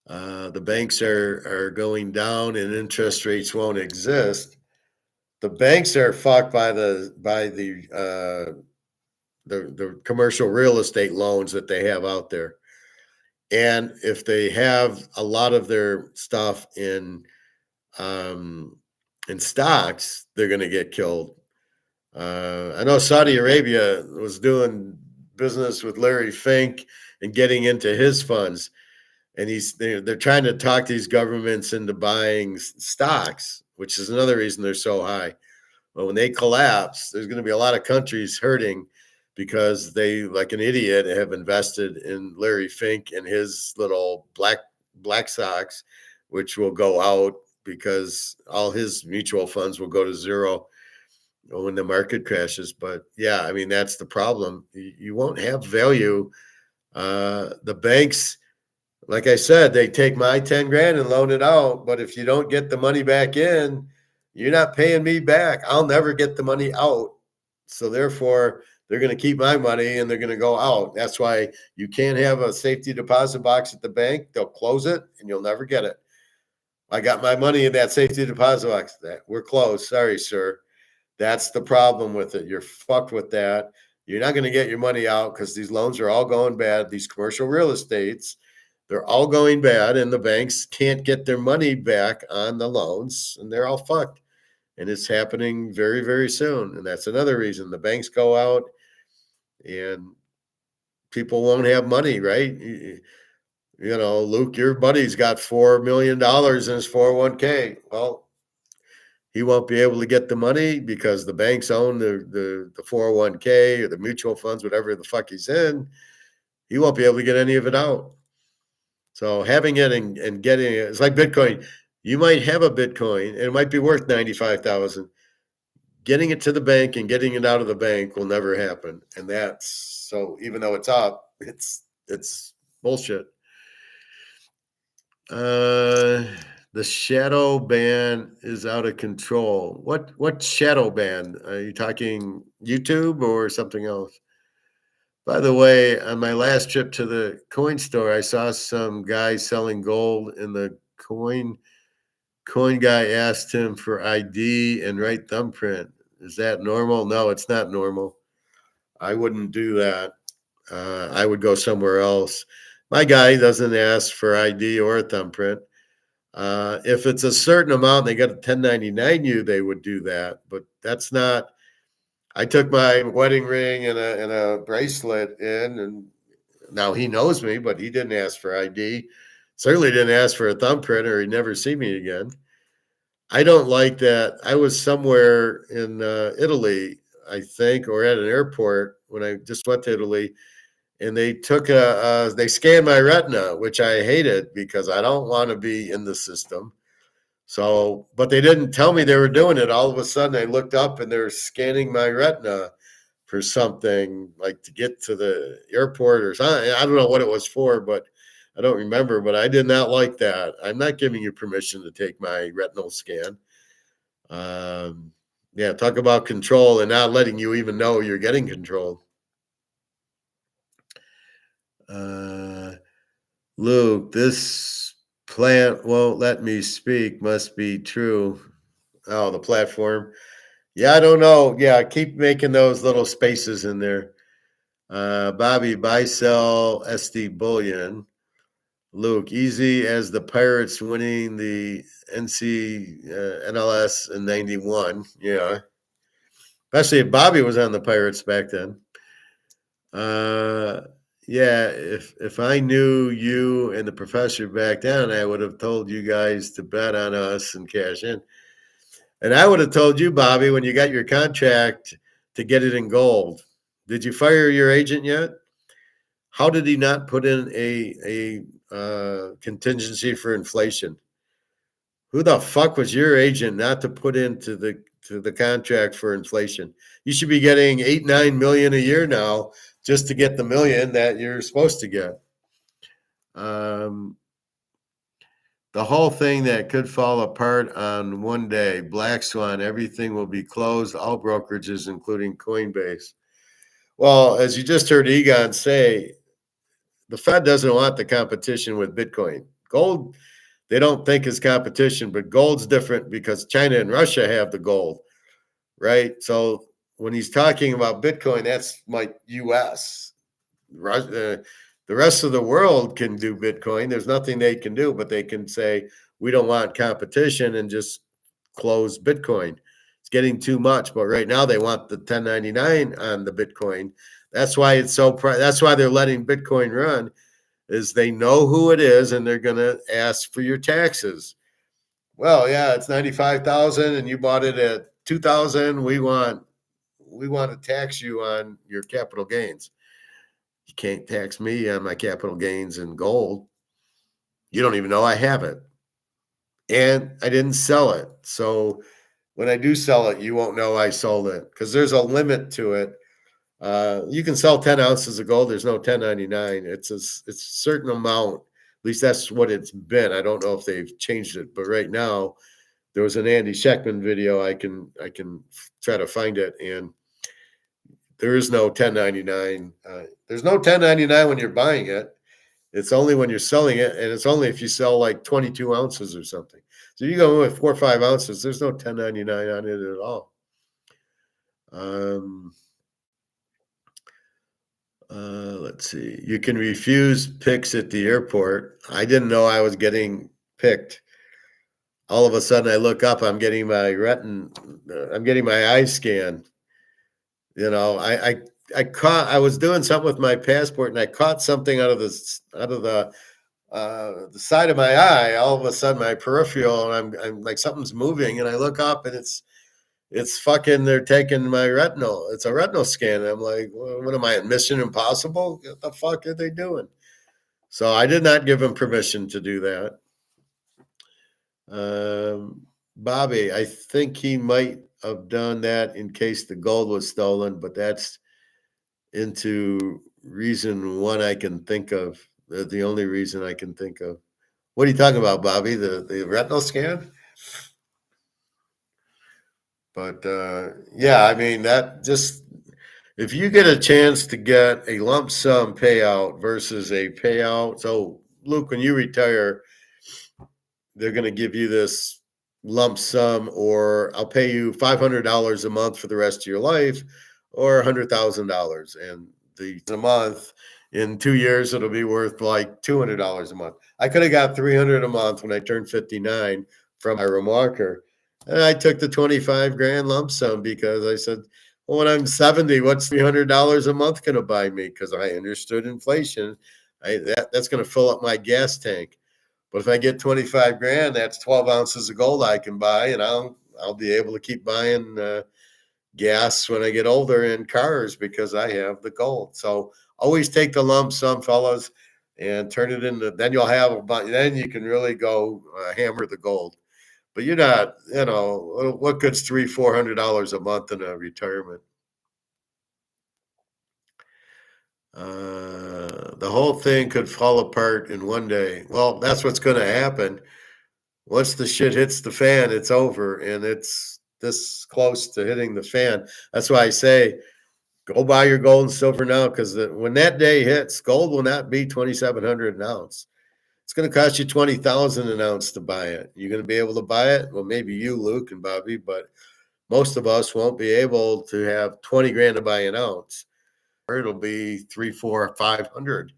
the banks are going down and interest rates won't exist. The banks are fucked by the commercial real estate loans that they have out there. And if they have a lot of their stuff in stocks, they're going to get killed. I know Saudi Arabia was doing business with Larry Fink and getting into his funds, and they're trying to talk these governments into buying stocks, which is another reason they're so high. But when they collapse, there's going to be a lot of countries hurting because they, like an idiot, have invested in Larry Fink and his little black stocks, which will go out because all his mutual funds will go to zero when the market crashes. But yeah, I mean, that's the problem. You won't have value. The banks, like I said, they take my 10 grand and loan it out. But if you don't get the money back in, you're not paying me back. I'll never get the money out. So therefore, they're going to keep my money and they're going to go out. That's why you can't have a safety deposit box at the bank. They'll close it and you'll never get it. I got my money in that safety deposit box. We're closed. Sorry, sir. That's the problem with it. You're fucked with that. You're not going to get your money out because these loans are all going bad. These commercial real estates, they're all going bad, and the banks can't get their money back on the loans, and they're all fucked. And it's happening very, very soon. And that's another reason the banks go out and people won't have money, right? You know, Luke, your buddy's got $4 million in his 401k. Well, he won't be able to get the money because the banks own the 401k or the mutual funds, whatever the fuck he's in. He won't be able to get any of it out. So having it and getting it, it's like Bitcoin. You might have a Bitcoin and it might be worth 95,000. Getting it to the bank and getting it out of the bank will never happen. And that's so, even though it's up, it's bullshit. The shadow ban is out of control. What shadow ban? Are you talking YouTube or something else? By the way, on my last trip to the coin store, I saw some guy selling gold, and the coin guy asked him for ID and right thumbprint. Is that normal? No, it's not normal. I wouldn't do that. I would go somewhere else. My guy doesn't ask for ID or a thumbprint. If it's a certain amount, they got a 1099 you, they would do that. But that's not. I took my wedding ring and a bracelet in, and now he knows me, but he didn't ask for ID. Certainly didn't ask for a thumbprint, or he'd never see me again. I don't like that. I was somewhere in Italy, I think, or at an airport when I just went to Italy, and they took they scanned my retina, which I hated because I don't want to be in the system. So, but they didn't tell me they were doing it. All of a sudden, I looked up and they're scanning my retina for something, like to get to the airport or something. I don't know what it was for, but I don't remember. But I did not like that. I'm not giving you permission to take my retinal scan. Yeah, talk about control and not letting you even know you're getting controlled. Luke, this plant won't let me speak. Must be true. Oh, the platform. Yeah, I don't know. Yeah, keep making those little spaces in there. Bobby, buy, sell, SD bullion. Luke, easy as the Pirates winning the NLS in 91. Yeah. especially if Bobby was on the Pirates back then. Yeah, if I knew you and the professor back then, I would have told you guys to bet on us and cash in. And I would have told you, Bobby, when you got your contract, to get it in gold. Did you fire your agent yet? How did he not put in a contingency for inflation? Who the fuck was your agent not to put into the contract for inflation? You should be getting 8-9 million a year now just to get the million that you're supposed to get. The whole thing that could fall apart on one day, Black Swan, everything will be closed, all brokerages, including Coinbase. Well, as you just heard Egon say, the Fed doesn't want the competition with Bitcoin. Gold, they don't think is competition, but gold's different because China and Russia have the gold, right? So when he's talking about Bitcoin, that's like US. The rest of the world can do Bitcoin. There's nothing they can do, but they can say, we don't want competition and just close Bitcoin. It's getting too much. But right now they want the 1099 on the Bitcoin. That's why it's so, that's why they're letting Bitcoin run, is they know who it is and they're going to ask for your taxes. Well, yeah, it's 95,000 and you bought it at 2,000. We want to tax you on your capital gains. You can't tax me on my capital gains in gold. You don't even know I have it. And I didn't sell it. So when I do sell it, you won't know I sold it because there's a limit to it. You can sell 10 ounces of gold. There's no 1099. It's a certain amount. At least that's what it's been. I don't know if they've changed it, but right now there was an Andy Scheckman video. I can try to find it, and there is no 1099. There's no 1099 when you're buying it. It's only when you're selling it, and it's only if you sell like 22 ounces or something. So you go with 4 or 5 ounces, there's no 1099 on it at all. Let's see. You can refuse picks at the airport. I didn't know I was getting picked. All of a sudden, I look up. I'm getting my I'm getting my eye scanned. You know, I was doing something with my passport, and I caught something out of the side of my eye. All of a sudden, my peripheral, and I'm like something's moving, and I look up, and it's fucking, they're taking my retinal. It's a retinal scan. And I'm like, what am I at Mission Impossible? What the fuck are they doing? So I did not give him permission to do that. Bobby, I think he might have done that in case the gold was stolen, but that's into reason one I can think of. The only reason I can think of. What are you talking about, Bobby? The retinal scan? But yeah, I mean, that just, if you get a chance to get a lump sum payout versus a payout. So Luke, when you retire, they're going to give you this lump sum, or I'll pay you $500 a month for the rest of your life, or $100,000. And a month, in 2 years, it'll be worth like $200 a month. I could have got $300 a month when I turned 59 from my remarker. And I took the 25 grand lump sum because I said, well, when I'm 70, what's $300 a month going to buy me? Because I understood inflation. That's going to fill up my gas tank. But if I get 25 grand, that's 12 ounces of gold I can buy, and I'll be able to keep buying gas when I get older in cars because I have the gold. So always take the lump sum, fellas, and turn it into. Then you'll have a bunch. Then you can really go hammer the gold. But you're not, what good's $300-400 a month in a retirement? The whole thing could fall apart in one day. Well, that's what's going to happen. Once the shit hits the fan, it's over, and it's this close to hitting the fan. That's why I say, go buy your gold and silver now, because when that day hits, gold will not be $2,700 an ounce. It's going to cost you $20,000 an ounce to buy it. You're going to be able to buy it. Well, maybe you, Luke and Bobby, but most of us won't be able to have 20 grand to buy an ounce. It'll be 300, 400, 500,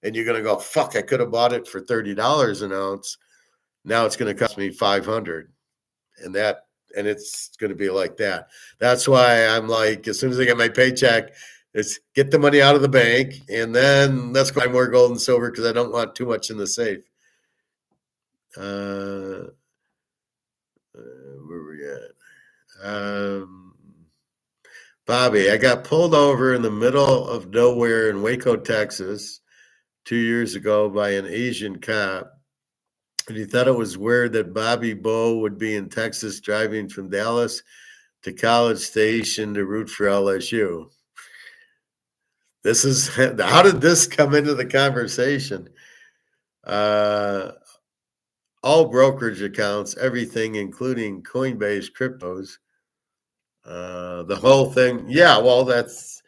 and you're going to go, fuck, I could have bought it for $30 an ounce. Now it's going to cost me 500, and that and it's going to be like that. That's why I'm like, as soon as I get my paycheck, it's get the money out of the bank, and then let's buy more gold and silver because I don't want too much in the safe. Where we at? Bobby, I got pulled over in the middle of nowhere in Waco, Texas, 2 years ago by an Asian cop. And he thought it was weird that Bobby Bowe would be in Texas driving from Dallas to College Station to root for LSU. This is how did this come into the conversation? All brokerage accounts, everything, including Coinbase cryptos, the whole thing. Yeah, well, that's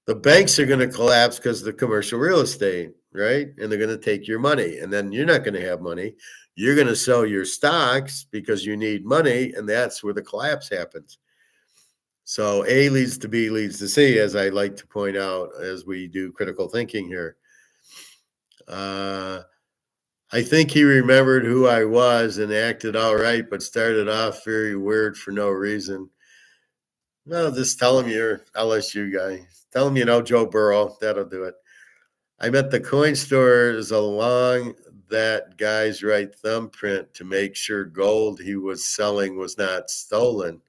the banks are going to collapse because of the commercial real estate, right? And they're going to take your money, and then you're not going to have money. You're going to sell your stocks because you need money, and that's where the collapse happens. So A leads to B leads to C, as I like to point out as we do critical thinking here. I think he remembered who I was and acted all right, but started off very weird for no reason. No, just tell him you're LSU guy. Tell him you know Joe Burrow. That'll do it. I'm at the coin stores along that guy's right thumbprint to make sure gold he was selling was not stolen.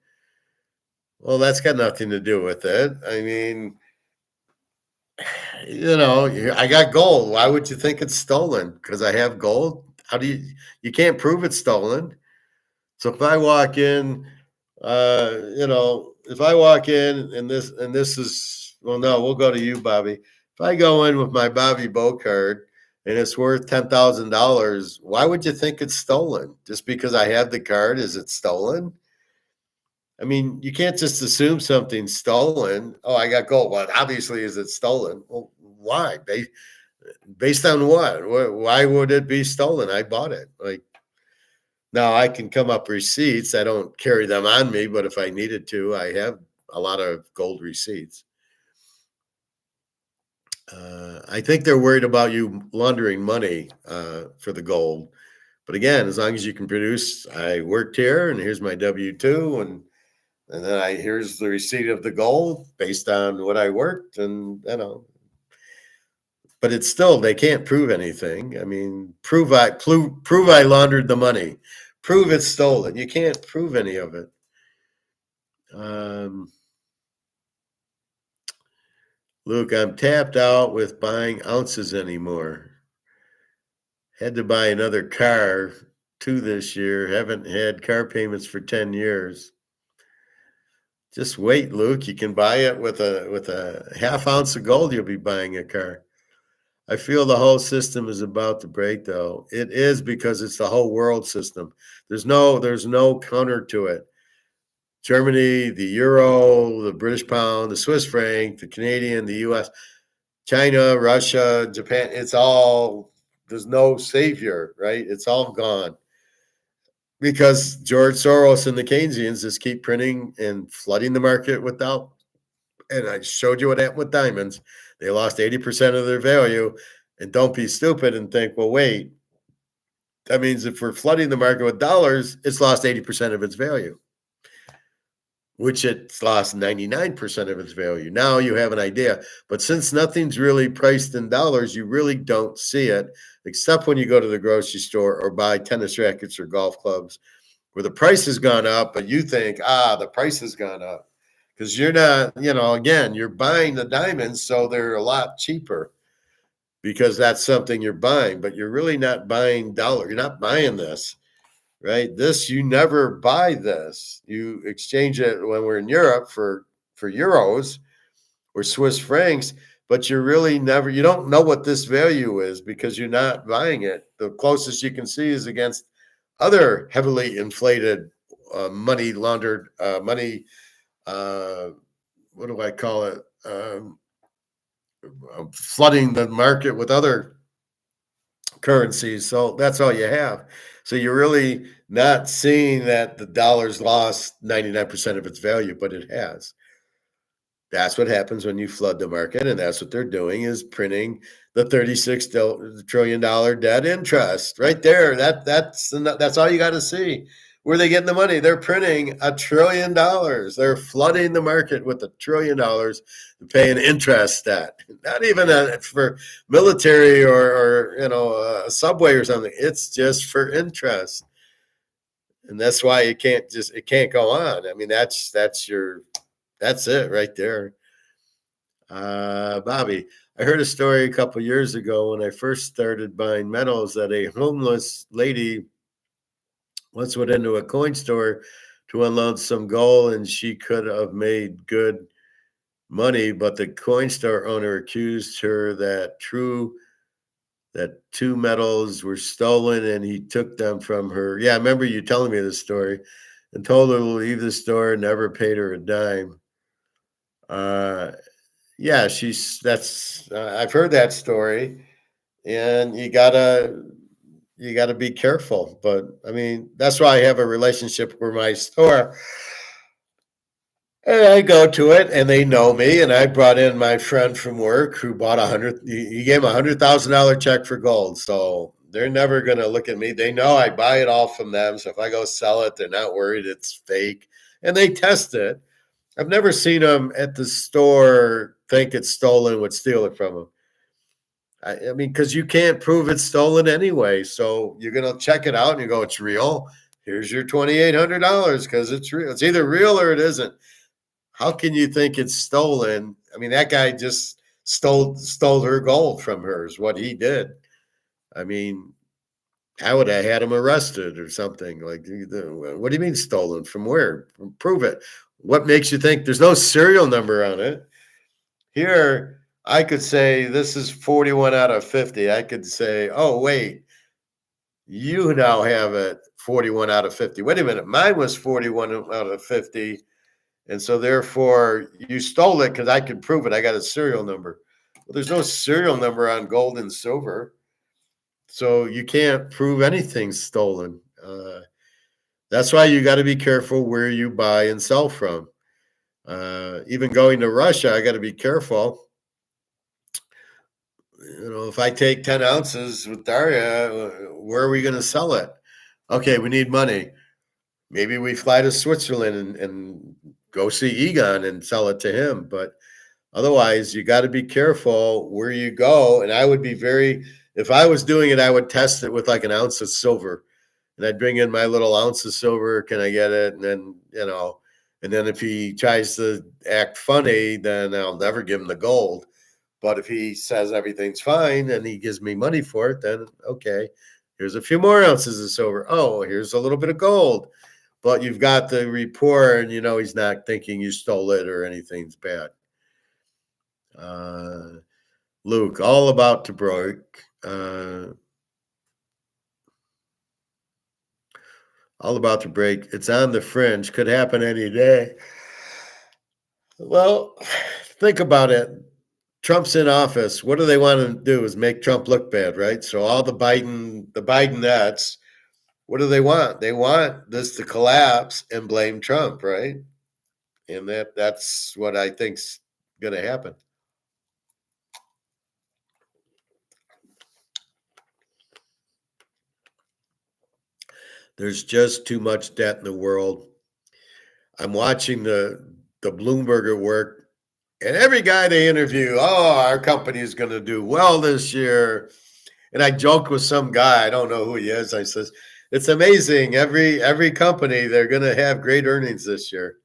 Well, that's got nothing to do with it. I mean, you know, I got gold. Why would you think it's stolen? Because I have gold? How do you can't prove it's stolen. So if I walk in, if I walk in and this is, well, no, we'll go to you, Bobby. If I go in with my Bobby Bowe card and it's worth $10,000, why would you think it's stolen? Just because I have the card, is it stolen? I mean, you can't just assume something's stolen. Oh, I got gold. Well, obviously, is it stolen? Well, why? Based on what? Why would it be stolen? I bought it. Like, now I can come up receipts. I don't carry them on me, but if I needed to, I have a lot of gold receipts. I think they're worried about you laundering money for the gold. But again, as long as you can produce, I worked here, and here's my W-2, and then here's the receipt of the gold based on what I worked, and but it's still, they can't prove anything. I mean, prove I laundered the money, prove it's stolen. You can't prove any of it. Luke, I'm tapped out with buying ounces anymore. Had to buy another car 2 this year. Haven't had car payments for 10 years. Just wait, Luke. You can buy it with a half ounce of gold. You'll be buying a car. I feel the whole system is about to break, though. It is, because it's the whole world system. There's no counter to it. Germany, the euro, the British pound, the Swiss franc, the Canadian, the U.S., China, Russia, Japan. There's no savior, right? It's all gone. Because George Soros and the Keynesians just keep printing and flooding the market with dollars. And I showed you what happened with diamonds. They lost 80% of their value. And don't be stupid and think, well, wait, that means if we're flooding the market with dollars, it's lost 80% of its value, which it's lost 99% of its value. Now you have an idea. But since nothing's really priced in dollars, you really don't see it, except when you go to the grocery store or buy tennis rackets or golf clubs where the price has gone up, but you think, the price has gone up. Because you're not, again, you're buying the diamonds, so they're a lot cheaper because that's something you're buying, but you're really not buying dollar. You're not buying this, right? This, you never buy this. You exchange it when we're in Europe for euros or Swiss francs, but you're really never, you don't know what this value is because you're not buying it. The closest you can see is against other heavily inflated money laundered money. What do I call it? Flooding the market with other currencies. So that's all you have. So you're really not seeing that the dollar's lost 99% of its value, but it has. That's what happens when you flood the market, and that's what they're doing, is printing the $36 trillion debt interest right there. That's all you got to see. Where are they getting the money? They're printing $1 trillion. They're flooding the market with $1 trillion and paying interest at. Not even for military or a subway or something. It's just for interest. And that's why it can't go on. I mean, that's it right there. Bobby, I heard a story a couple years ago when I first started buying metals that a homeless lady once went into a coin store to unload some gold, and she could have made good money, but the coin store owner accused her that two metals were stolen, and he took them from her. Yeah, I remember you telling me this story, and told her to leave the store, never paid her a dime. Yeah, I've heard that story, and you gotta be careful. But I mean, that's why I have a relationship with my store. And I go to it, and they know me. And I brought in my friend from work who bought he gave $100,000 check for gold. So they're never going to look at me. They know I buy it all from them. So if I go sell it, they're not worried it's fake. And they test it. I've never seen them at the store think it's stolen, would steal it from them. I mean, because you can't prove it's stolen anyway. So you're going to check it out and you go, it's real. Here's your $2,800 because it's real. It's either real or it isn't. How can you think it's stolen? I mean, that guy just stole her gold from her is what he did. I mean, I would have had him arrested or something. Like, what do you mean stolen? From where? Prove it. What makes you think there's no serial number on it? Here, I could say this is 41 out of 50. I could say, oh, wait, you now have it 41 out of 50. Wait a minute. Mine was 41 out of 50. And so therefore you stole it because I could prove it. I got a serial number. Well, there's no serial number on gold and silver. So you can't prove anything's stolen. That's why you got to be careful where you buy and sell from. Even going to Russia, I got to be careful. If I take 10 ounces with Daria, where are we going to sell it? Okay, we need money. Maybe we fly to Switzerland and go see Egon and sell it to him. But otherwise, you got to be careful where you go. And I would be if I was doing it, I would test it with like an ounce of silver. And I'd bring in my little ounce of silver. Can I get it? And then, and then if he tries to act funny, then I'll never give him the gold. But if he says everything's fine and he gives me money for it, then okay, here's a few more ounces of silver. Oh, here's a little bit of gold. But you've got the report, and he's not thinking you stole it or anything's bad. Luke, all about to break. All about to break. It's on the fringe. Could happen any day. Well, think about it. Trump's in office. What do they want to do is make Trump look bad, right? So all the Bidenettes, what do they want? They want this to collapse and blame Trump, right? And that's what I think's going to happen. There's just too much debt in the world. I'm watching the Bloomberg work, and every guy they interview, our company is going to do well this year. And I joked with some guy, I don't know who he is. I says, it's amazing. Every company, they're going to have great earnings this year.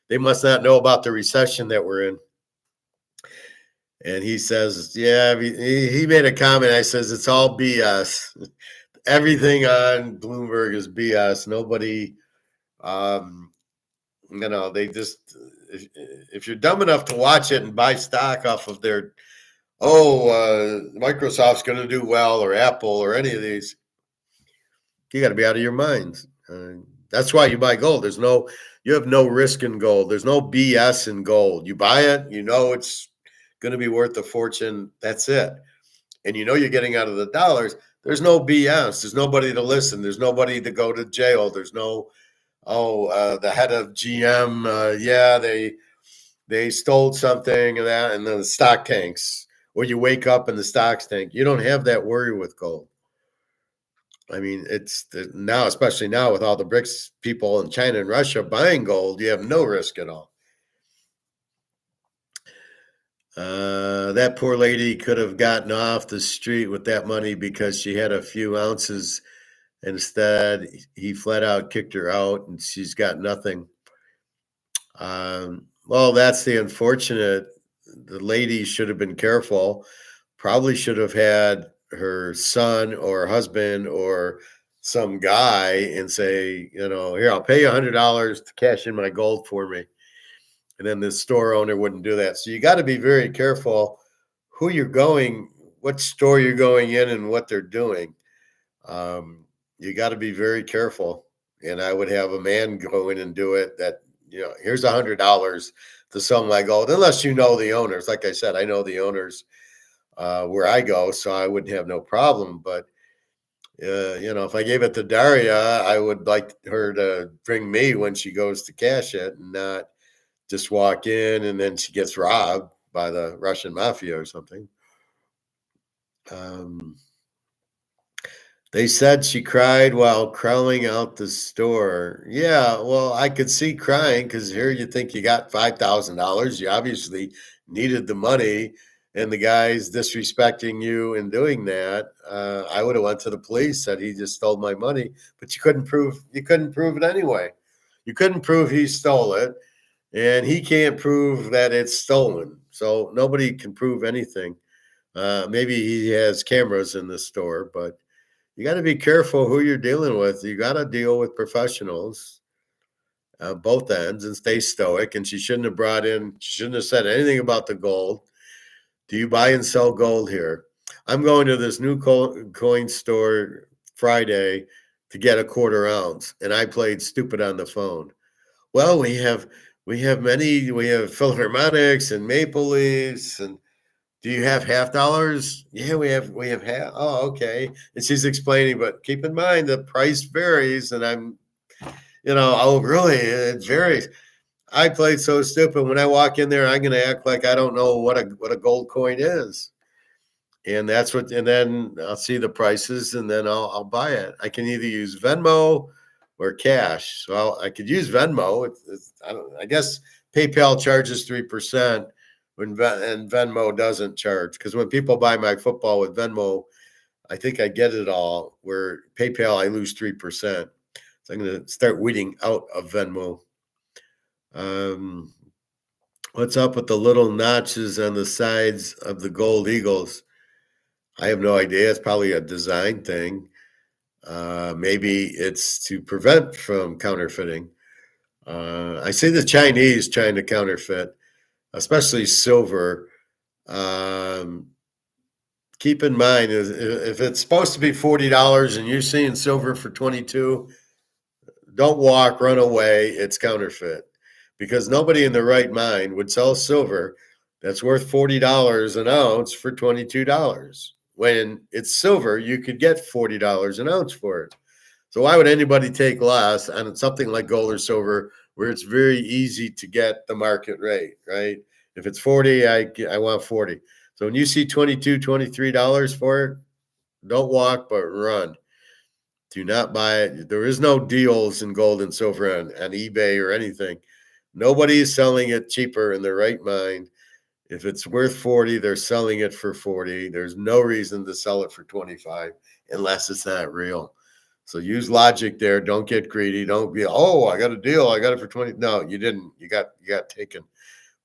They must not know about the recession that we're in. And he says, yeah, he made a comment. I says, it's all BS. Everything on Bloomberg is BS. Nobody, they just, if you're dumb enough to watch it and buy stock off of their, Microsoft's going to do well, or Apple, or any of these, you got to be out of your minds. That's why you buy gold. You have no risk in gold. There's no BS in gold. You buy it, it's going to be worth a fortune. That's it. And you're getting out of the dollars. There's no BS. There's nobody to listen. There's nobody to go to jail. There's no, the head of GM, they stole something and that, and then the stock tanks. Or you wake up and the stocks tank. You don't have that worry with gold. I mean, it's now, especially now with all the BRICS people in China and Russia buying gold, you have no risk at all. That poor lady could have gotten off the street with that money because she had a few ounces. Instead, he flat out kicked her out, and she's got nothing. Well, that's the unfortunate. The lady should have been careful. Probably should have had her son or husband or some guy and say, here, I'll pay you $100 to cash in my gold for me. And then the store owner wouldn't do that. So you got to be very careful who you're going, what store you're going in, and what they're doing. You got to be very careful. And I would have a man go in and do it that, here's $100 to sell my gold, unless you know the owners. Like I said, I know the owners where I go, so I wouldn't have no problem. But, if I gave it to Daria, I would like her to bring me when she goes to cash it and not just walk in and then she gets robbed by the Russian mafia or something. They said she cried while crawling out the store. Yeah, well, I could see crying because here you think you got $5,000. You obviously needed the money, and the guy's disrespecting you and doing that. I would have went to the police, said he just stole my money, but you couldn't prove it anyway. You couldn't prove he stole it, and he can't prove that it's stolen. So nobody can prove anything. Maybe he has cameras in the store, but you got to be careful who you're dealing with. You got to deal with professionals, both ends, and stay stoic. And she shouldn't have said anything about the gold. Do you buy and sell gold here? I'm going to this new coin store Friday to get a quarter ounce, and I played stupid on the phone. Well, we have Philharmonics and Maple Leafs, and do you have half dollars? Yeah, we have half. Oh, okay. And she's explaining, but keep in mind the price varies, and I'm, oh, really? It varies. I played so stupid. When I walk in there, I'm going to act like I don't know what a gold coin is, and and then I'll see the prices, and then I'll buy it. I can either use Venmo or cash. So I could use Venmo. I guess PayPal charges 3%. And Venmo doesn't charge, because when people buy my football with Venmo, I think I get it all. Where PayPal, I lose 3%. So I'm going to start weeding out of Venmo. What's up with the little notches on the sides of the gold eagles? I have no idea. It's probably a design thing. Maybe it's to prevent from counterfeiting. I see the Chinese trying to counterfeit, especially silver. Keep in mind, if it's supposed to be $40 and you're seeing silver for 22, don't walk, run away. It's counterfeit, because nobody in their right mind would sell silver that's worth $40 an ounce for $22. When it's silver, you could get $40 an ounce for it. So why would anybody take less on something like gold or silver, where it's very easy to get the market rate, right? If it's 40, I want 40. So when you see $22, $23 for it, don't walk, but run. Do not buy it. There is no deals in gold and silver on eBay or anything. Nobody is selling it cheaper in their right mind. If it's worth 40, they're selling it for 40. There's no reason to sell it for 25 unless it's not real. So use logic there. Don't get greedy. Don't be, oh, I got a deal. I got it for 20. No, you didn't. You got taken.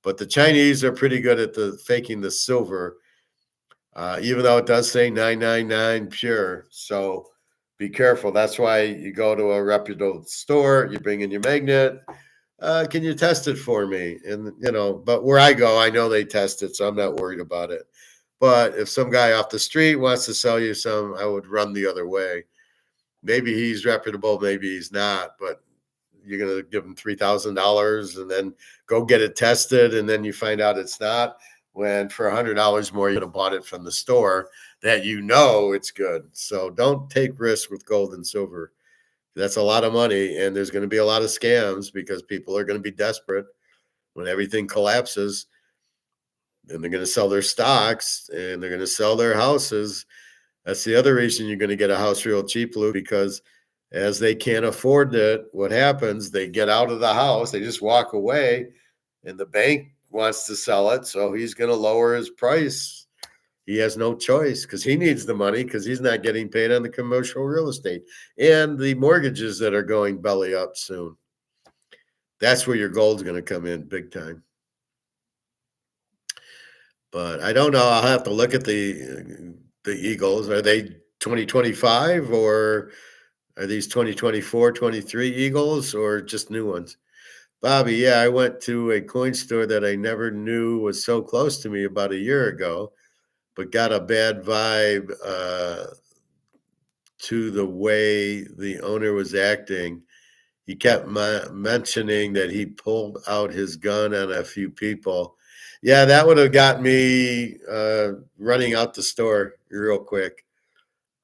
But the Chinese are pretty good at faking the silver, even though it does say 999 pure. So be careful. That's why you go to a reputable store. You bring in your magnet. Can you test it for me? And, but where I go, I know they test it, so I'm not worried about it. But if some guy off the street wants to sell you some, I would run the other way. Maybe he's reputable, maybe he's not, but you're going to give him $3,000 and then go get it tested, and then you find out it's not, when for $100 more, you could have bought it from the store that it's good. So don't take risks with gold and silver. That's a lot of money, and there's going to be a lot of scams because people are going to be desperate when everything collapses, and they're going to sell their stocks and they're going to sell their houses. That's the other reason you're going to get a house real cheap, Luke, because as they can't afford it, what happens? They get out of the house, they just walk away, and the bank wants to sell it, so he's going to lower his price. He has no choice because he needs the money because he's not getting paid on the commercial real estate and the mortgages that are going belly up soon. That's where your gold's going to come in big time. But I don't know. I'll have to look at the Eagles. Are they 2025 or are these 2024, 23 Eagles or just new ones? Bobby, yeah, I went to a coin store that I never knew was so close to me about a year ago, but got a bad vibe to the way the owner was acting. He kept mentioning that he pulled out his gun on a few people. Yeah, that would have got me running out the store real quick.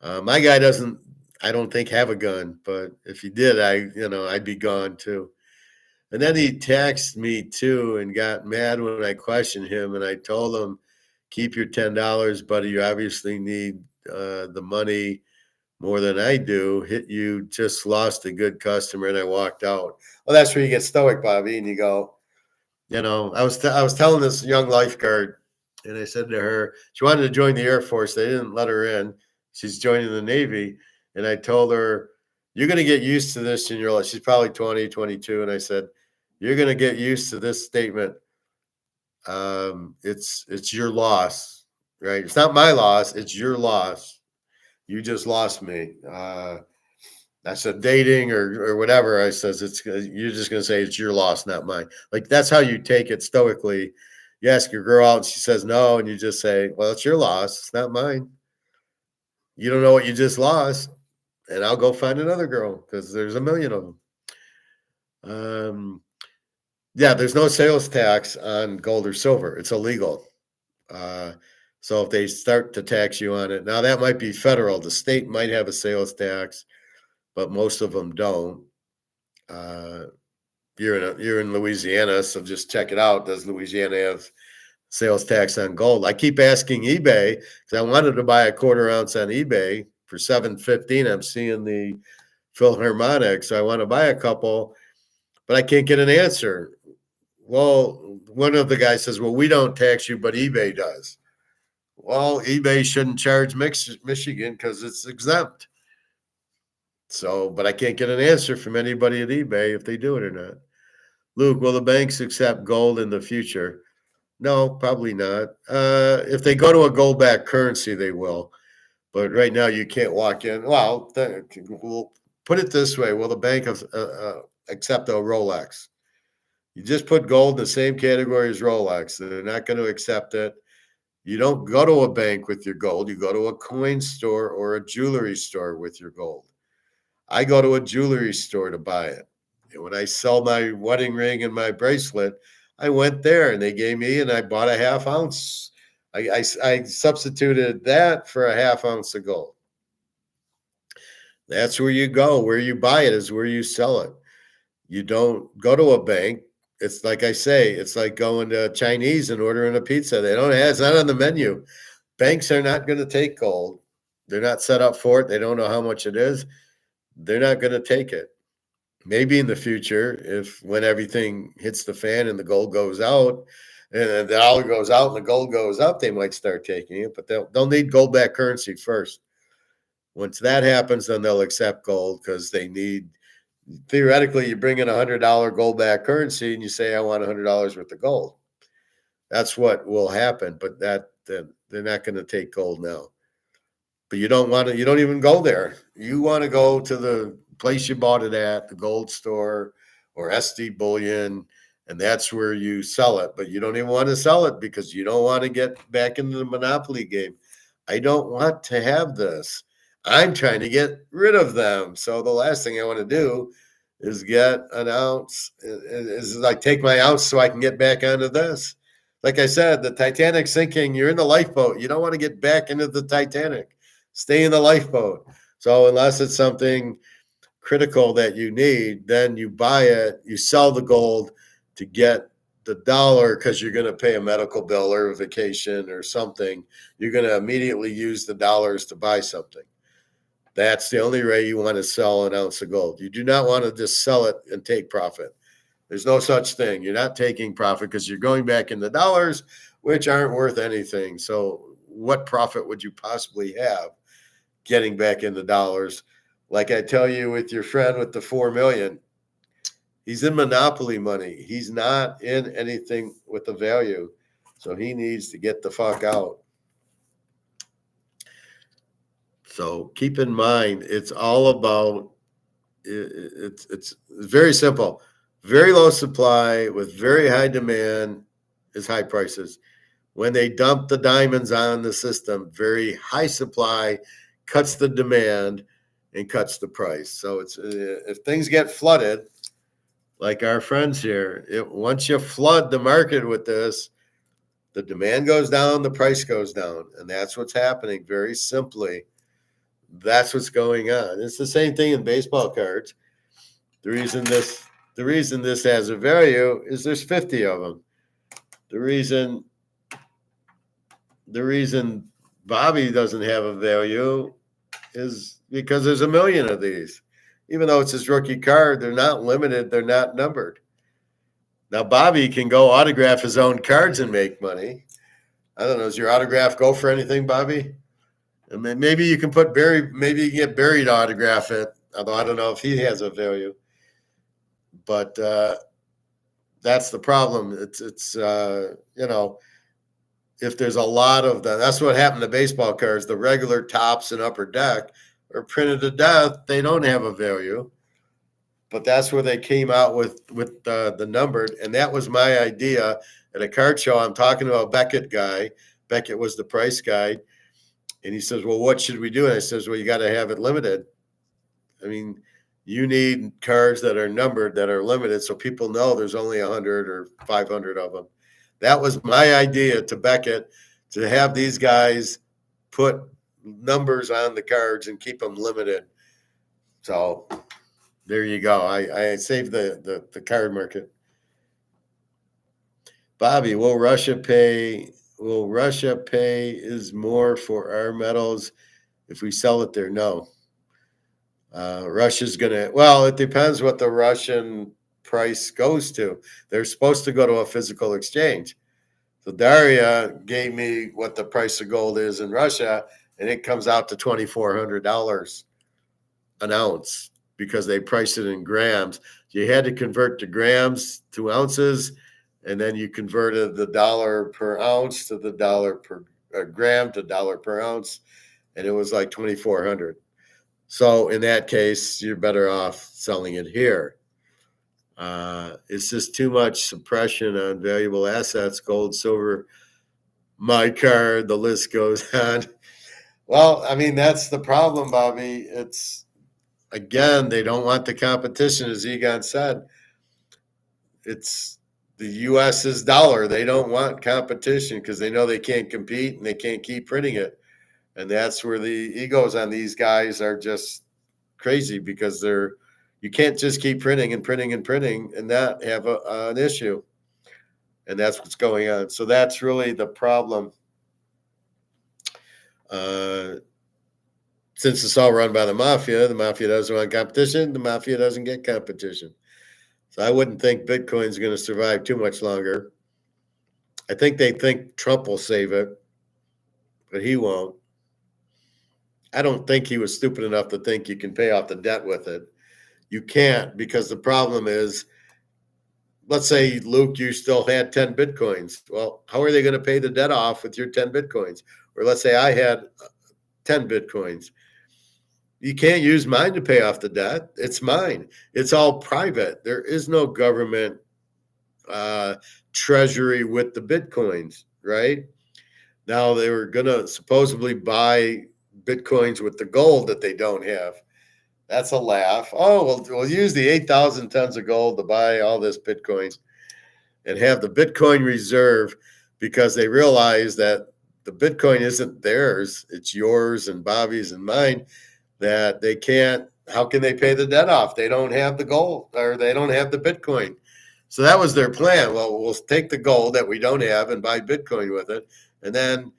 My guy doesn't, I don't think, have a gun, but if he did, I'd be gone too. And then he texted me too and got mad when I questioned him. And I told him, keep your $10, buddy. You obviously need the money more than I do. You just lost a good customer. And I walked out. Well, that's where you get stoic, Bobby. And you go, I was telling this young lifeguard, and I said to her, she wanted to join the Air Force. They didn't let her in. She's joining the Navy. And I told her, you're going to get used to this in your life. She's probably 20, 22. And I said, you're going to get used to this statement. It's your loss, right? It's not my loss. It's your loss. You just lost me. I said dating or whatever. I says you're just gonna say it's your loss, not mine. Like that's how you take it stoically. You ask your girl out and she says no, and you just say, well, it's your loss. It's not mine. You don't know what you just lost, and I'll go find another girl because there's a million of them. Yeah, there's no sales tax on gold or silver. It's illegal. So if they start to tax you on it, now that might be federal. The state might have a sales tax, but most of them don't. You're in Louisiana, so just check it out. Does Louisiana have sales tax on gold? I keep asking eBay because I wanted to buy a quarter ounce on eBay for $7.15. I'm seeing the Philharmonic, so I want to buy a couple, but I can't get an answer. Well, one of the guys says, well, we don't tax you, but eBay does. Well, eBay shouldn't charge Michigan because it's exempt. So, but I can't get an answer from anybody at eBay if they do it or not. Luke, will the banks accept gold in the future? No, probably not. If they go to a gold-backed currency, they will. But right now, you can't walk in. Well, we'll put it this way. Will the bank accept a Rolex? You just put gold in the same category as Rolex. They're not going to accept it. You don't go to a bank with your gold. You go to a coin store or a jewelry store with your gold. I go to a jewelry store to buy it. And when I sell my wedding ring and my bracelet, I went there and they gave me, and I bought a half ounce. I substituted that for a half ounce of gold. That's where you go. Where you buy it is where you sell it. You don't go to a bank. It's like I say, it's like going to Chinese and ordering a pizza. It's not on the menu. Banks are not going to take gold. They're not set up for it. They don't know how much it is. They're not going to take it. Maybe in the future, when everything hits the fan and the gold goes out, and the dollar goes out and the gold goes up, they might start taking it. But they'll need gold-backed currency first. Once that happens, then they'll accept gold because they need. Theoretically, you bring in $100 gold-backed currency and you say, I want $100 worth of gold. That's what will happen, but they're not going to take gold now. But you don't even go there. You want to go to the place you bought it at, the gold store or SD Bullion, and that's where you sell it. But you don't even want to sell it because you don't want to get back into the monopoly game. I don't want to have this. I'm trying to get rid of them. So the last thing I want to do is get an ounce, is like take my ounce so I can get back onto this. Like I said, the Titanic's sinking. You're in the lifeboat. You don't want to get back into the Titanic. Stay in the lifeboat. So unless it's something critical that you need, then you buy it, you sell the gold to get the dollar, because you're going to pay a medical bill or a vacation or something, you're going to immediately use the dollars to buy something. That's the only way you want to sell an ounce of gold. You do not want to just sell it and take profit. There's no such thing. You're not taking profit because you're going back in the dollars, which aren't worth anything. So what profit would you possibly have getting back in the dollars? Like I tell you with your friend with the 4 million, he's in monopoly money. He's not in anything with a value. So he needs to get the fuck out. So keep in mind, it's all about, it's very simple. Very low supply with very high demand is high prices. When they dump the diamonds on the system, very high supply cuts the demand and cuts the price. So it's if things get flooded, like our friends here, once you flood the market with this, the demand goes down, the price goes down. And that's what's happening very simply. That's what's going on. It's the same thing in baseball cards. The reason this has a value is there's 50 of them. The reason Bobby doesn't have a value is because there's a million of these. Even though it's his rookie card, they're not limited, they're not numbered. Now Bobby can go autograph his own cards and make money. I don't know, does your autograph go for anything, Bobby? And then maybe you can maybe you can get Barry to autograph it, although I don't know if he has a value. But that's the problem. It's if there's a lot of them, that's what happened to baseball cards. The regular tops and upper deck are printed to death. They don't have a value, but that's where they came out with the numbered. And that was my idea at a card show. I'm talking to a Beckett guy. Beckett was the price guy. And he says, well, what should we do? And I says, well, you got to have it limited. I mean, you need cards that are numbered, that are limited, so people know there's only 100 or 500 of them. That was my idea to Beckett, to have these guys put numbers on the cards and keep them limited. So there you go. I saved the card market. Bobby, will Russia pay is more for our metals if we sell it there? No. Russia's it depends what the Russian price goes to. They're supposed to go to a physical exchange. So Daria gave me what the price of gold is in Russia, and it comes out to $2,400 an ounce because they price it in grams. You had to convert the grams to ounces, and then you converted the dollar per ounce to the dollar per gram to dollar per ounce, and it was like $2,400. So in that case, you're better off selling it here. It's just too much suppression on valuable assets, gold, silver, my card, the list goes on. Well, I mean, that's the problem, Bobby. It's, again, they don't want the competition, as Egon said. It's the U.S.'s dollar. They don't want competition because they know they can't compete and they can't keep printing it. And that's where the egos on these guys are just crazy, because you can't just keep printing and printing and printing and not have an issue. And that's what's going on. So that's really the problem. Since it's all run by the mafia doesn't want competition. The mafia doesn't get competition. So I wouldn't think Bitcoin's going to survive too much longer. I think they think Trump will save it, but he won't. I don't think he was stupid enough to think you can pay off the debt with it. You can't, because the problem is, let's say, Luke, you still had 10 Bitcoins. Well, how are they going to pay the debt off with your 10 Bitcoins? Or let's say I had 10 Bitcoins. You can't use mine to pay off the debt. It's mine. It's all private. There is no government treasury with the Bitcoins, right? Now they were going to supposedly buy Bitcoins with the gold that they don't have. That's a laugh. Oh, we'll use the 8,000 tons of gold to buy all this Bitcoin and have the Bitcoin reserve, because they realize that the Bitcoin isn't theirs. It's yours and Bobby's and mine, that they can't. How can they pay the debt off? They don't have the gold, or they don't have the Bitcoin. So that was their plan. Well, we'll take the gold that we don't have and buy Bitcoin with it. And then,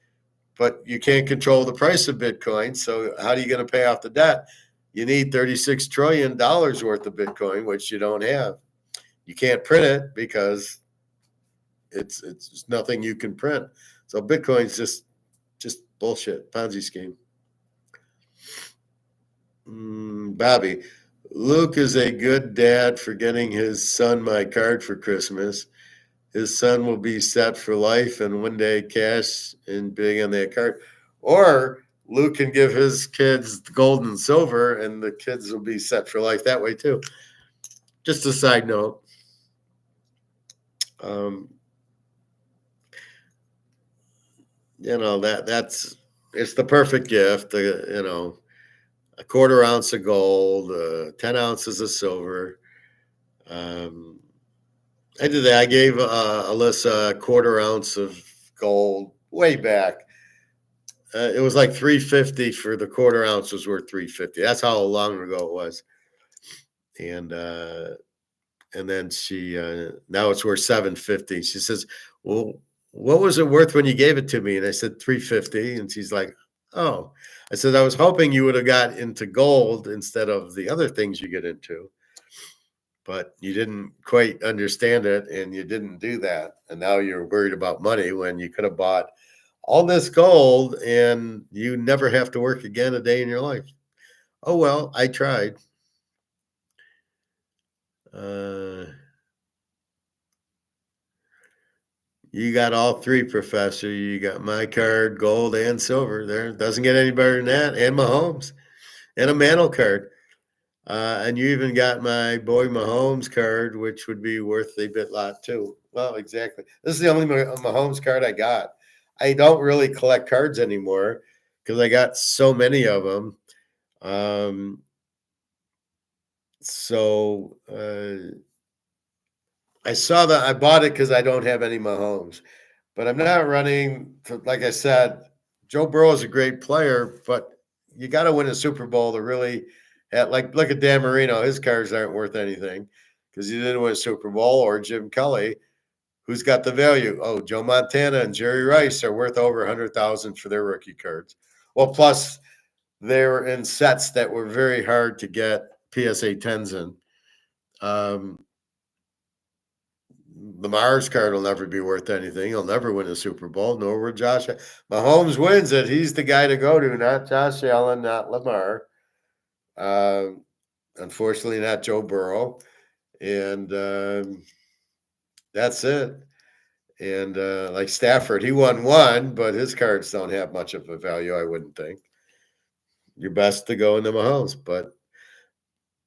but you can't control the price of Bitcoin. So how are you going to pay off the debt? You need $36 trillion worth of Bitcoin, which you don't have. You can't print it because it's nothing you can print. So Bitcoin's just bullshit, Ponzi scheme. Bobby, Luke is a good dad for getting his son my card for Christmas. His son will be set for life and one day cash in big on that card. Or Luke can give his kids gold and silver and the kids will be set for life that way too. Just a side note. That's it's the perfect gift. A quarter ounce of gold, 10 ounces of silver. I did that. I gave Alyssa a quarter ounce of gold way back. It was like $350 for the quarter ounce was worth $350. That's how long ago it was. And then she now it's worth $750. She says, "Well, what was it worth when you gave it to me?" And I said $350. And she's like, "Oh." I said, "I was hoping you would have got into gold instead of the other things you get into. But you didn't quite understand it and you didn't do that. And now you're worried about money when you could have bought all this gold and you never have to work again a day in your life." Oh, well, I tried. You got all three, Professor. You got my card, gold, and silver. There doesn't get any better than that. And Mahomes. And a Mantle card. And you even got my boy Mahomes card, which would be worth a bit lot too. Well, exactly. This is the only Mahomes card I got. I don't really collect cards anymore because I got so many of them. I saw that I bought it because I don't have any Mahomes, but I'm not running. Like I said, Joe Burrow is a great player, but you got to win a Super Bowl to really. Look at Dan Marino. His cards aren't worth anything because he didn't win a Super Bowl. Or Jim Kelly, who's got the value. Oh, Joe Montana and Jerry Rice are worth over $100,000 for their rookie cards. Well, plus they were in sets that were very hard to get PSA 10s in. Lamar's card will never be worth anything. He'll never win a Super Bowl, nor will Josh. Mahomes wins it. He's the guy to go to, not Josh Allen, not Lamar. Unfortunately, not Joe Burrow. And that's it. And like Stafford, he won one, but his cards don't have much of a value, I wouldn't think. You're best to go into Mahomes. But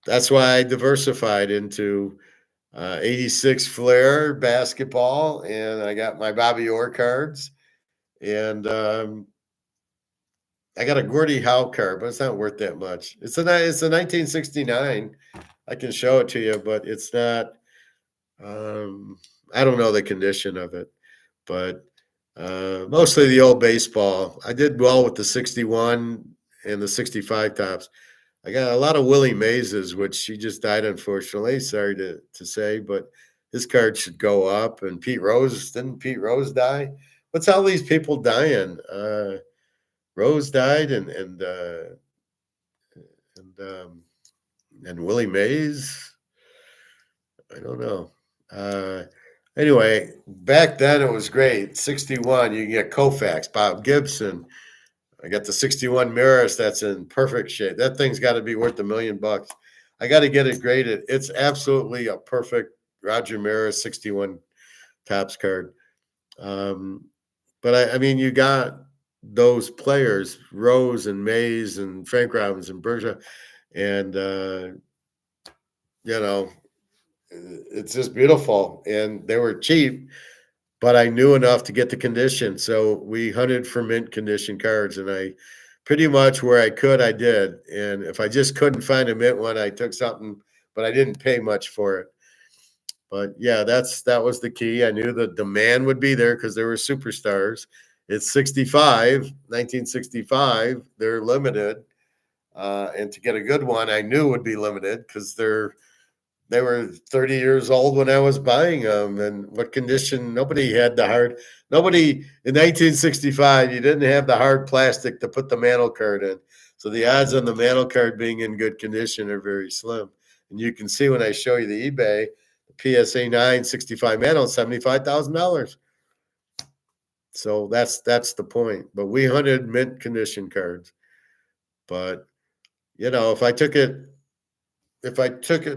that's why I diversified into 86 Flair basketball, and I got my Bobby Orr cards. And I got a Gordie Howe card, but it's not worth that much. It's a 1969. I can show it to you, but it's not. I don't know the condition of it, but mostly the old baseball. I did well with the 61 and the 65 tops. I got a lot of Willie Mays's, which he just died, unfortunately. Sorry to say, but his card should go up. And Pete Rose, didn't Pete Rose die? What's all these people dying? Rose died, and Willie Mays. I don't know. Anyway, back then it was great. 61, you can get Koufax, Bob Gibson. I got the 61 Maris that's in perfect shape. That thing's got to be worth $1 million. I got to get it graded. It's absolutely a perfect Roger Maris 61 Topps card. But I mean, you got those players, Rose and Mays and Frank Robbins and Bergeron, and it's just beautiful. And they were cheap, but I knew enough to get the condition. So we hunted for mint condition cards, and I pretty much where I could, I did. And if I just couldn't find a mint one, I took something, but I didn't pay much for it. But yeah, that was the key. I knew the demand would be there because there were superstars. It's 1965. They're limited. And to get a good one, I knew would be limited because they're They were 30 years old when I was buying them. And what condition? Nobody had the hard. Nobody in 1965. You didn't have the hard plastic to put the mantle card in. So the odds on the mantle card being in good condition are very slim. And you can see when I show you the eBay, the PSA 9 65 mantle, $75,000. So that's the point. But we hunted mint condition cards. But if I took it,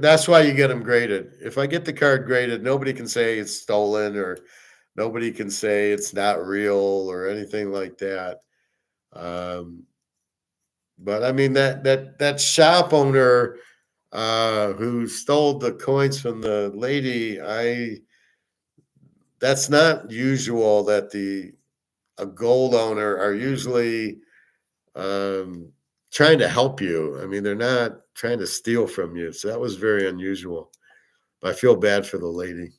that's why you get them graded. If I get the card graded, nobody can say it's stolen, or nobody can say it's not real or anything like that. But I mean that shop owner who stole the coins from the lady, that's not usual. That a gold owner are usually trying to help you. I mean, they're not trying to steal from you. So that was very unusual. But I feel bad for the lady.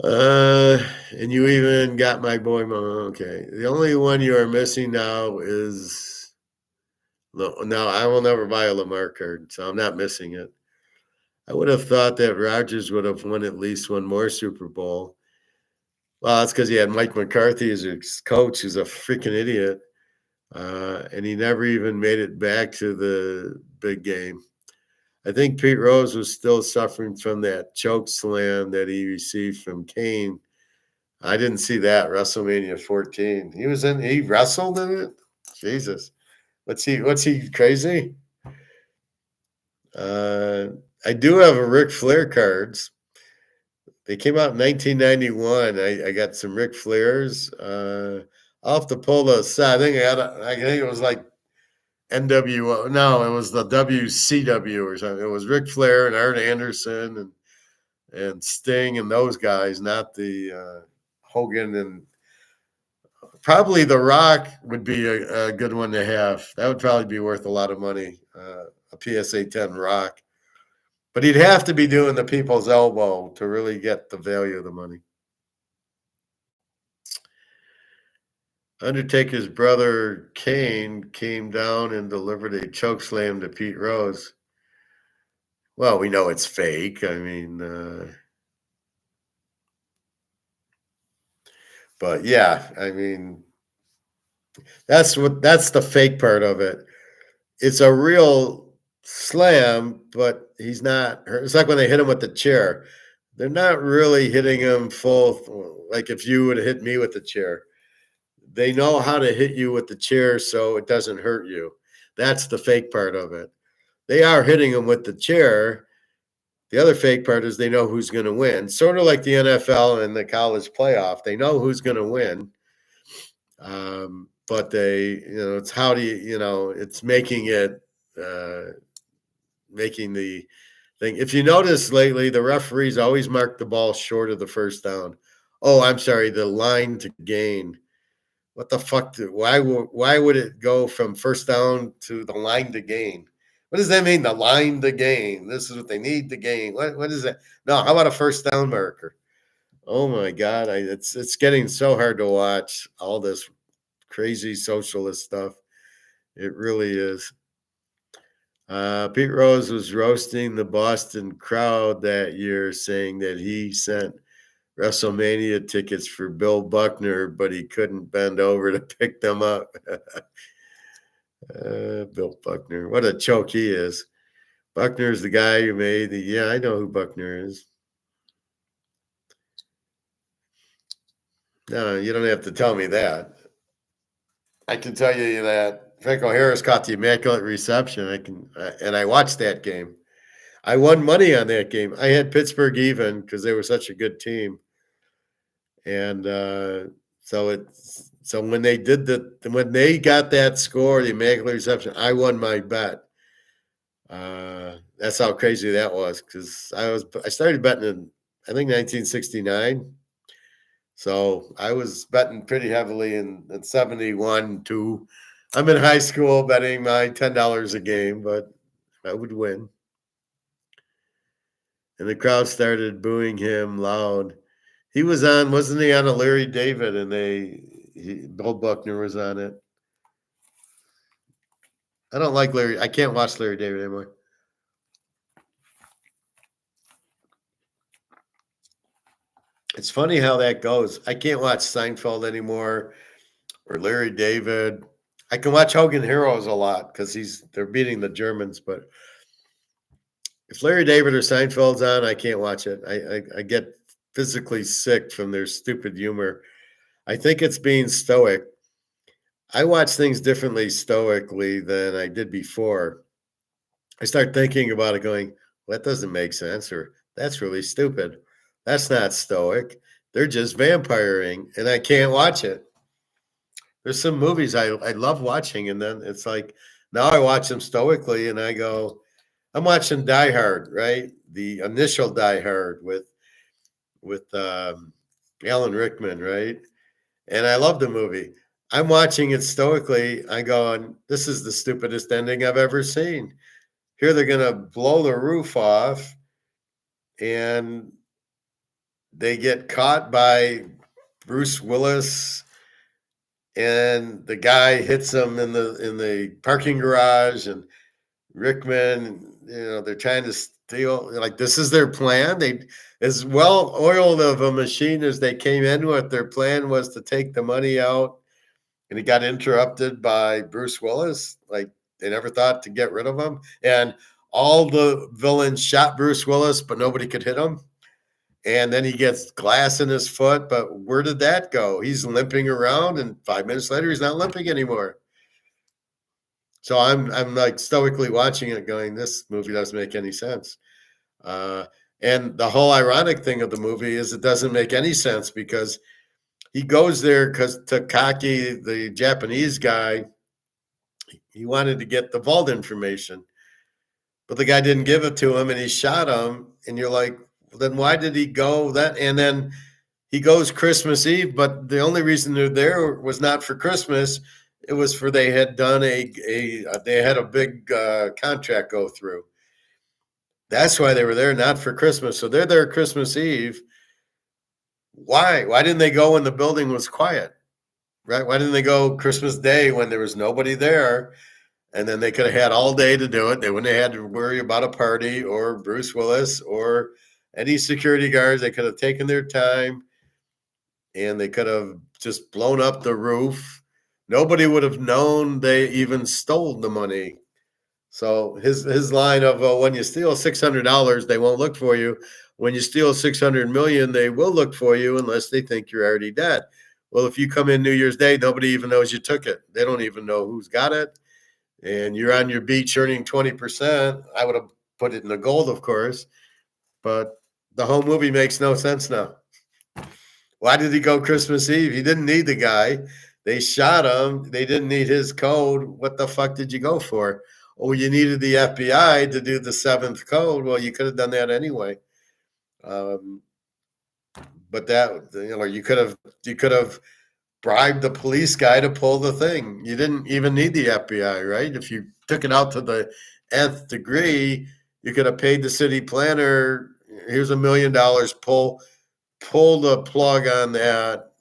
And you even got my boy. Okay. The only one you are missing now is no. I will never buy a Lamar card, so I'm not missing it. I would have thought that Rodgers would have won at least one more Super Bowl. Well, that's because he had Mike McCarthy as his coach, who's a freaking idiot. And he never even made it back to the big game. I think Pete Rose was still suffering from that choke slam that he received from Kane. I didn't see that WrestleMania 14. He wrestled in it? Jesus. What's he crazy? I do have a Ric Flair cards. They came out in 1991. I got some Ric Flairs. I'll have to pull those. I think it was like NWO. No, it was the WCW or something. It was Ric Flair and Arn Anderson and Sting and those guys, not the Hogan, and probably The Rock would be a good one to have. That would probably be worth a lot of money, a PSA 10 Rock. But he'd have to be doing the people's elbow to really get the value of the money. Undertaker's brother Kane came down and delivered a chokeslam to Pete Rose. Well, we know it's fake. I mean, but yeah, I mean, that's the fake part of it. It's a real slam, but he's not hurt. It's like when they hit him with the chair. They're not really hitting him full, like if you would hit me with the chair. They know how to hit you with the chair so it doesn't hurt you. That's the fake part of it. They are hitting him with the chair. The other fake part is they know who's going to win. Sort of like the NFL and the college playoff. They know who's going to win. But it's how do you, it's making it, making the thing. If you notice lately, the referees always mark the ball short of the first down. Oh, I'm sorry, the line to gain. What the fuck? Why would it go from first down to the line to gain? What does that mean? The line to gain. This is what they need to gain. What is that? No, how about a first down marker? Oh my God, it's getting so hard to watch all this crazy socialist stuff. It really is. Pete Rose was roasting the Boston crowd that year, saying that he sent WrestleMania tickets for Bill Buckner, but he couldn't bend over to pick them up. Bill Buckner, what a choke he is. Buckner's the guy who made I know who Buckner is. No, you don't have to tell me that. I can tell you that Franco Harris caught the Immaculate Reception. And I watched that game. I won money on that game. I had Pittsburgh even because they were such a good team. And so when they when they got that score, the Immaculate Reception, I won my bet. That's how crazy that was, because I started betting in, I think, 1969. So I was betting pretty heavily in 71 too. I'm in high school betting my $10 a game, but I would win. And the crowd started booing him loud. He was on, wasn't he on a Larry David? And Bill Buckner was on it. I don't like Larry. I can't watch Larry David anymore. It's funny how that goes. I can't watch Seinfeld anymore or Larry David. I can watch Hogan Heroes a lot because they're beating the Germans, but if Larry David or Seinfeld's on, I can't watch it. I get physically sick from their stupid humor. I think it's being stoic. I watch things differently stoically than I did before. I start thinking about it going, well, that doesn't make sense, or that's really stupid. That's not stoic. They're just vampiring, and I can't watch it. There's some movies I love watching, and then it's like now I watch them stoically, and I go, I'm watching Die Hard, right? The initial Die Hard with Alan Rickman, right? And I love the movie. I'm watching it stoically. I go, this is the stupidest ending I've ever seen. Here they're gonna blow the roof off, and they get caught by Bruce Willis, and the guy hits them in the parking garage, and Rickman, they're trying to steal. Like, this is their plan. They, as well oiled of a machine as they came in with, their plan was to take the money out, and it got interrupted by Bruce Willis. Like, they never thought to get rid of him, and all the villains shot Bruce Willis, but nobody could hit him. And then he gets glass in his foot, but where did that go? He's limping around, and 5 minutes later, he's not limping anymore. So I'm like stoically watching it going, this movie doesn't make any sense. And the whole ironic thing of the movie is it doesn't make any sense because he goes there because Takaki, the Japanese guy, he wanted to get the vault information, but the guy didn't give it to him, and he shot him. And you're like, well, then why did he go that? And then he goes Christmas Eve, but the only reason they're there was not for Christmas. It was for they had done they had a big contract go through. That's why they were there, not for Christmas. So they're there Christmas Eve. Why? Why didn't they go when the building was quiet? Right? Why didn't they go Christmas Day when there was nobody there? And then they could have had all day to do it. They wouldn't have had to worry about a party or Bruce Willis or any security guards. They could have taken their time, and they could have just blown up the roof. Nobody would have known they even stole the money. So his line of when you steal $600, they won't look for you. When you steal 600 million, they will look for you unless they think you're already dead. Well, if you come in New Year's Day, nobody even knows you took it. They don't even know who's got it. And you're on your beach earning 20%. I would have put it in the gold, of course. But the whole movie makes no sense now. Why did he go Christmas Eve? He didn't need the guy. They shot him. They didn't need his code. What the fuck did you go for? Oh, you needed the FBI to do the 7th code. Well, you could have done that anyway. But that, you could have bribed the police guy to pull the thing. You didn't even need the FBI, right? If you took it out to the nth degree, you could have paid the city planner, here's $1 million, pull the plug on that.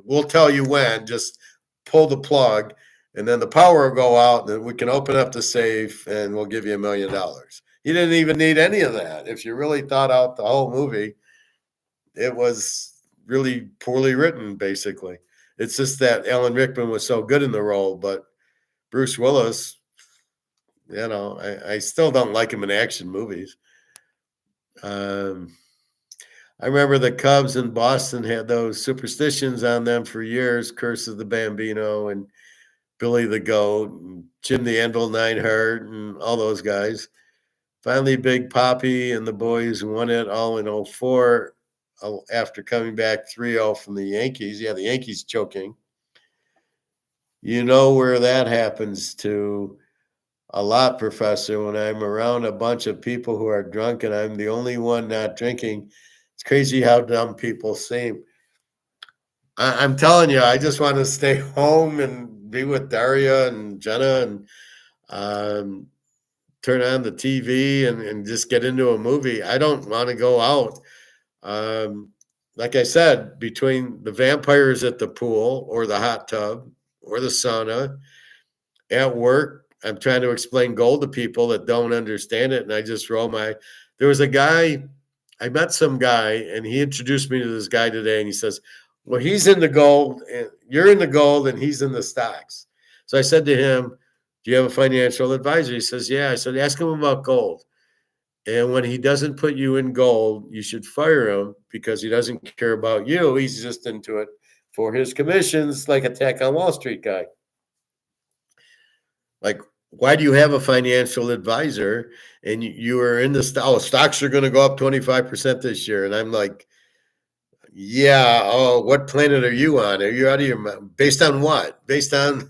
We'll tell you when, just pull the plug, and then the power will go out, and then we can open up the safe, and we'll give you $1 million. You didn't even need any of that. If you really thought out the whole movie, it was really poorly written, basically. It's just that Alan Rickman was so good in the role, but Bruce Willis, I still don't like him in action movies. I remember the Cubs in Boston had those superstitions on them for years, Curse of the Bambino and Billy the Goat and Jim the Anvil Neidhart and all those guys. Finally, Big Papi and the boys won it all in 2004 after coming back 3-0 from the Yankees. Yeah, the Yankees choking. You know where that happens to a lot, Professor, when I'm around a bunch of people who are drunk and I'm the only one not drinking. It's crazy how dumb people seem. I'm telling you, I just want to stay home and be with Daria and Jenna and turn on the TV and just get into a movie. I don't want to go out. Like I said, between the vampires at the pool or the hot tub or the sauna, at work, I'm trying to explain gold to people that don't understand it. And I just roll there was a guy I met some guy, and he introduced me to this guy today, and he says, well, he's in the gold, and you're in the gold, and he's in the stocks. So I said to him, do you have a financial advisor? He says, yeah. I said, ask him about gold. And when he doesn't put you in gold, you should fire him because he doesn't care about you. He's just into it for his commissions, like a Tech on Wall Street guy. Like, why do you have a financial advisor and you are in the stocks are going to go up 25% this year? And I'm like, yeah. Oh, what planet are you on? Are you out of your mind? Based on what? Based on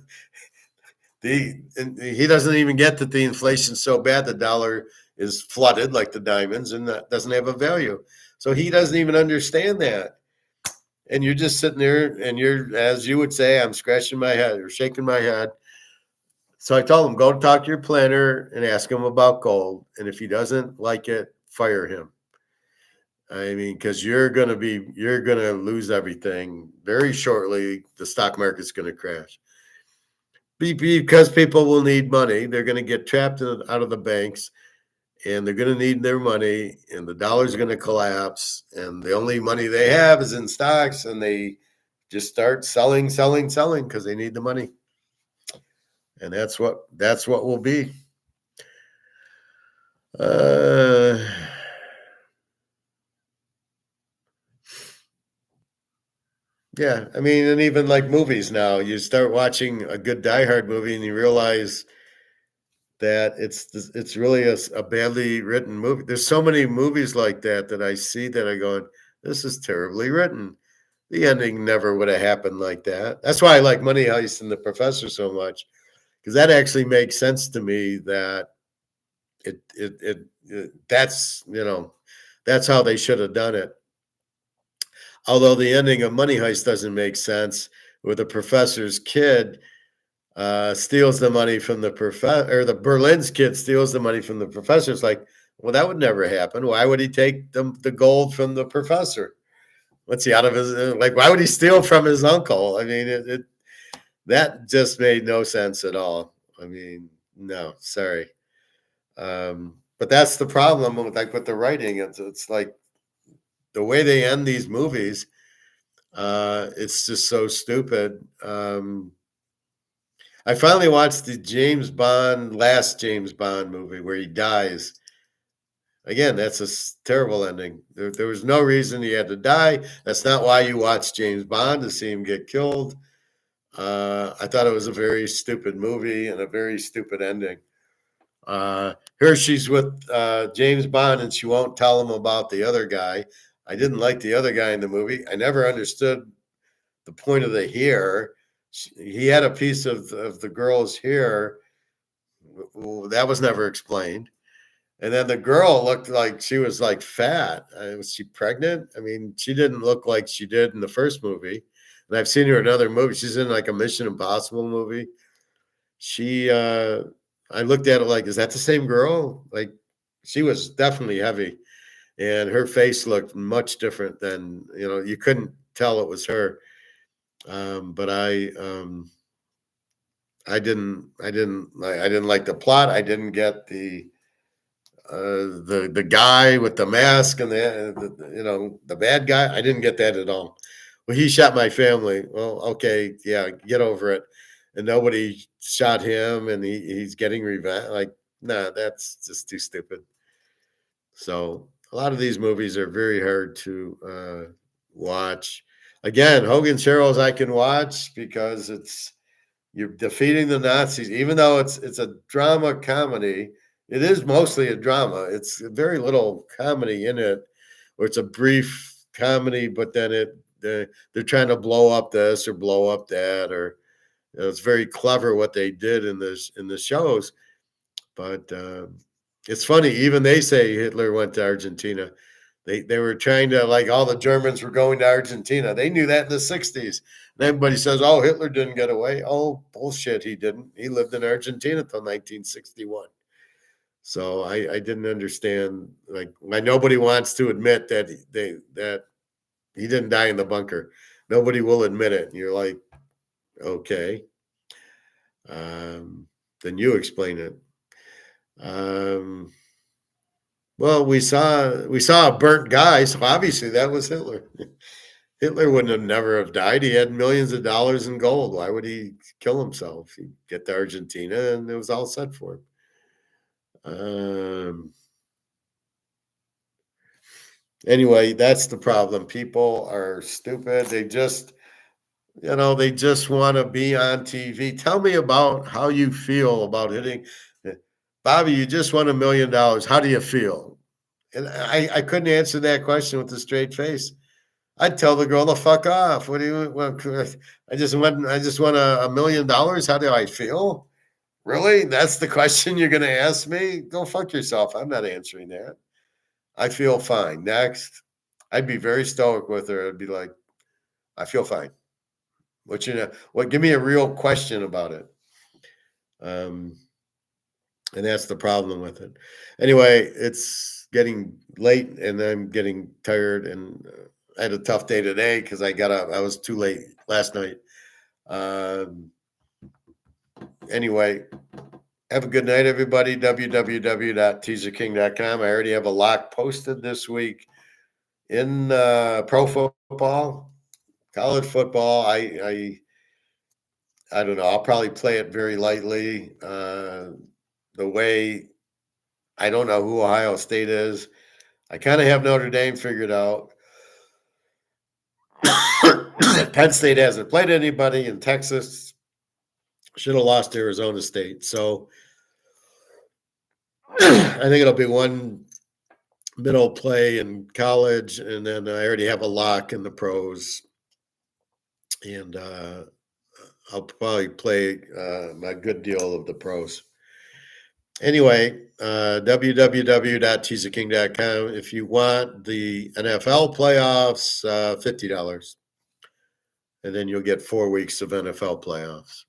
he doesn't even get that the inflation's so bad the dollar is flooded like the diamonds and that doesn't have a value. So he doesn't even understand that. And you're just sitting there and you're, as you would say, I'm scratching my head or shaking my head. So I told him, go talk to your planner and ask him about gold. And if he doesn't like it, fire him. I mean, because you're going to lose everything very shortly. The stock market's going to crash. Because people will need money. They're going to get trapped out of the banks and they're going to need their money and the dollar's going to collapse. And the only money they have is in stocks and they just start selling because they need the money. And that's what will be. Yeah, I mean, and even like movies now, you start watching a good Die Hard movie and you realize that it's really a badly written movie. There's so many movies like that I see that I go, this is terribly written. The ending never would have happened like that. That's why I like Money Heist and The Professor so much, because that actually makes sense to me that that's, that's how they should have done it. Although the ending of Money Heist doesn't make sense, where the professor's kid steals the money from the professor, or the Berlin's kid steals the money from the professor. It's like, well, that would never happen. Why would he take the gold from the professor? What's he out of his, why would he steal from his uncle? I mean, that just made no sense at all. I mean, no, sorry. But that's the problem with the writing. It's like the way they end these movies. It's just so stupid. I finally watched the last James Bond movie where he dies. Again, that's a terrible ending. There was no reason he had to die. That's not why you watch James Bond, to see him get killed. I thought it was a very stupid movie and a very stupid ending. Here she's with James Bond and she won't tell him about the other guy. I didn't like the other guy in the movie. I never understood the point of the hair. He had a piece of the girl's hair. That was never explained. And then the girl looked like she was like fat. Was she pregnant? I mean, she didn't look like she did in the first movie. And I've seen her in other movies. She's in like a Mission Impossible movie. I looked at it like, is that the same girl? Like, she was definitely heavy. And her face looked much different than, you couldn't tell it was her. But I didn't like the plot. I didn't get the guy with the mask and the bad guy. I didn't get that at all. Well, he shot my family. Well, okay, yeah, get over it. And nobody shot him, and he's getting revenge. Like, nah, that's just too stupid. So a lot of these movies are very hard to watch. Again, Hogan's Heroes I can watch because you're defeating the Nazis, even though it's a drama comedy. It is mostly a drama. It's very little comedy in it, or it's a brief comedy, but then they're trying to blow up this or blow up that, or it's very clever what they did in the shows. But it's funny. Even they say Hitler went to Argentina. They were trying to, like, all the Germans were going to Argentina. They knew that in the 60s. And everybody says, oh, Hitler didn't get away. Oh, bullshit, he didn't. He lived in Argentina until 1961. So I didn't understand, like, why nobody wants to admit that that he didn't die in the bunker. Nobody will admit it. And you're like, okay. Then you explain it. Well, we saw a burnt guy, so obviously that was Hitler. Hitler wouldn't have never have died. He had millions of dollars in gold. Why would he kill himself? He'd get to Argentina and it was all set for him. Anyway, that's the problem. People are stupid. They just, they just want to be on TV. Tell me about how you feel about hitting. Bobby, you just won $1 million. How do you feel? And I couldn't answer that question with a straight face. I'd tell the girl to fuck off. What do you want? I just won $1 million. How do I feel? Really? That's the question you're going to ask me? Go fuck yourself. I'm not answering that. I feel fine. Next. I'd be very stoic with her. I'd be like, I feel fine. Give me a real question about it. And that's the problem with it. Anyway, it's getting late and I'm getting tired and I had a tough day today because I was too late last night. Anyway, have a good night, everybody. www.teaserking.com. I already have a lock posted this week in pro football, college football. I don't know. I'll probably play it very lightly. The way I don't know who Ohio State is. I kind of have Notre Dame figured out. Penn State hasn't played anybody, and Texas should have lost to Arizona State. So I think it'll be one middle play in college, and then I already have a lock in the pros. And I'll probably play a good deal of the pros. Anyway, www.teaserking.com. If you want the NFL playoffs, $50. And then you'll get 4 weeks of NFL playoffs.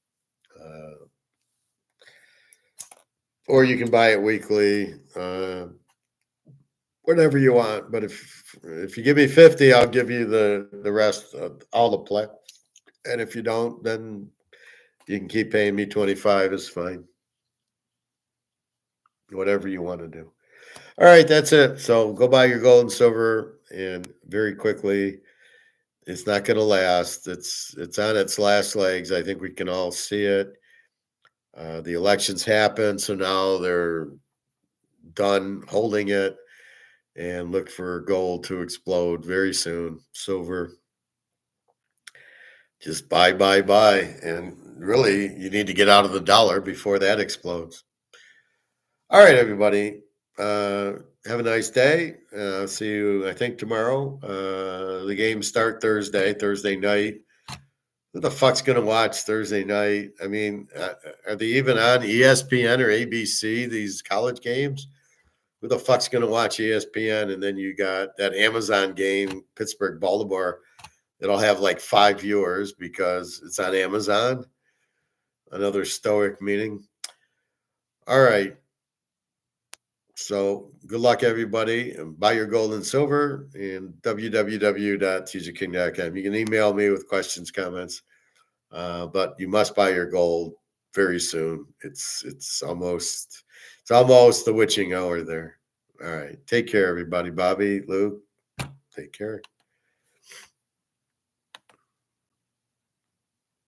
Or you can buy it weekly, whatever you want. But if you give me 50, I'll give you the rest of all the play. And if you don't, then you can keep paying me 25 is fine. Whatever you want to do. All right, that's it. So go buy your gold and silver, and very quickly, it's not going to last. It's on its last legs. I think we can all see it. The elections happened, so now they're done holding it, and look for gold to explode very soon. Silver, just buy. And really, you need to get out of the dollar before that explodes. All right, everybody. Have a nice day. See you, I think, tomorrow. The games start Thursday night. Who the fuck's going to watch Thursday night? I mean, are they even on ESPN or ABC, these college games? Who the fuck's going to watch ESPN? And then you got that Amazon game, Pittsburgh, Baltimore. It'll have like 5 viewers because it's on Amazon. Another stoic meeting. All right. So good luck, everybody. And buy your gold and silver and www.teaserking.com. You can email me with questions, comments, but you must buy your gold very soon. It's almost the witching hour there. All right. Take care, everybody. Bobby, Luke, take care.